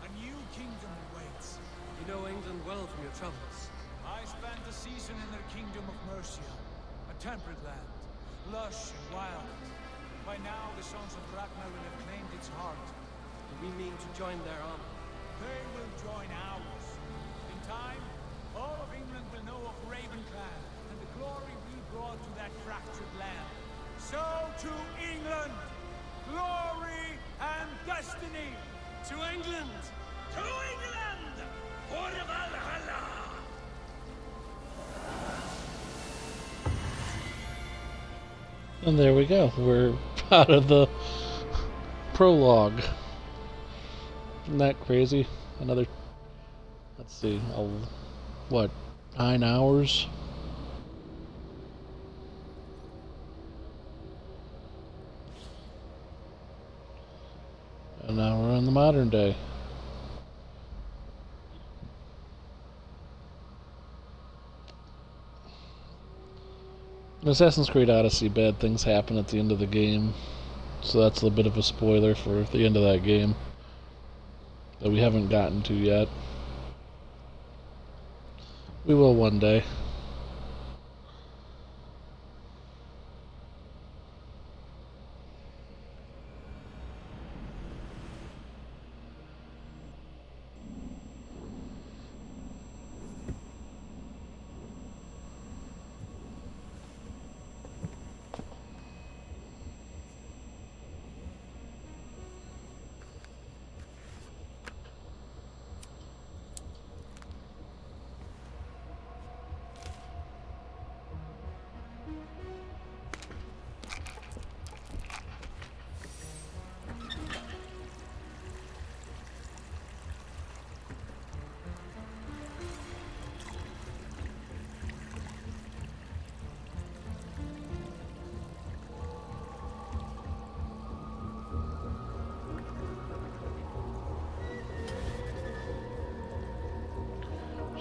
a new kingdom awaits. You know England well from your travels. I spent a season in their kingdom of Mercia, a temperate land, lush and wild. By now, the sons of Ragnar will have claimed its heart. Do we mean to join their army? They will join ours. In time, all of England will know of Raven Clan, and the glory we brought to that fractured land. So to England, glory and destiny! To England! To England! For Valhalla! And there we go. We're out of the prologue. Isn't that crazy? Another, let's see, what, 9 hours? And now we're in the modern day. In Assassin's Creed Odyssey, bad things happen at the end of the game. So that's a bit of a spoiler for the end of that game that we haven't gotten to yet. We will one day.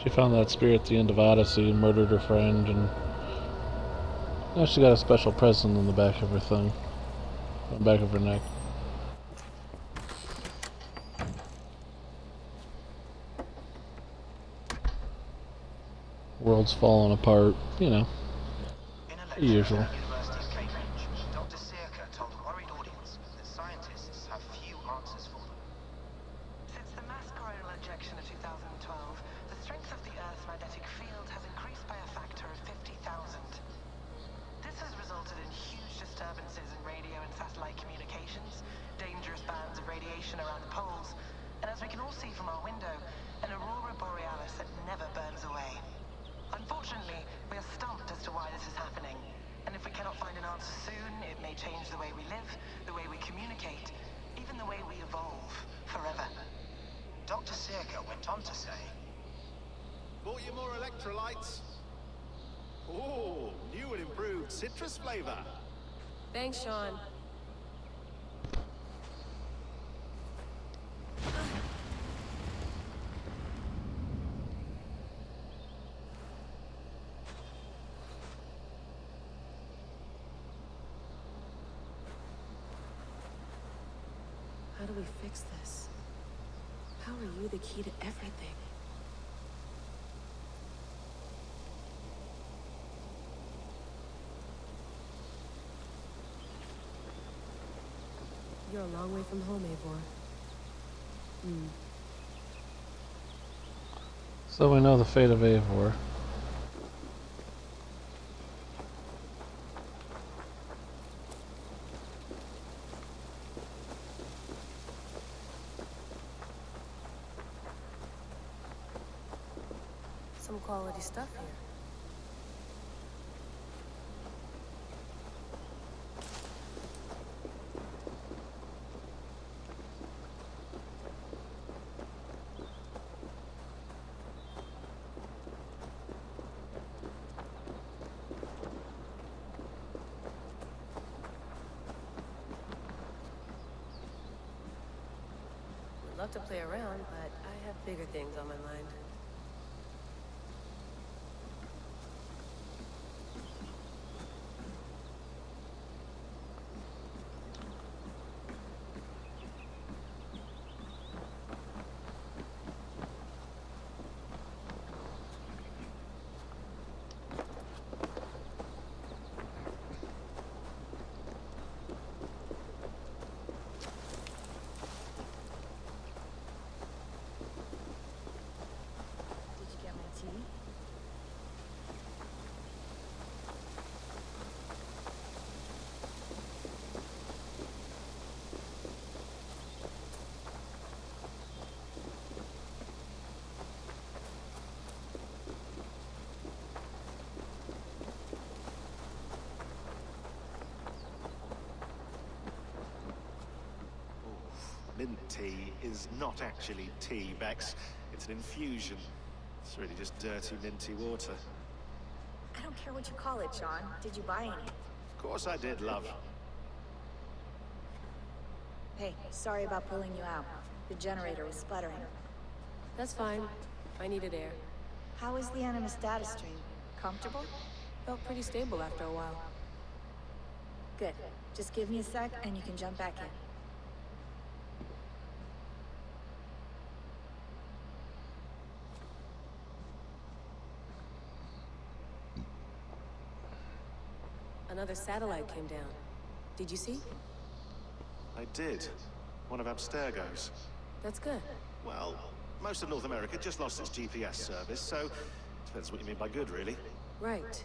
She found that spear at the end of Odyssey and murdered her friend, and now she got a special present on the back of her thing, on the back of her neck. World's falling apart, you know, the usual. University of Cambridge, Dr. Circa told a worried audience that scientists have few answers for them. Since the mass coronal injection of 2012, the strength of the Earth's magnetic field has increased by a factor of 50,000. This has resulted in huge disturbances in radio and satellite communications, dangerous bands of radiation around the poles, and as we can all see from our window, an aurora borealis that never burns away. Unfortunately, we are stumped as to why this is happening, and if we cannot find an answer soon, it may change the way we live, the way we communicate, even the way we evolve, forever. Dr. Circa went on to say, Bought you more electrolytes? Oh, new and improved citrus flavor. Thanks, Sean. How do we fix this? How are you the key to everything? You're a long way from home, Eivor. So we know the fate of Eivor. Some quality stuff here. Would love to play around, but I have bigger things on my mind. Mint tea is not actually tea, Bex. It's an infusion. It's really just dirty, minty water. I don't care what you call it, Sean. Did you buy any? Of course I did, love. Hey, sorry about pulling you out. The generator was sputtering. That's fine. I needed air. How is the Animus data stream? Comfortable? Felt pretty stable after a while. Good. Just give me a sec and you can jump back in. Another satellite came down. Did you see? I did. One of Abstergo's. That's good. Well, most of North America just lost its GPS service, so depends what you mean by good, really. Right.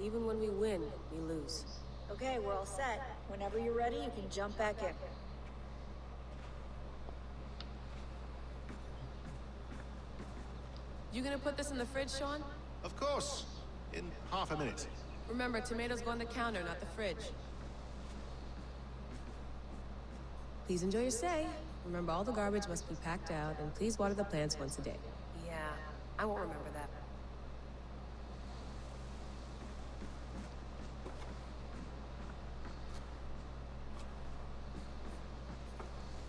Even when we win, we lose. Okay, we're all set. Whenever you're ready, you can jump back in. You gonna put this in the fridge, Sean? Of course. In half a minute. Remember, tomatoes go on the counter, not the fridge. Please enjoy your stay. Remember, all the garbage must be packed out, and please water the plants once a day. Yeah, I won't remember that.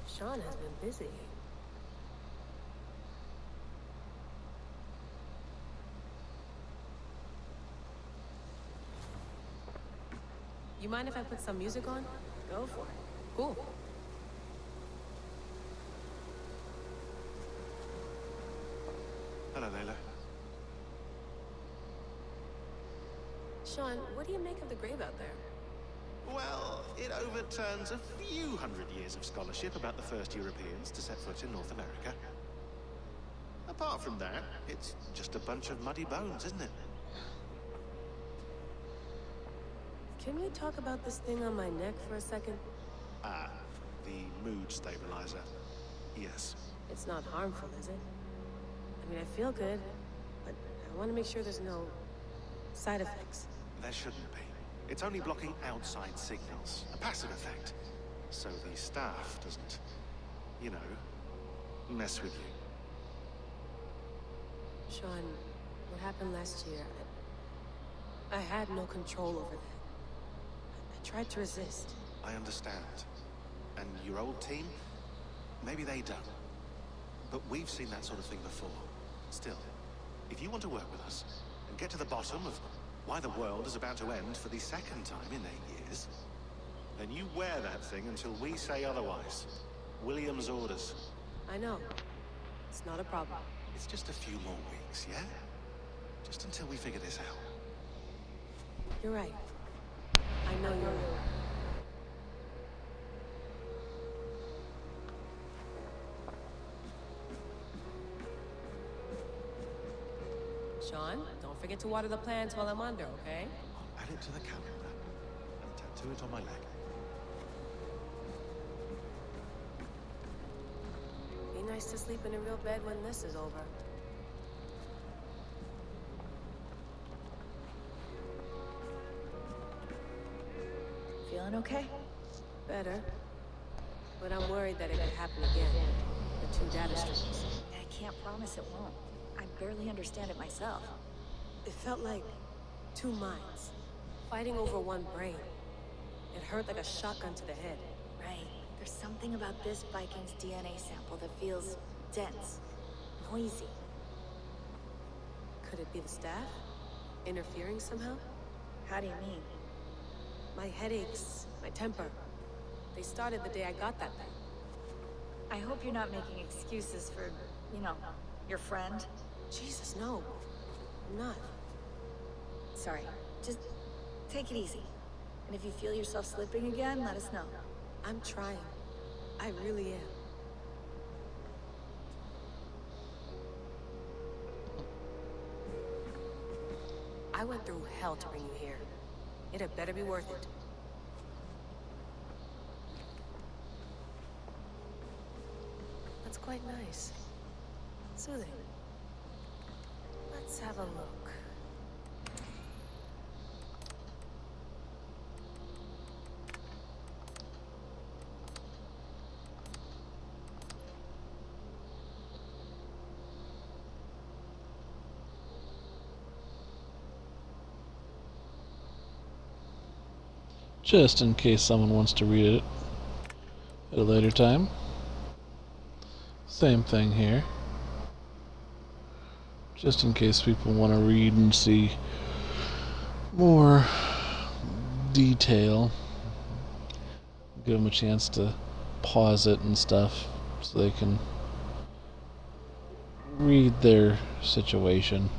Sean has been busy. you mind if I put some music on? Go for it. Cool. Hello, Layla. Sean, what do you make of the grave out there? Well, it overturns a few hundred years of scholarship about the first Europeans to set foot in North America. Apart from that, it's just a bunch of muddy bones, isn't it? Can we talk about this thing on my neck for a second? Ah, the mood stabilizer. Yes. It's not harmful, is it? I mean, I feel good, but I want to make sure there's no side effects. There shouldn't be. It's only blocking outside signals, a passive effect. So the staff doesn't, you know, mess with you. Sean, what happened last year, I had no control over that. I tried to resist. I understand. And your old team? Maybe they don't. But we've seen that sort of thing before. Still, if you want to work with us and get to the bottom of why the world is about to end for the second time in 8 years, then you wear that thing until we say otherwise. William's orders. I know. It's not a problem. It's just a few more weeks, yeah? Just until we figure this out. You're right. I know you're right. Sean, don't forget to water the plants while I'm under, okay? I'll add it to the calendar and tattoo it on my leg. Be nice to sleep in a real bed when this is over. Feeling okay? Better. But I'm worried that it could happen again. The two data streams. I can't promise it won't. I barely understand it myself. It felt like two minds, fighting over one brain. It hurt like a shotgun to the head. Right. There's something about this Viking's DNA sample that feels dense, noisy. Could it be the staff? Interfering somehow? How do you mean? My headaches, my temper. They started the day I got that thing. I hope you're not making excuses for, you know, your friend. Jesus, no. I'm not. Sorry. Just take it easy. And if you feel yourself slipping again, let us know. I'm trying. I really am. I went through hell to bring you here. It had better be worth it. That's quite nice. Soothing. Let's have a look. Just in case someone wants to read it at a later time. Same thing here. Just in case people want to read and see more detail. Give them a chance to pause it and stuff so they can read their situation.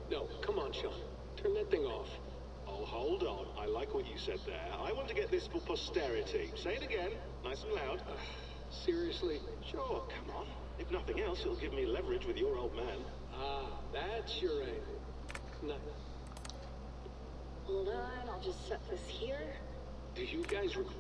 No, come on, Sean. Turn that thing off. Oh, hold on. I like what you said there. I want to get this for posterity. Say it again, nice and loud. Seriously? Sure, come on. If nothing else, it'll give me leverage with your old man. Ah, that's your angle. No. Hold on, I'll just set this here. Do you guys recall?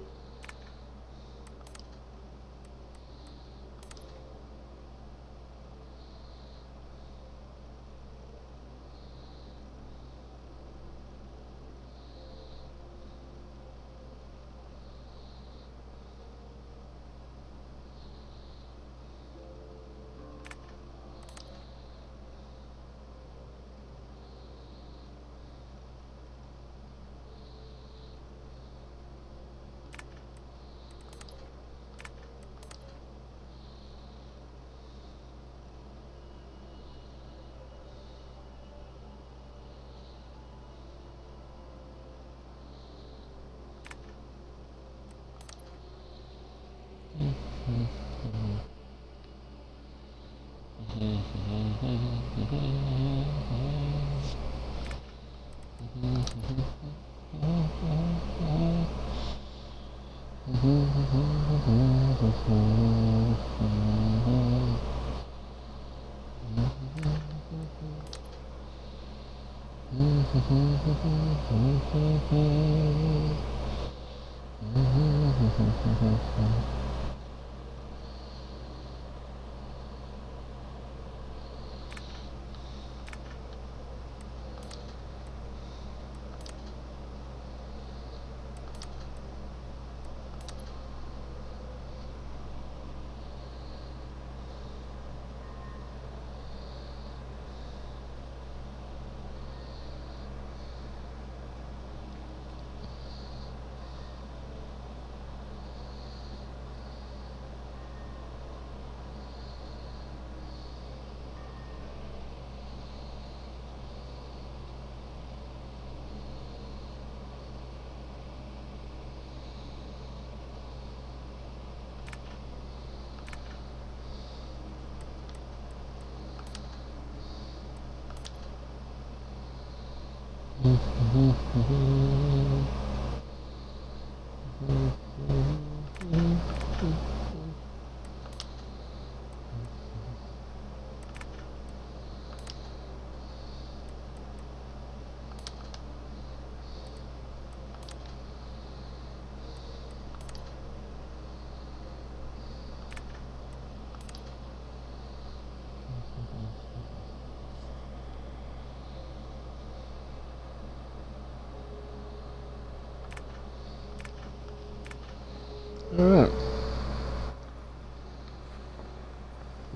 Alright.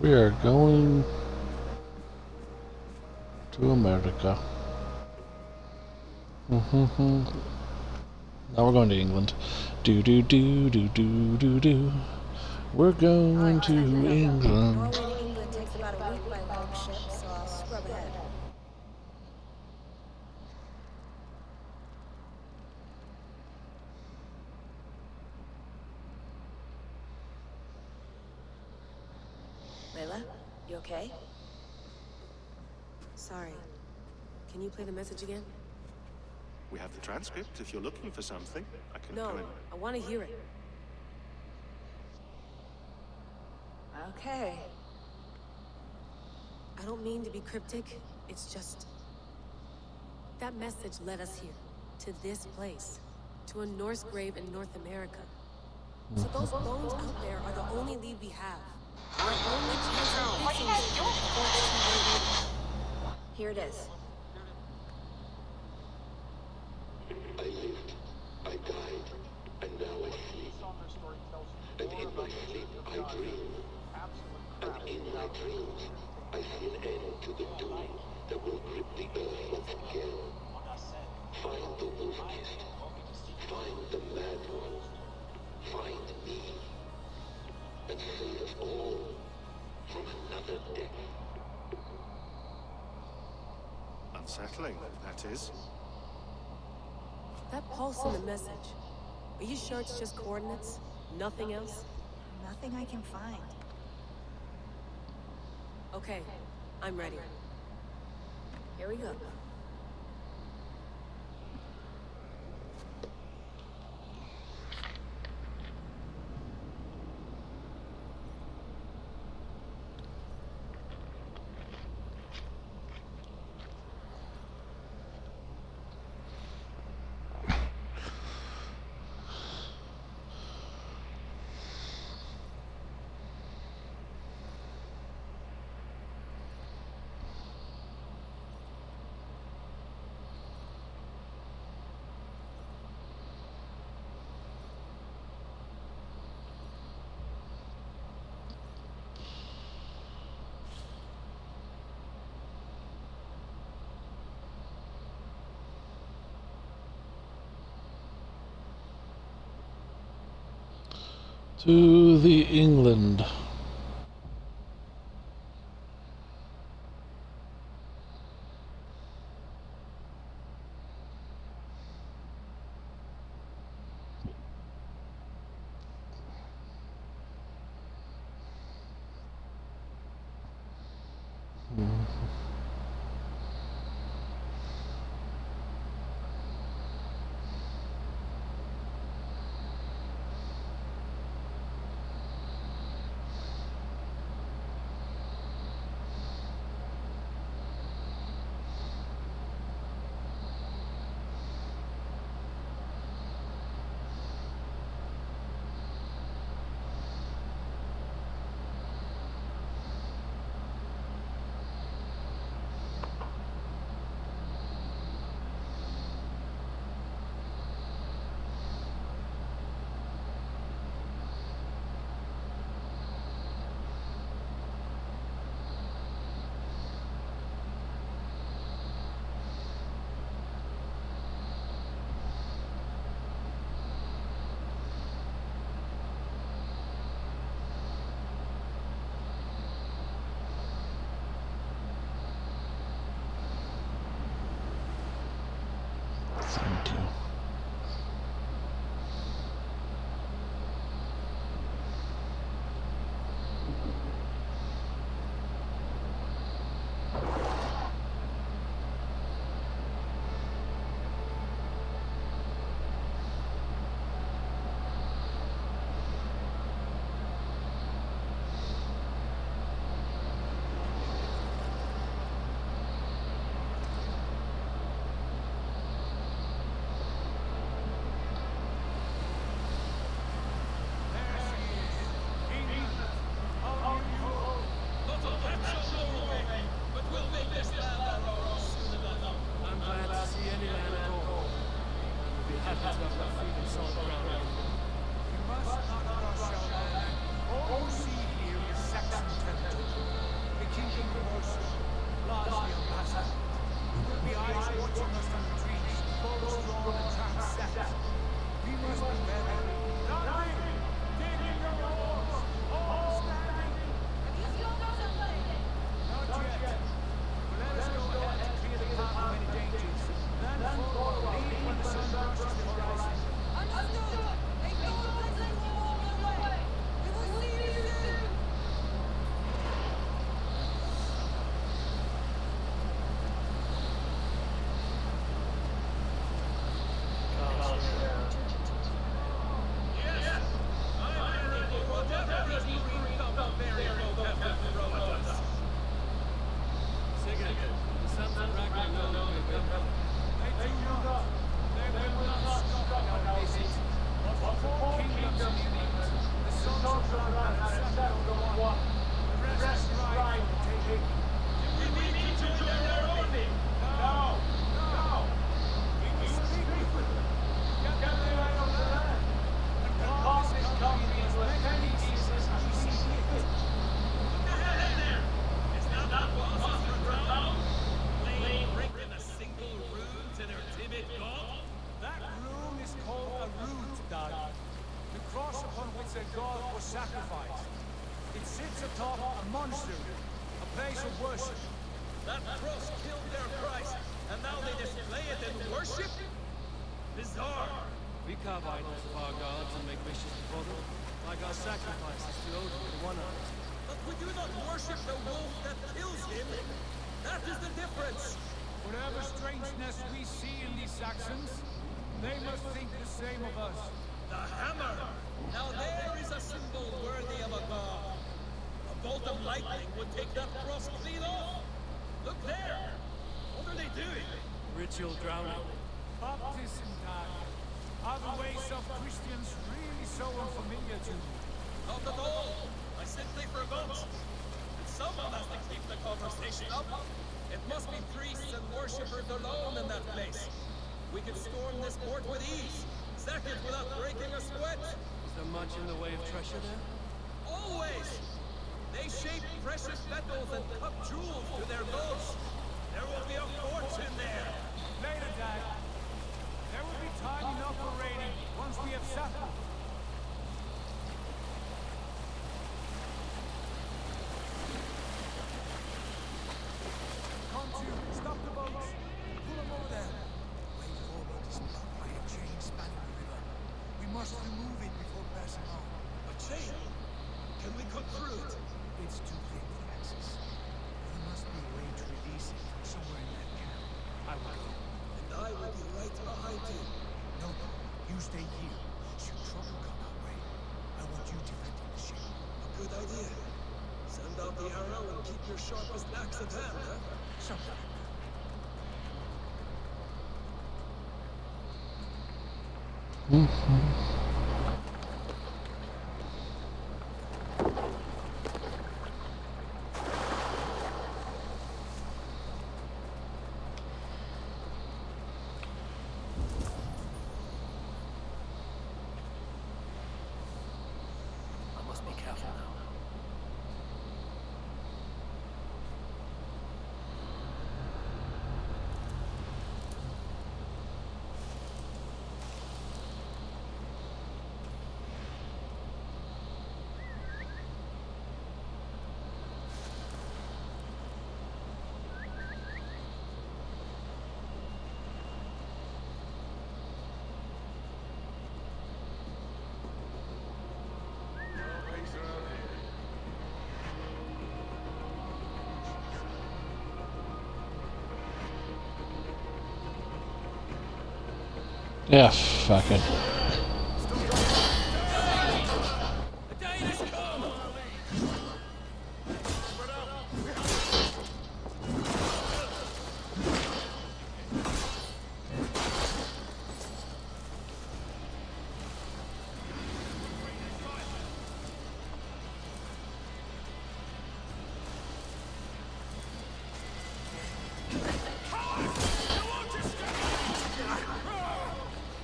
We are going to America. Now we're going to England. Do do do do do do do. We're going to England. Norway to England takes about a week by longship, so I'll scrub ahead. Layla, you okay? Sorry. Can you play the message again? We have the transcript if you're looking for something. I can No, go in. I want to hear it. Okay. I don't mean to be cryptic. It's just... that message led us here. To this place. To a Norse grave in North America. So those bones out there are the only lead we have. Our only chance of fixing this before it's too late. Here it is. I lived, I died, and now I sleep. And in my sleep I dream. And in my dreams I see an end to the doom that will grip the earth once again. Find the wolf-kissed. Find the mad one. Find me. And save us all from another death. Unsettling, that is. That pulse in the message. Are you sure it's just coordinates? Nothing else? Nothing I can find. Okay, I'm ready. Here we go. To the England. habit of the freedom salt ground anymore. We must not rush our land. All you see here is Saxon territory. The kingdom of Mercia, largely unpassable. There will be eyes watching us from the trees, bows drawn and charms set. We must be ready. Landing! Taking your oars! All standing! Not yet. But let us go ahead to clear the path of any dangers. Then forward, lead when the sun brushes the horizon. Understood! Make no mistake along the way! We will see you soon! Sacrifice. It sits atop a monastery, a place of worship. That cross killed their Christ, and now they display it in worship? Bizarre. We carve idols of our gods and make wishes before them, like our sacrifices to Odin with one eye. But we do not worship the wolf that kills him. That is the difference. Whatever strangeness we see in these Saxons, they must think the same of us. The hammer! Now there is a symbol worthy of a god. A bolt of lightning would take that cross clean off. Look there! What are they doing? Ritual drowning. Baptism, Dad. Are the ways of Christians really so unfamiliar to you? Not at all. I simply forgot. And someone has to keep the conversation up. It must be priests and worshippers alone in that place. We could storm this port with ease. Sack it without breaking a sweat. Is there much in the way of treasure there? Always! They shape precious metals and cut jewels to their gods. There will be a fortune there. Later, Dad. There will be time enough for raiding once we have settled. Contu, stop the boats. Pull them over there. Way forward is blocked by a chain spanning the river. We must remove it before passing on. A chain? Can we cut through it? It's too thick for access. There must be a way to release it from somewhere in that camp. I will go. And I will be right behind you. No, you stay here. Should trouble come our way, I want you defending the ship. A good idea. Send out the arrow and keep your sharpest axe at hand, huh? Something like that. I must be careful now. Yeah, fuck it.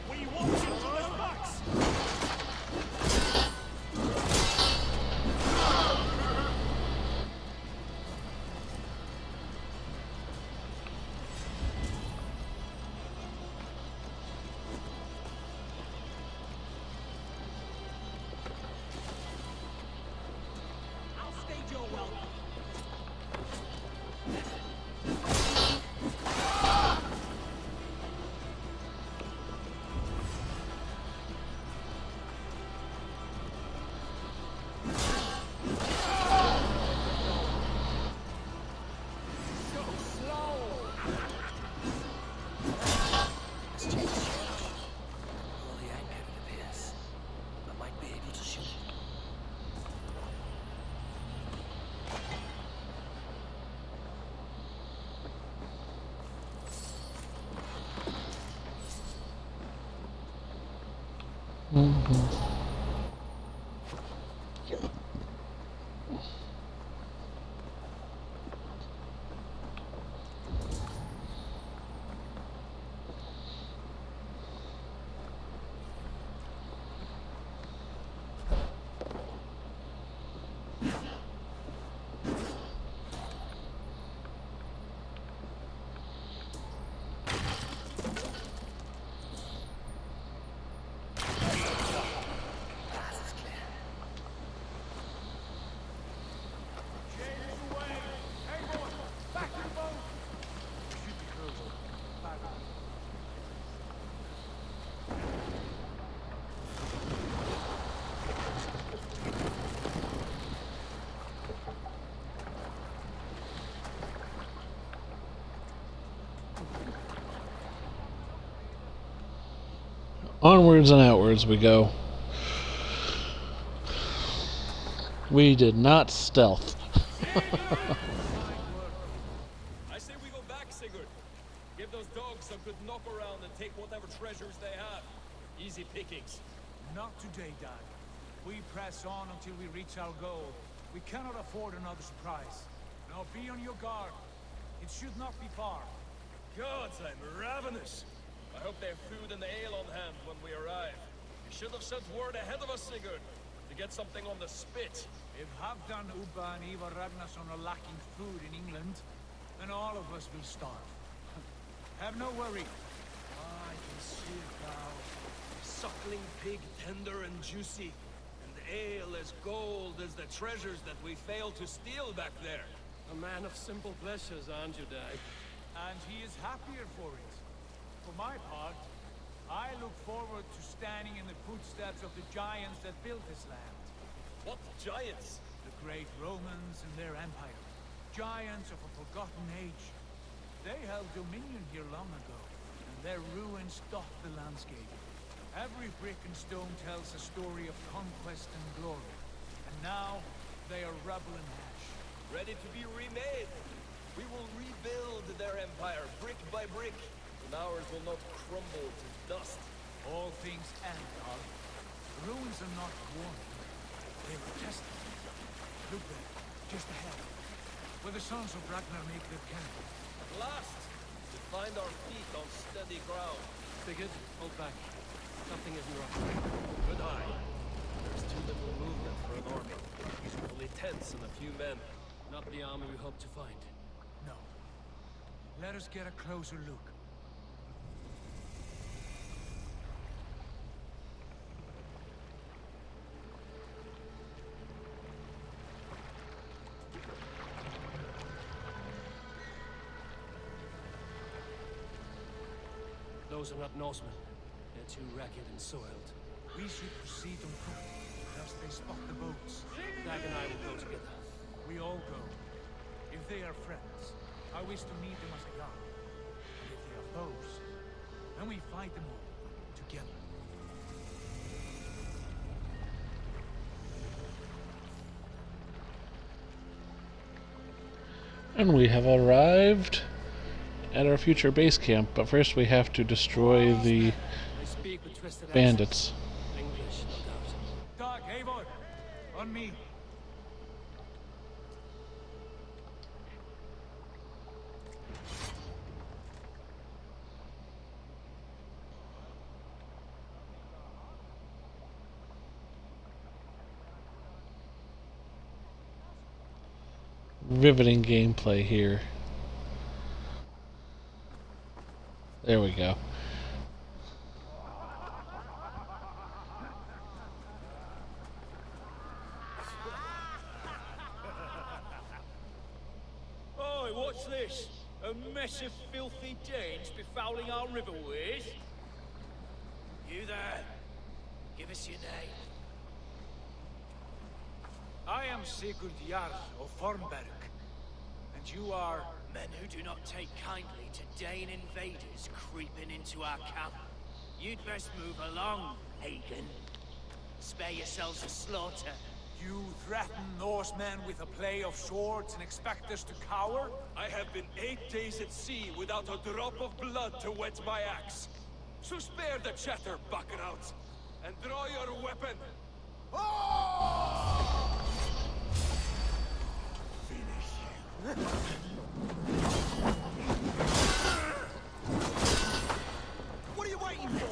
We won! Onwards and outwards we go. We did not stealth. I say we go back, Sigurd. Give those dogs a good knock around and take whatever treasures they have. Easy pickings. Not today, Dad. We press on until we reach our goal. We cannot afford another surprise. Now be on your guard. It should not be far. Gods, I'm ravenous. I hope they have food and ale on hand when we arrive. You should have sent word ahead of us, Sigurd, to get something on the spit. If Halfdan, Ubba, and Ivar Ragnarsson are lacking food in England, then all of us will starve. Have no worry. I can see it now. Suckling pig, tender and juicy. And ale as gold as the treasures that we failed to steal back there. A man of simple pleasures, aren't you, Dad? And he is happier for it. For my part, I look forward to standing in the footsteps of the giants that built this land. What giants? The great Romans and their empire. Giants of a forgotten age. They held dominion here long ago, and their ruins dot the landscape. Every brick and stone tells a story of conquest and glory. And now, they are rubble and ash. Ready to be remade. We will rebuild their empire, brick by brick, and ours will not crumble to dust. All things end, Carl. The ruins are not warning. They were testament. Look there, just ahead, where the sons of Ragnar make their camp. At last, we find our feet on steady ground. Sigurd, hold back. Something isn't right. Good eye. There's too little movement for an army. Only tents and a few men. Not the army we hope to find. No. Let us get a closer look. Those are not Norsemen. They're too ragged and soiled. We should proceed on foot, lest they spot the boats. Dag and I will go together. We all go. If they are friends, I wish to meet them as they are. And if they are foes, then we fight them all, together. And we have arrived at our future base camp, but first we have to destroy the bandits. English, no doubt. Dag, Eivor! On me! Riveting gameplay here. There we go. Oh, what's this? A mess of filthy Danes befouling our riverways? You there. Give us your name. I am Sigurd Jarl of Fornberg. And you are... Men who do not take kindly to Dane invaders creeping into our camp. You'd best move along, Hagen. Spare yourselves a slaughter. You threaten Norsemen with a play of swords and expect us to cower? I have been 8 days at sea without a drop of blood to wet my axe. So spare the chatter, Baccarat, and draw your weapon. Finish him. What are you waiting for?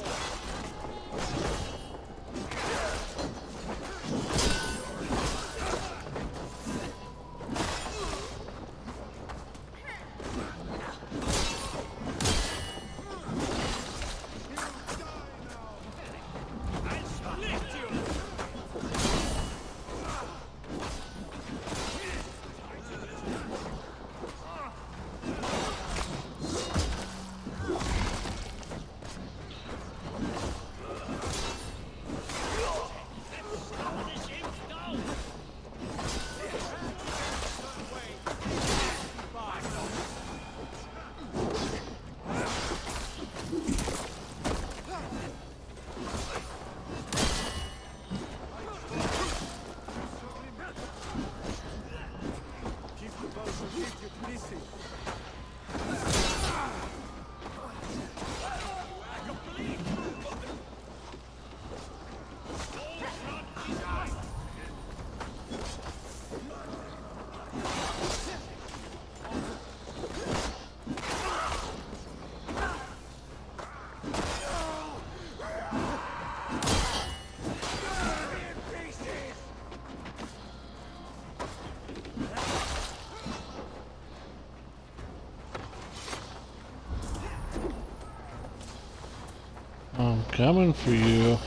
coming for you.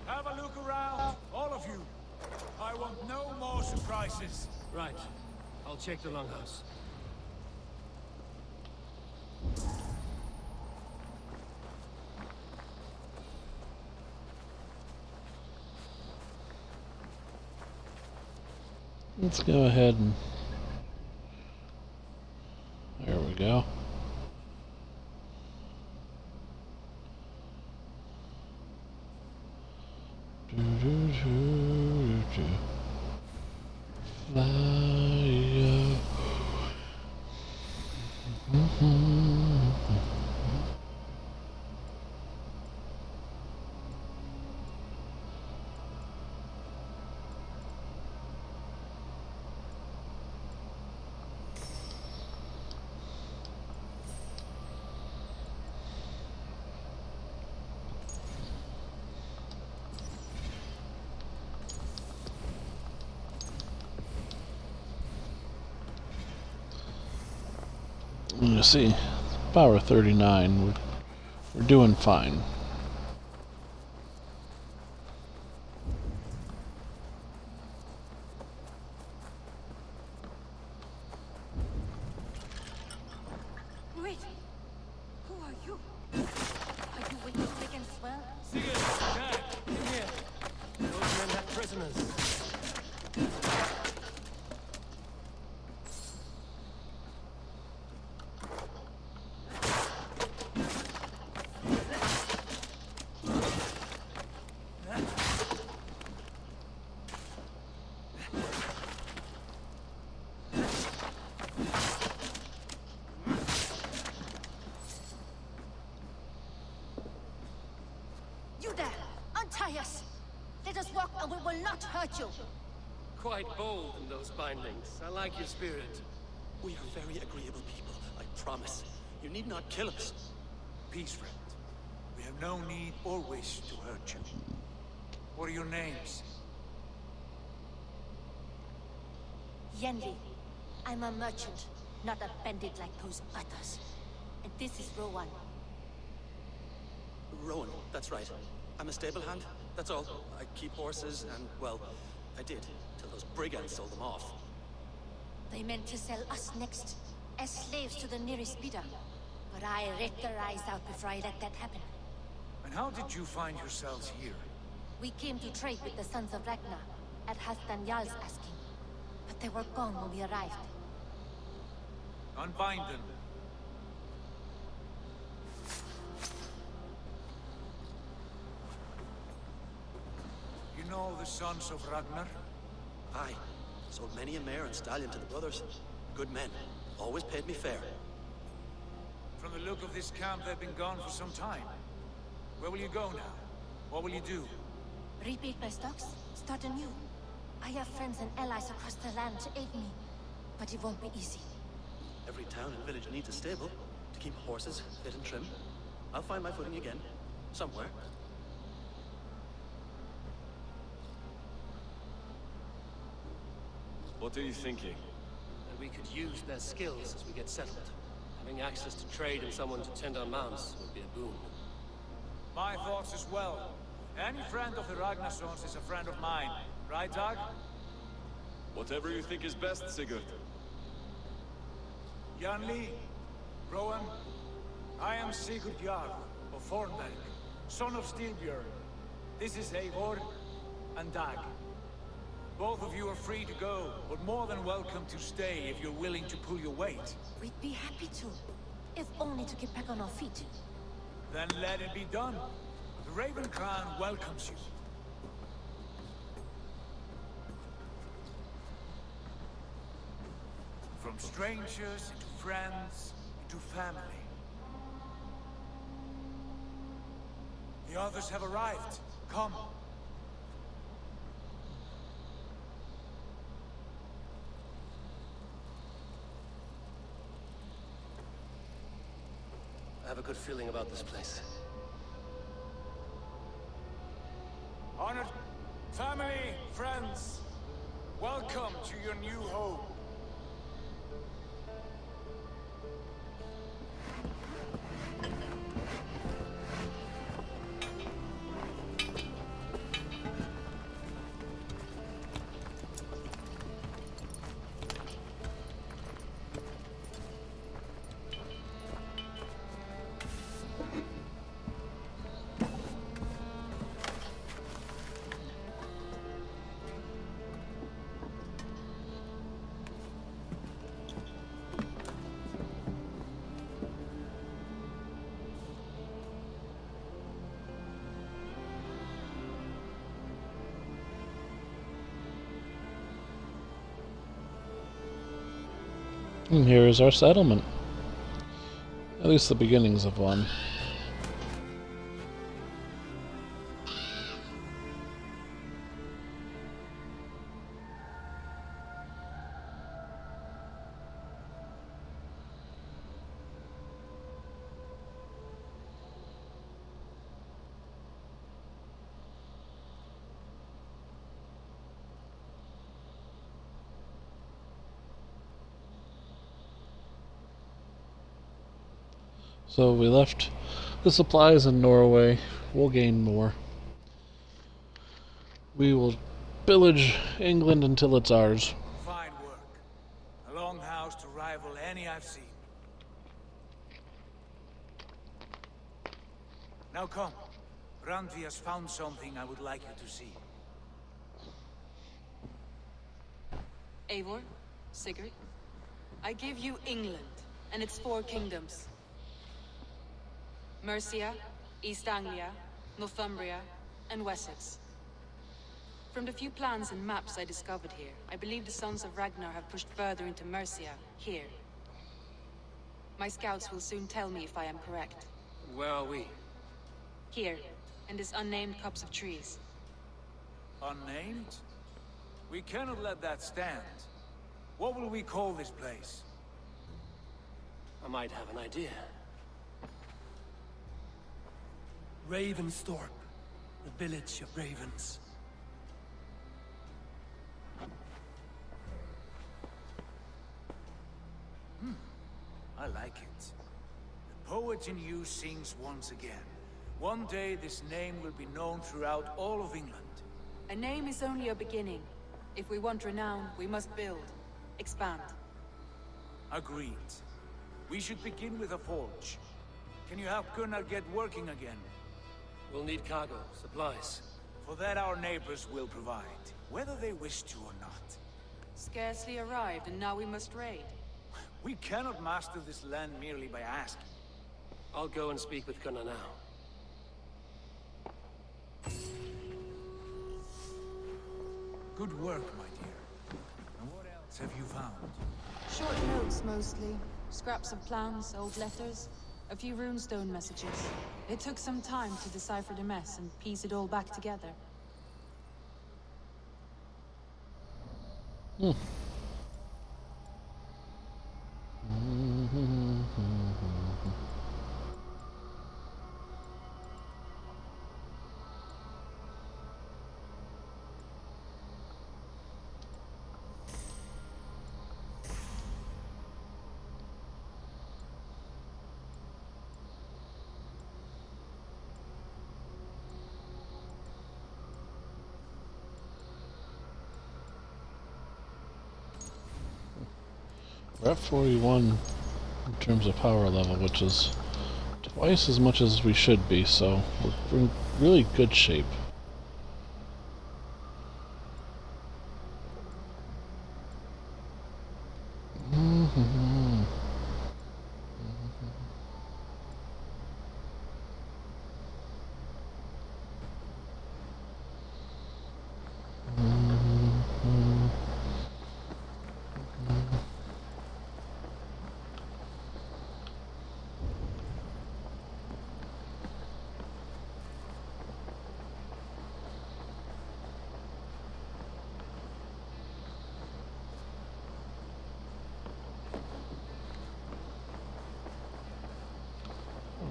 Have a look around, all of you. I want no more surprises. Right. I'll check the longhouse. Let's go ahead and... There we go. Fly. You see, power 39. We're doing fine. Wait! Who are you? Are you witness against well? Sigurd, Dad, in here. Those men have prisoners. You there! Untie us! Let us walk and we will not hurt you! Quite bold in those bindings. I like your spirit. We are very agreeable people, I promise. You need not kill us. Peace, friend. We have no need or wish to hurt you. What are your names? Yenli. I'm a merchant, not a bandit like those others. And this is Rowan. Rowan, that's right. I'm a stable hand, that's all. I keep horses, and, well, I did, till those brigands sold them off. They meant to sell us next, as slaves to the nearest bidder. But I ripped their eyes out before I let that happen. And how did you find yourselves here? We came to trade with the Sons of Ragnar, at Halfdan Jarl's asking. But they were gone when we arrived. Unbind them. You know the Sons of Ragnar? Aye. Sold many a mare and stallion to the brothers. Good men. Always paid me fair. From the look of this camp, they've been gone for some time. Where will you go now? What will you do? Rebuild my stocks, start anew. I have friends and allies across the land to aid me, but it won't be easy. Every town and village needs a stable to keep horses fit and trim. I'll find my footing again. Somewhere. What are you thinking? That we could use their skills as we get settled. Having access to trade and someone to tend our mounts would be a boon. My thoughts as well. Any friend of the Ragnarsons is a friend of mine. Right, Dag? Whatever you think is best, Sigurd. Janli, Rowan, I am Sigurd Jarl of Thornberg, son of Stilbjörn. This is Eivor and Dag. Both of you are free to go, but more than welcome to stay if you're willing to pull your weight. We'd be happy to, if only to get back on our feet. Then let it be done. The Raven Clan welcomes you. From strangers, into friends, into family. The others have arrived. Come. I have a good feeling about this place. Honored family, friends, welcome to your new home. And here is our settlement. At least the beginnings of one. So we left the supplies in Norway. We'll gain more. We will pillage England until it's ours. Fine work. A longhouse to rival any I've seen. Now come. Randvi has found something I would like you to see. Eivor, Sigurd, I give you England and its 4 kingdoms. Mercia, East Anglia, Northumbria, and Wessex. From the few plans and maps I discovered here, I believe the Sons of Ragnar have pushed further into Mercia, here. My scouts will soon tell me if I am correct. Where are we? Here, in this unnamed copse of trees. Unnamed? We cannot let that stand. What will we call this place? I might have an idea. Ravensthorpe, the village of ravens. I like it. The poet in you sings once again. One day this name will be known throughout all of England. A name is only a beginning. If we want renown, we must build, expand. Agreed. We should begin with a forge. Can you help Gunnar get working again? We'll need cargo, supplies. For that our neighbors will provide, whether they wish to or not. Scarcely arrived, and now we must raid. We cannot master this land merely by asking. I'll go and speak with Gunnar now. Good work, my dear. And what else have you found? Short notes, mostly. Scraps of plans, old letters, a few runestone messages. It took some time to decipher the mess and piece it all back together. We're at 41 in terms of power level, which is twice as much as we should be, so we're in really good shape.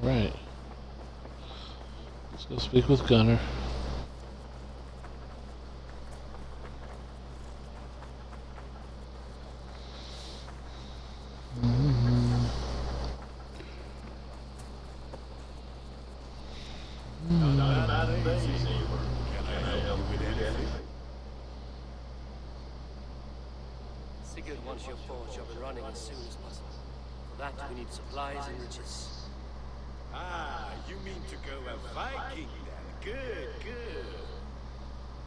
Right. Let's go speak with Gunnar. Sigurd wants your forge up and running as soon as possible. For that, we need supplies and riches. Ah, you mean to go a Viking then? Good, good.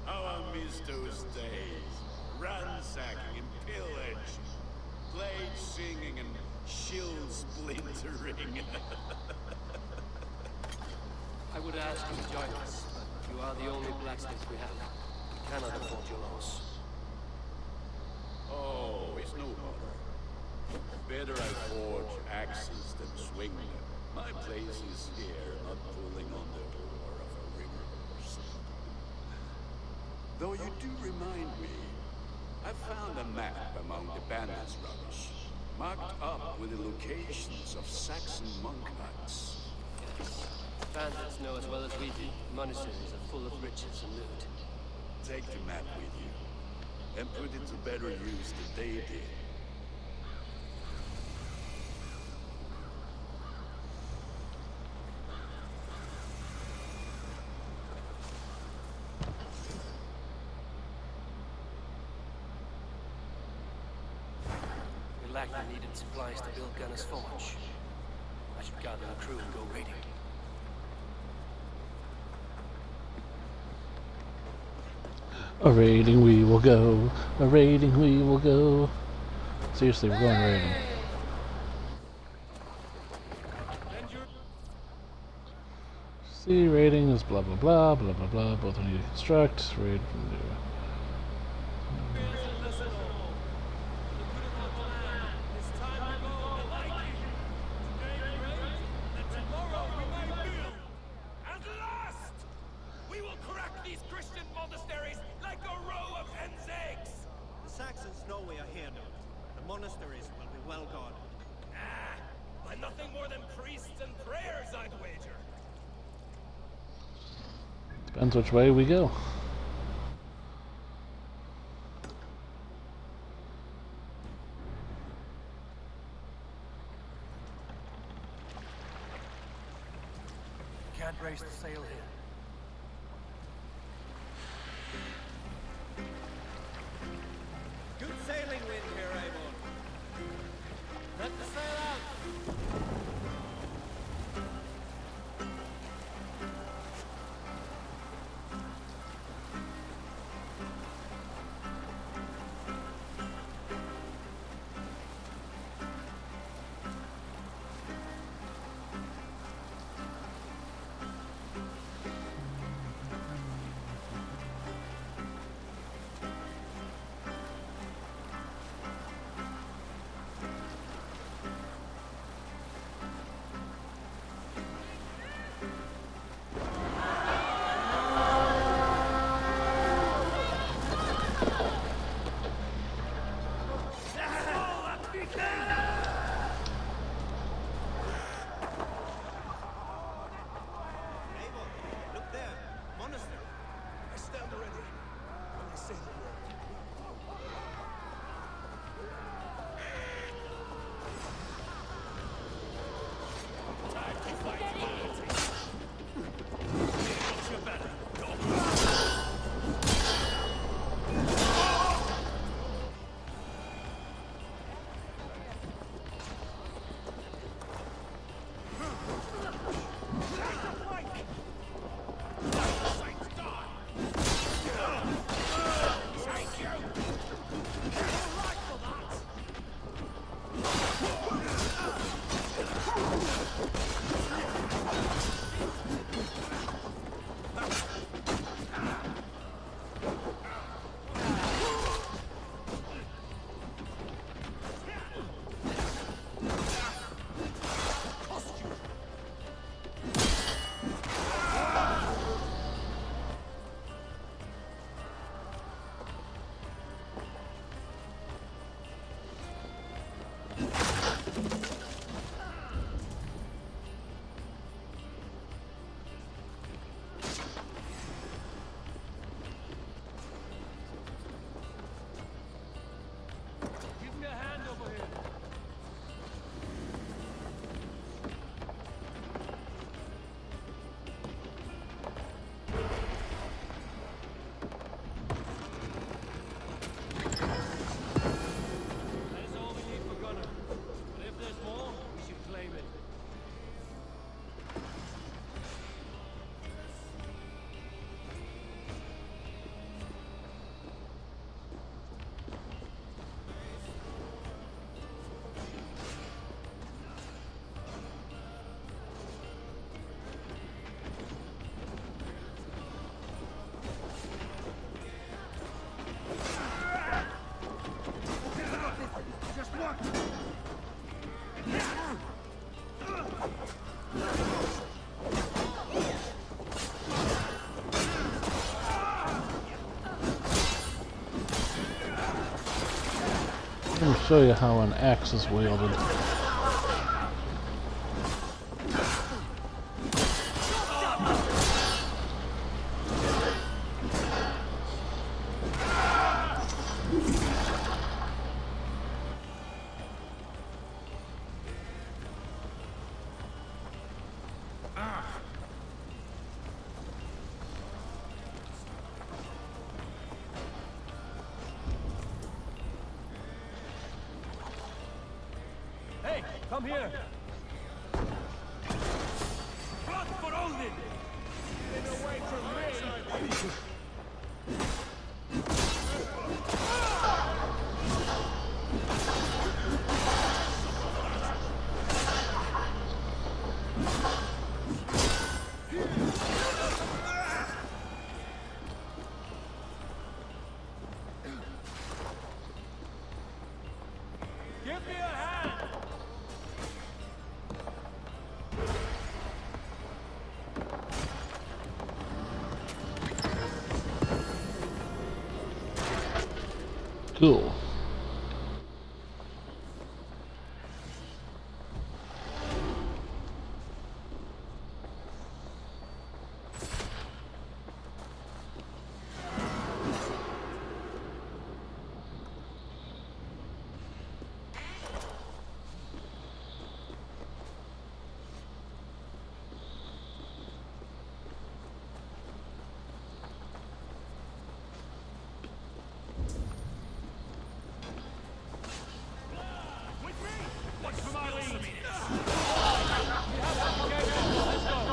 How I miss those days. Ransacking and pillage. Blade singing and shield splintering. I would ask you to join us, but you are the only blacksmith we have. We cannot afford your loss. Oh, it's no bother. Better I forge axes than swing them. My place is here, not pulling on the oar of a river horse. Though you do remind me, I found a map among the bandits' rubbish, marked up with the locations of Saxon monk huts. Yes. Bandits know as well as we do. Monasteries are full of riches and loot. Take the map with you, and put it to better use than they did. We lack the needed supplies to build Gunner's Forge. I should gather a crew and go raiding. A raiding we will go. A raiding we will go. Seriously, we're going raiding. See, raiding is blah blah blah blah blah blah. Both need to construct. Raid from there. Depends which way we go. Can't raise the sail here. Good sailing wind here, Avon. Let the sail out. show you how an axe is wielded. Hey, come here! Blood for Odin! Get away from me! Give me a hand! Cool. Watch for my lead! Let's go!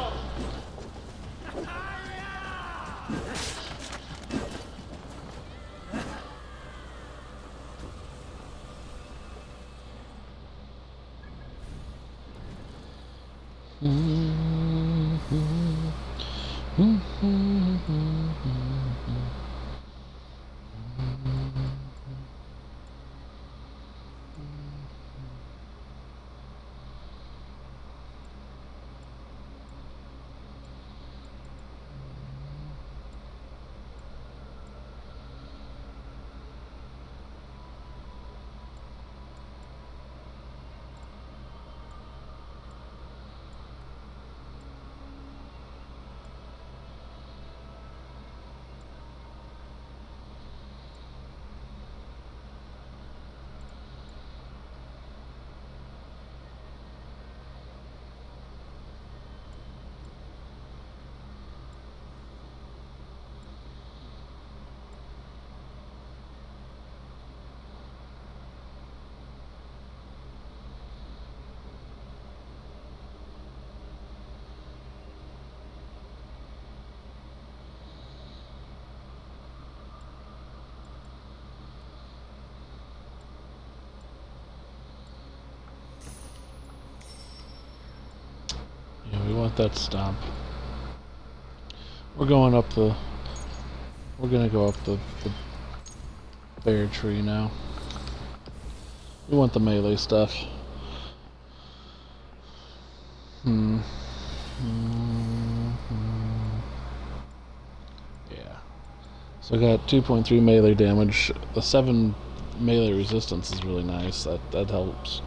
Yeah, we want that stomp. We're going up the... We're gonna go up the bear tree now. We want the melee stuff. Yeah. So I got 2.3 melee damage. The 7 melee resistance is really nice. That helps.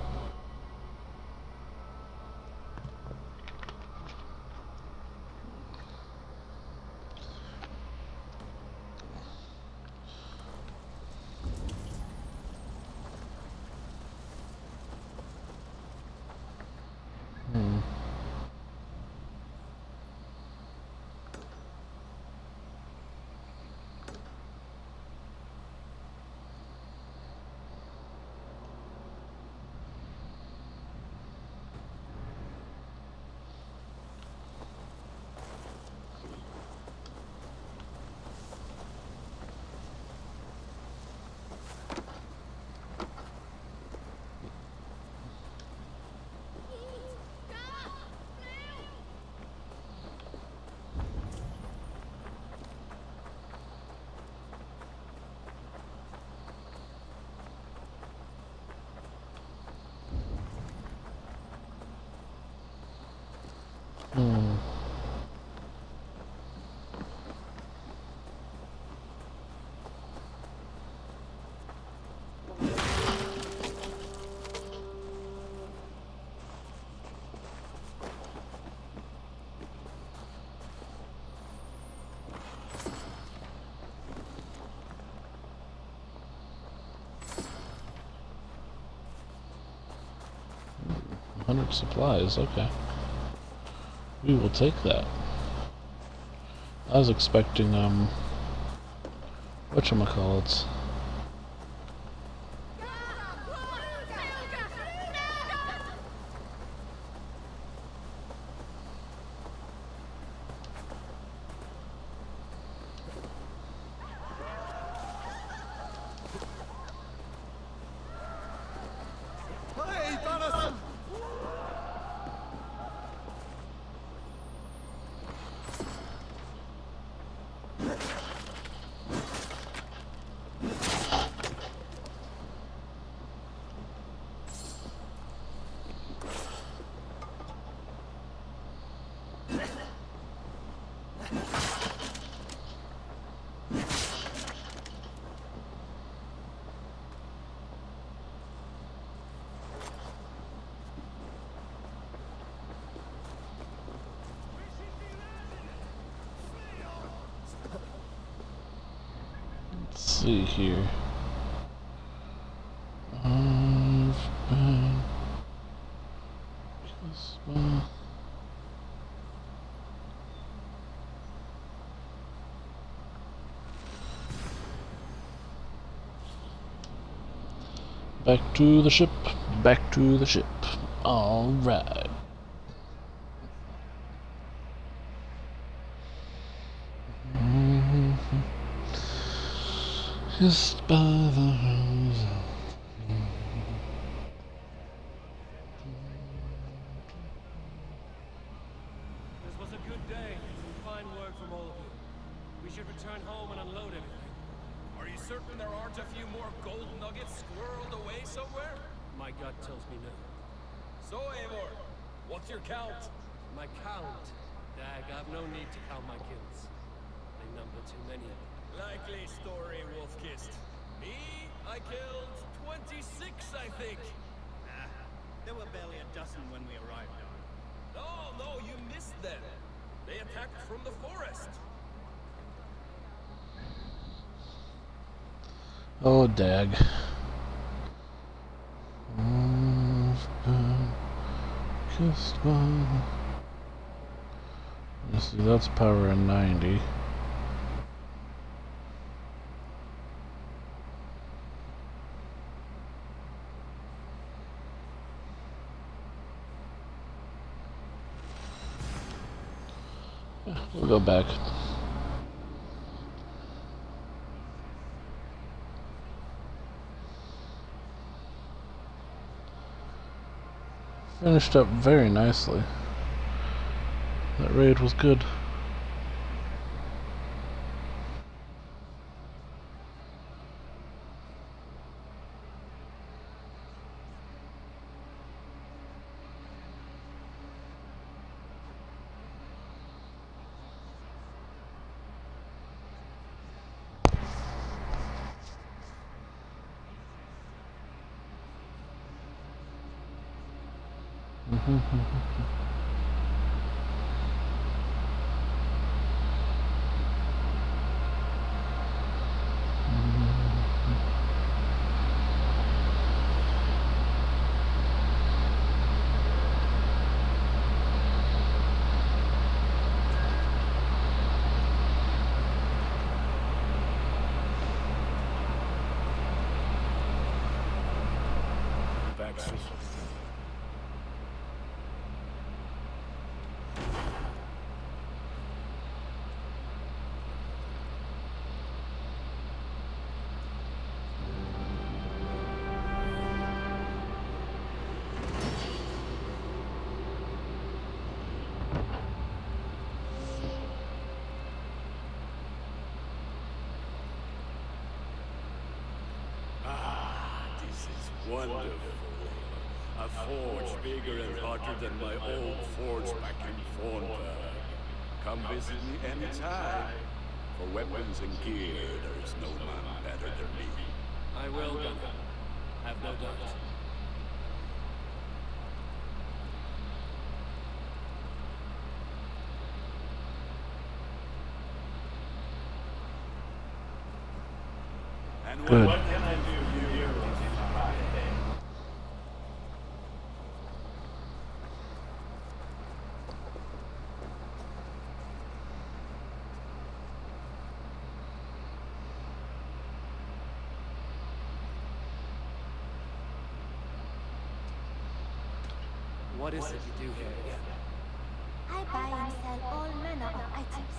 200 supplies, okay. We will take that. I was expecting, whatchamacallits. Let's see here. Back to the ship. Back to the ship. All right. Just by the house. This was a good day. Fine work from all of you. We should return home and unload everything. Are you certain there aren't a few more gold nuggets squirreled away somewhere? My gut tells me no. So, Eivor, what's your count? My count? Dag, I have no need to count my kills. They number too many. Likely story, Wolfkist. Me, I killed 26, I think. Nah, there were barely a dozen when we arrived, Don. No, you missed them. They attacked from the forest. Oh, dag. Kissed by... Let's see, that's power in 90. Yeah, we'll go back. Finished up very nicely. That raid was good. Wonderful. A forge bigger and hotter than my old forge back in Thornburg. Come visit me anytime. For weapons and gear, there is no man better than me. I will, Gunnar. Have no doubt. And Good. what can I do for you? What is it you do here again? I buy and sell all manner of items.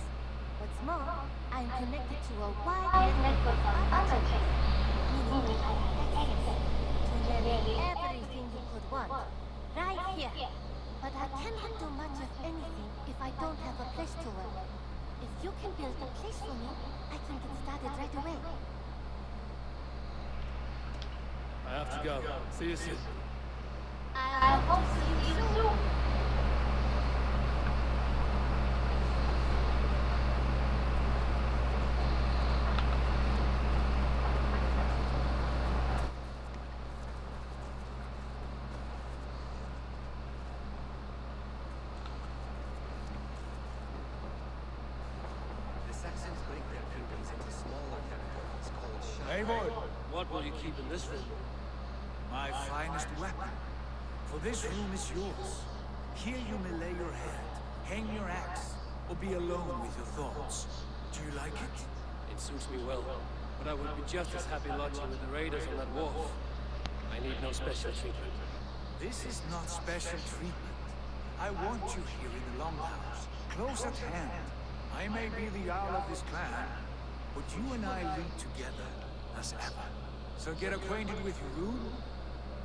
What's more, I'm connected to a wide network of other traders, meaning I have access to nearly everything you could want, right here. But I cannot do much of anything if I don't have a place to work. If you can build a place for me, I can get started right away. I have to go. See you soon. I hope to see you soon. Eivor, What will you keep in this room? my finest weapon. For this room is yours. Here you may lay your head, hang your axe, or be alone with your thoughts. Do you like it? It suits me well, but I would be just as happy lodging with the raiders on that wharf. I need no special treatment. This is not special treatment. I want you here in the Longhouse, close at hand. I may be the Jarl of this clan, but you and I lead together as ever. So get acquainted with your room,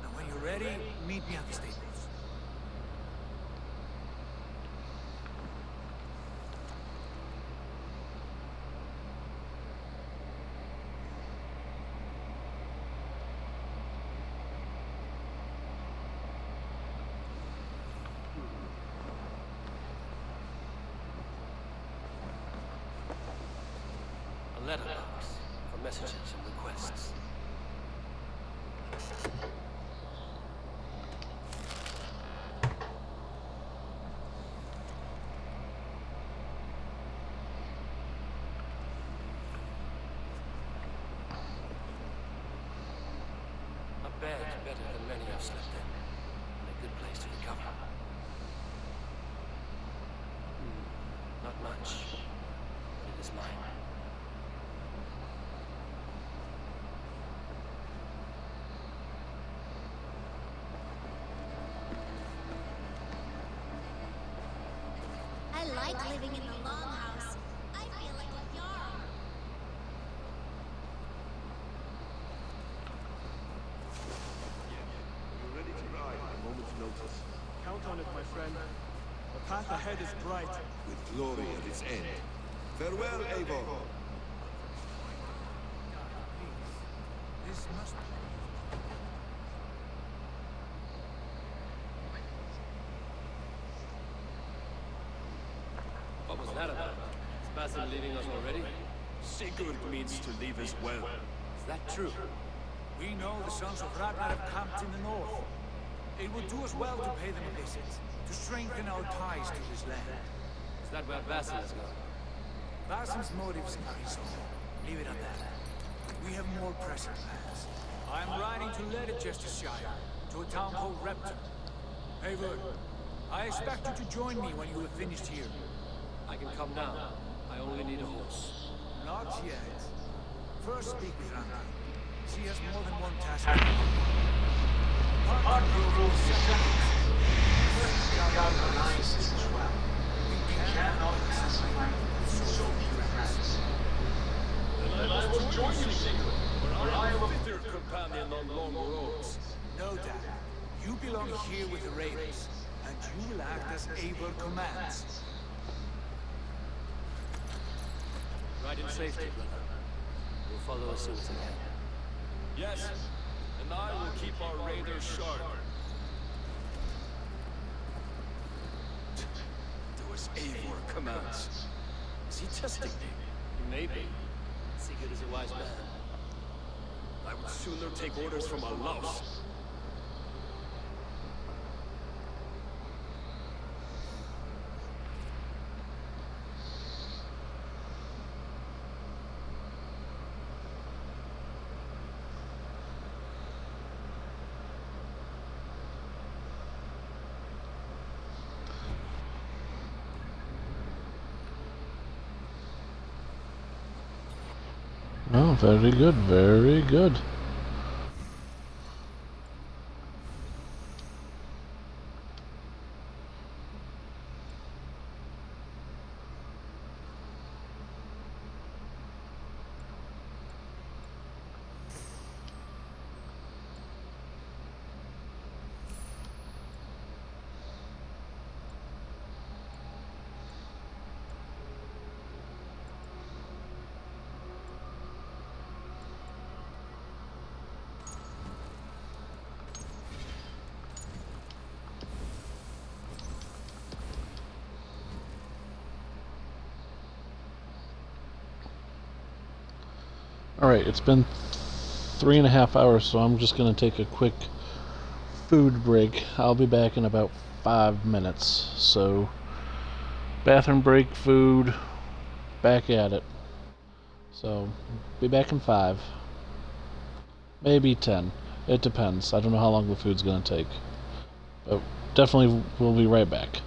and when you're ready, meet me at the stables. A letterbox for messages and requests. A bed better than many I've slept in, and a good place to recover. Not much, but it is mine. I like living in the Longhouse. I feel like a Jarl. You're ready to ride at a moment's notice. Count on it, my friend. The path ahead is bright. With glory at its end. Farewell, Eivor. This must be... What was that about? Is Basim leaving us already? Sigurd means to leave as well. Is that true? We know the sons of Ragnar have camped in the north. It would do us well to pay them a visit, to strengthen our ties to this land. Is that where Basim is going? Basim's motives are his own. Leave it at that. We have more pressing plans. I'm riding to Leicestershire, to a town called Repton. Eivor, I expect you to join me when you have finished here. I can come now. I only need a horse. Not yet. First speak with Randa. She has more than one task. Part of your role is separate. As well. We cannot access my land with so few friends. Then I must join you, Sigurd, for I am a fitter companion on long roads. No doubt. You belong here with the raiders, and you will act as Eivor commands. Ride in safety, brother. We'll follow as soon as I can. Yes, and I will keep our raiders sharp. Do as Eivor commands. Is he testing me? Maybe. Sigurd is a wise man. I would sooner take orders from a louse. Oh, very good, very good. Alright, it's been 3.5 hours, so I'm just going to take a quick food break. I'll be back in about 5 minutes. So, bathroom break, food, back at it. So, be back in 5. Maybe 10. It depends. I don't know how long the food's going to take. But definitely we'll be right back.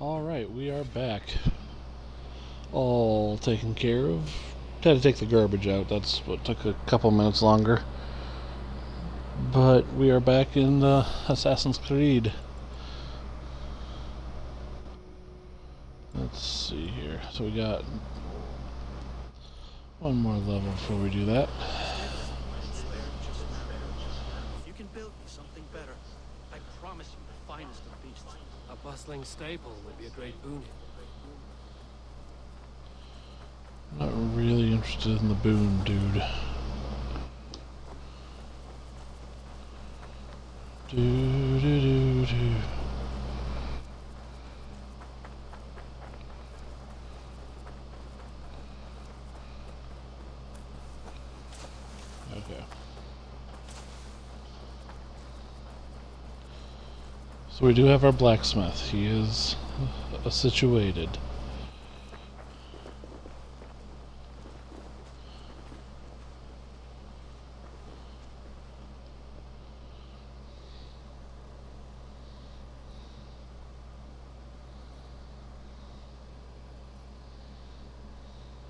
Alright, we are back. All taken care of. Had to take the garbage out. That's what took a couple minutes longer. But we are back in Assassin's Creed. Let's see here. So we got one more level before we do that. If you can build me something better, I promise you the finest of beasts. A bustling stable would be a great boon. I'm not really interested in the boon, dude. Do. Okay. So we do have our blacksmith. He is situated.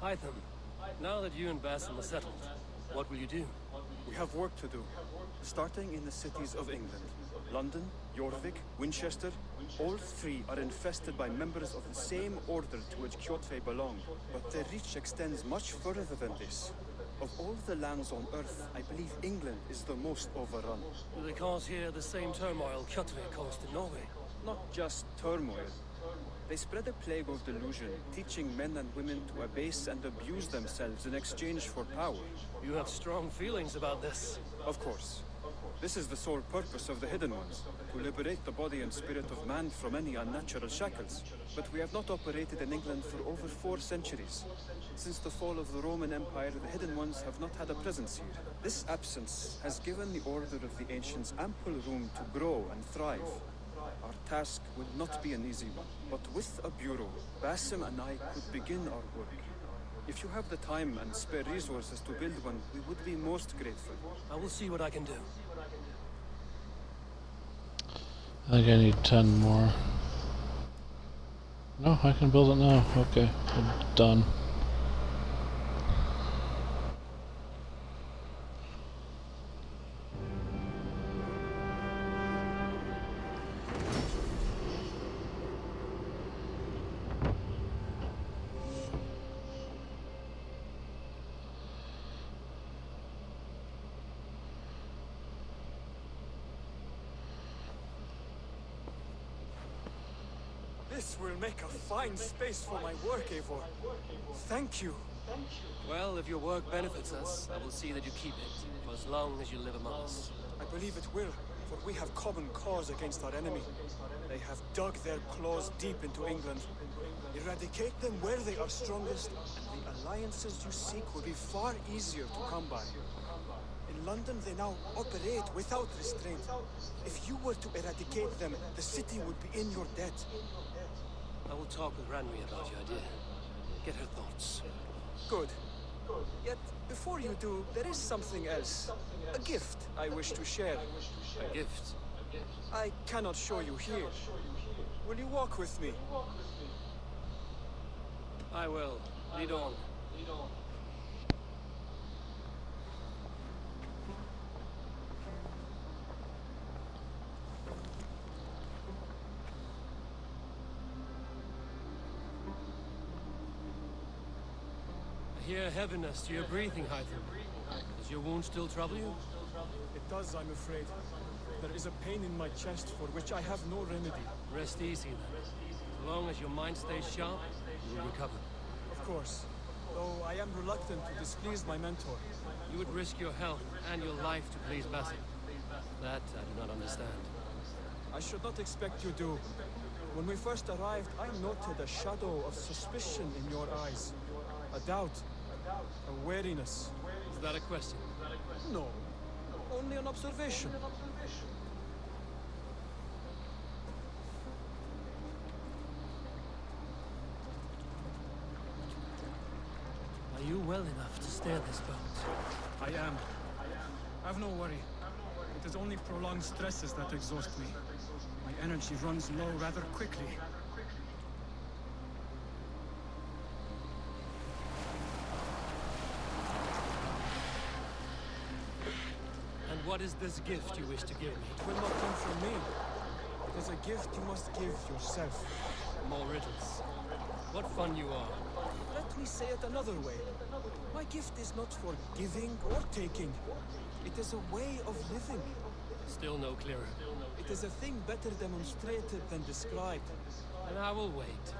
Hytham, now that you and Basim are settled, what will you do? We have work to do. Starting in the cities of England. London, Jorvik, Winchester, all three are infested by members of the same order to which Kjotve belonged. But their reach extends much further than this. Of all the lands on Earth, I believe England is the most overrun. Do they cause here the same turmoil Kjotve caused in Norway? Not just turmoil. They spread a plague of delusion, teaching men and women to abase and abuse themselves in exchange for power. You have strong feelings about this. Of course. This is the sole purpose of the Hidden Ones, to liberate the body and spirit of man from any unnatural shackles. But we have not operated in England for over 4 centuries. Since the fall of the Roman Empire, the Hidden Ones have not had a presence here. This absence has given the Order of the Ancients ample room to grow and thrive. Our task will not be an easy one, but with a bureau, Basim and I could begin our work. If you have the time and spare resources to build one, we would be most grateful. I will see what I can do. I think I need 10 more. No, I can build it now. Okay, I'm done. This will make a fine space for my work, Eivor. Thank you. Well, if your work benefits us, I will see that you keep it, for as long as you live among us. I believe it will, for we have common cause against our enemy. They have dug their claws deep into England. Eradicate them where they are strongest, and the alliances you seek will be far easier to come by. In London, they now operate without restraint. If you were to eradicate them, the city would be in your debt. I will talk with Ranri about your idea. Get her thoughts. Good. Yet, before you do, there is something else. A gift I wish to share. A gift? I cannot show you here. Will you walk with me? I will. Lead on. I hear heaviness to your breathing, Hytham. Does your wound still trouble you? It does, I'm afraid. There is a pain in my chest for which I have no remedy. Rest easy, then. So long as your mind stays sharp, you will recover. Of course. Though I am reluctant to displease my mentor. You would risk your health and your life to please Basim. That I do not understand. I should not expect you do. When we first arrived, I noted a shadow of suspicion in your eyes. A doubt. A wariness. Is that a question? No. Only an observation. Are you well enough to steer this boat? I am. Have no worry. It is only prolonged stresses that exhaust me. My energy runs low rather quickly. What is this gift you wish to give me? It will not come from me. It is a gift you must give yourself. More riddles. What fun you are. Let me say it another way. My gift is not for giving or taking. It is a way of living. Still no clearer. It is a thing better demonstrated than described. And I will wait.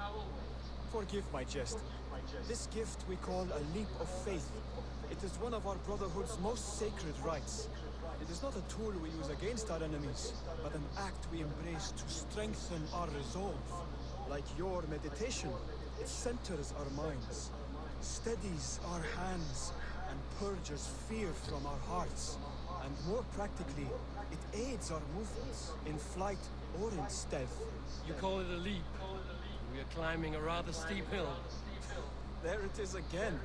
Forgive my jest. This gift we call a leap of faith. It is one of our Brotherhood's most sacred rites. It is not a tool we use against our enemies, but an act we embrace to strengthen our resolve. Like your meditation, it centers our minds, steadies our hands, and purges fear from our hearts. And more practically, it aids our movements, in flight or in stealth. You call it a leap. We are climbing a rather steep hill. There it is again.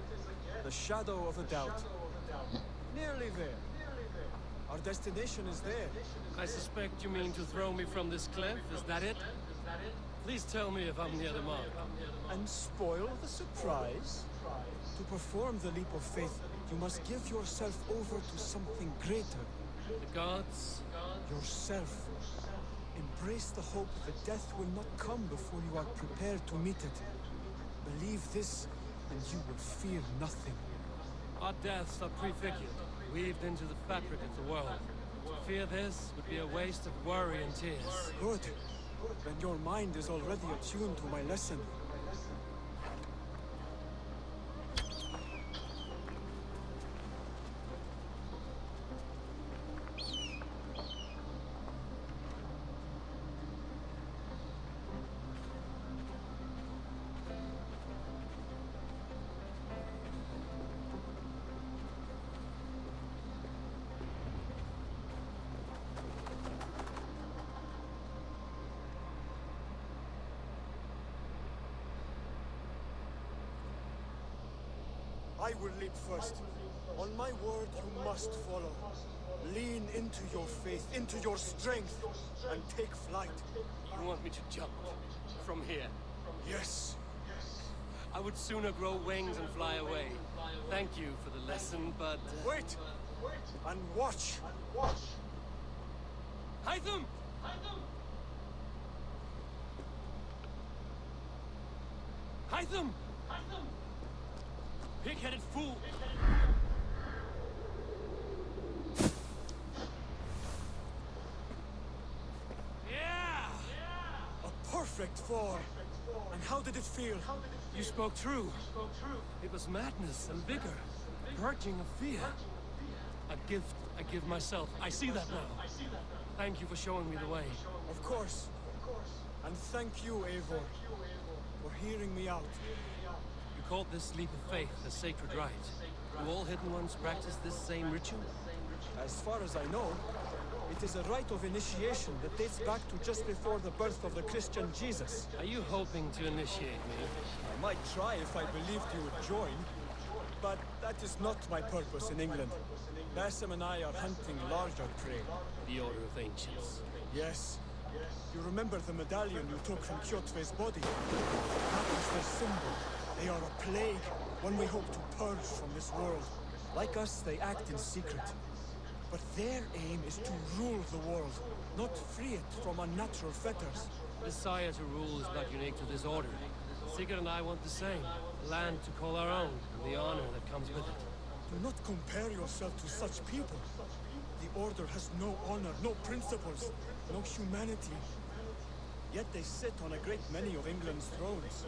The shadow of a doubt. Nearly there. Our destination is there. I suspect you mean to throw me from this cliff, is that it? Please tell me if I'm near the mark. And spoil the surprise? To perform the leap of faith, you must give yourself over to something greater. The gods? Yourself. Embrace the hope that death will not come before you are prepared to meet it. Believe this, and you will fear nothing. Our deaths are prefigured, weaved into the fabric of the world. To fear this would be a waste of worry and tears. Good. Then your mind is already attuned to my lesson. I will leap first. On my word, you must follow. Lean into your faith, into your strength, and take flight. You want me to jump? From here? Yes. I would sooner grow wings and fly away. Thank you for the lesson, but... Wait! And watch! Hytham! Hytham! Pig-headed fool! Yeah! A perfect fall! And how did it feel? You spoke true. It was madness and vigor. Purging of fear. A gift I give myself. I see that now. Thank you for showing me the way. Of course. And thank you, Eivor, for hearing me out. You called this leap of faith a sacred rite. Do all Hidden Ones practice this same ritual? As far as I know, it is a rite of initiation that dates back to just before the birth of the Christian Jesus. Are you hoping to initiate me? I might try if I believed you would join. But that is not my purpose in England. Basim and I are hunting larger prey. The Order of Ancients. Yes. You remember the medallion you took from Kjotve's body? That was their symbol. They are a plague, one we hope to purge from this world. Like us, they act in secret. But their aim is to rule the world, not free it from unnatural fetters. Desire to rule is not unique to this order. Sigurd and I want the same. Land to call our own, and the honor that comes with it. Do not compare yourself to such people. The Order has no honor, no principles, no humanity. Yet they sit on a great many of England's thrones.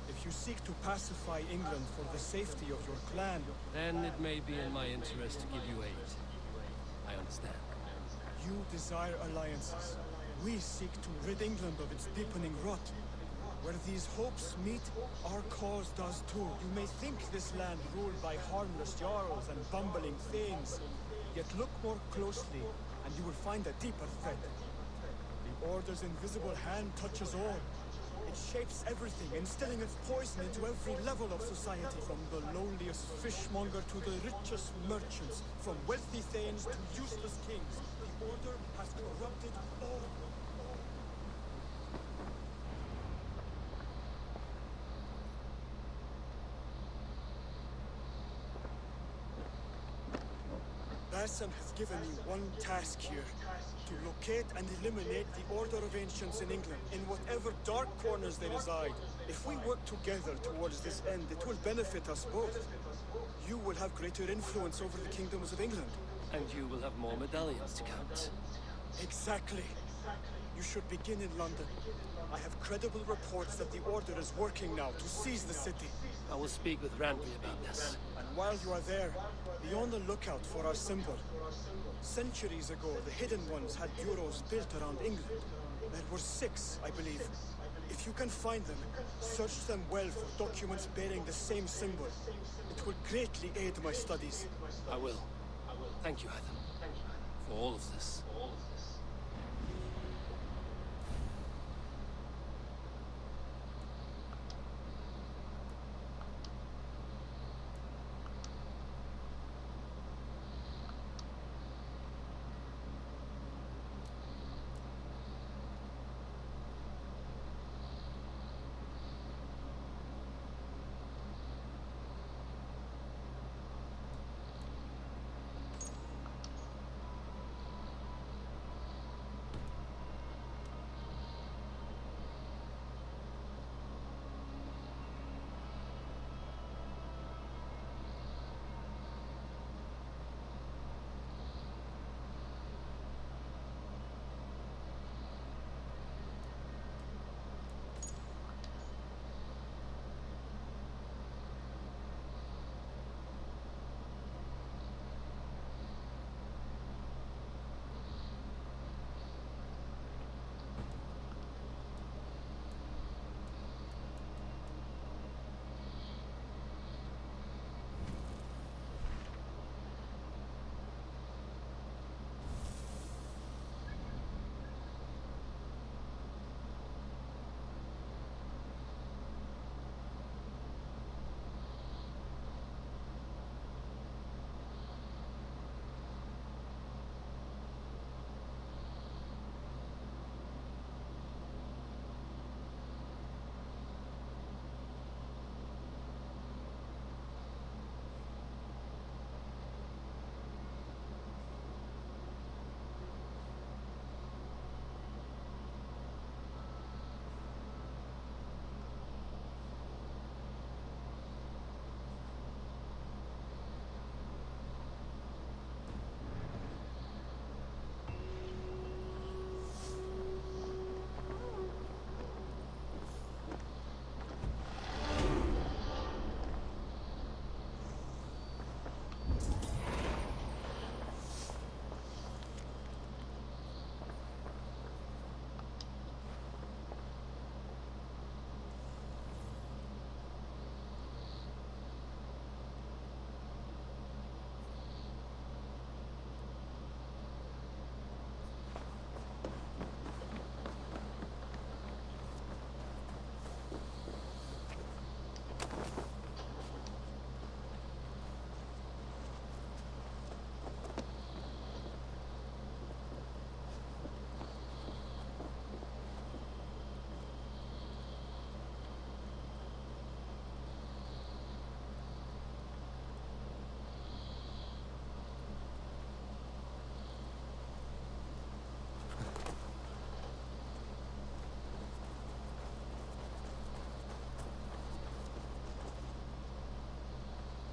If you seek to pacify England for the safety of your clan... Then it may be in my interest to give you aid. I understand. You desire alliances. We seek to rid England of its deepening rot. Where these hopes meet, our cause does too. You may think this land ruled by harmless jarls and bumbling thanes. Yet look more closely, and you will find a deeper threat. The Order's invisible hand touches all. It shapes everything, instilling its poison into every level of society. From the lowliest fishmonger to the richest merchants, from wealthy thanes to useless kings, the Order has corrupted all. Hassan has given me one task here. To locate and eliminate the Order of Ancients in England, in whatever dark corners they reside. If we work together towards this end, it will benefit us both. You will have greater influence over the kingdoms of England. And you will have more medallions to count. Exactly. You should begin in London. I have credible reports that the Order is working now to seize the city. I will speak with Randry about this. And while you are there, be on the lookout for our symbol. Centuries ago, the Hidden Ones had bureaus built around England. There were 6, I believe. If you can find them, search them well for documents bearing the same symbol. It will greatly aid my studies. I will. Thank you, Ethan, for all of this.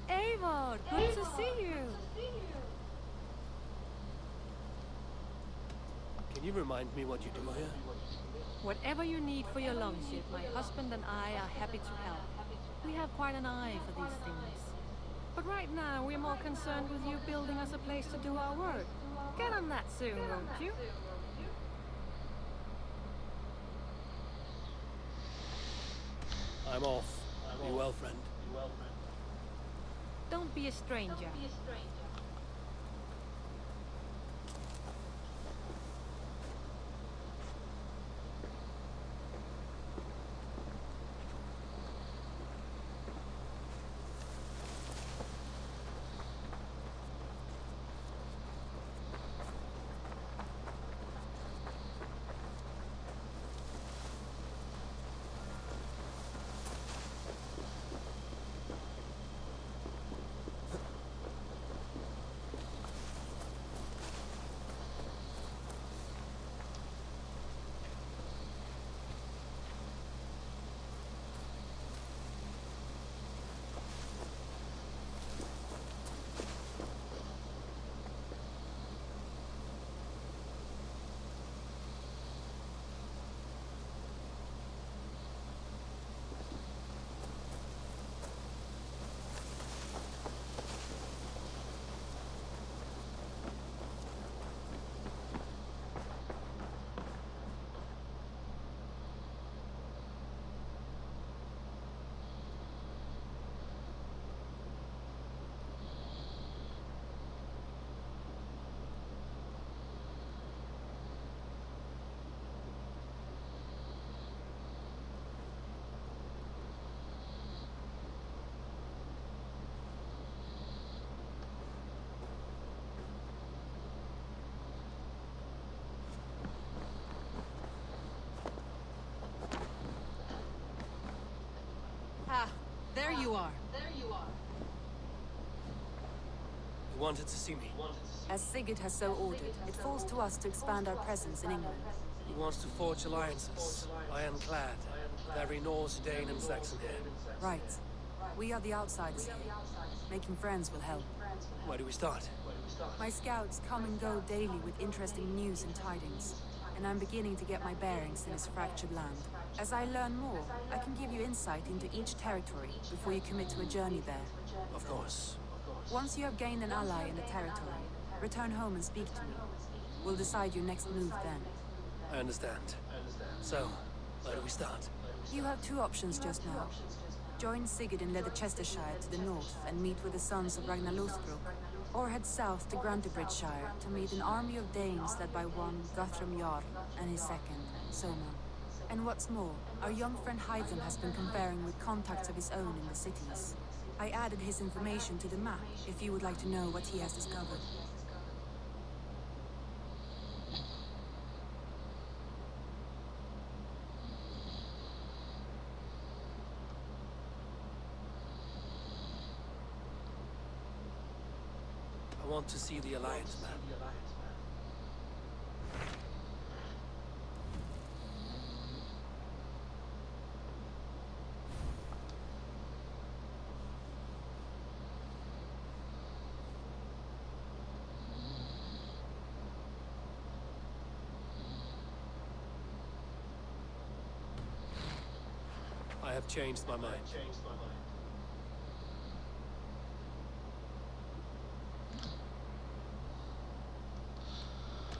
Eivor, good to see you. Can you remind me what you do here? Whatever you need for your longship, my husband and I are happy to help. We have quite an eye for these things. But right now, we're more concerned with you building us a place to do our work. Get on that soon, won't you? I'm off. Be well, friend. Don't be a stranger. There you are. You wanted to see me? As Sigurd has so ordered, it falls to us to expand our presence in England. He wants to forge alliances, ironclad, with every Norse, Dane, and Saxon here. Right. We are the outsiders here. Making friends will help. Where do we start? My scouts come and go daily with interesting news and tidings, and I'm beginning to get my bearings in this fractured land. As I learn more, I can give you insight into each territory before you commit to a journey there. Of course. Once you have gained an ally in the territory, return home and speak to me. We'll decide your next move then. I understand. So, where do we start? You have two options just now. Join Sigurd in Leicestershire to the north and meet with the sons of Ragnar Lothbrok, or head south to Grantebridgeshire to meet an army of Danes led by one Guthrum Jarl and his second, Soma. And what's more, our young friend Hyden has been conferring with contacts of his own in the cities. I added his information to the map if you would like to know what he has discovered. I want to see the Alliance map. I have changed my mind.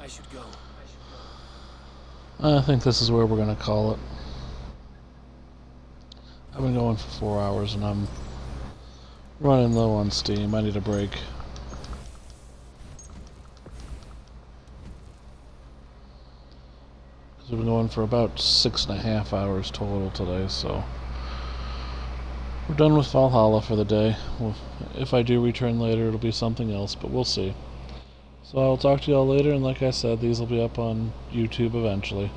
I should go. I think this is where we're going to call it. I've been going for 4 hours and I'm running low on steam. I need a break. We've been going for about 6.5 hours total today, so we're done with Valhalla for the day. Well, if I do return later, it'll be something else, but we'll see. So I'll talk to y'all later, and like I said, these will be up on YouTube eventually.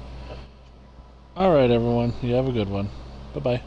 Alright everyone, you have a good one. Bye-bye.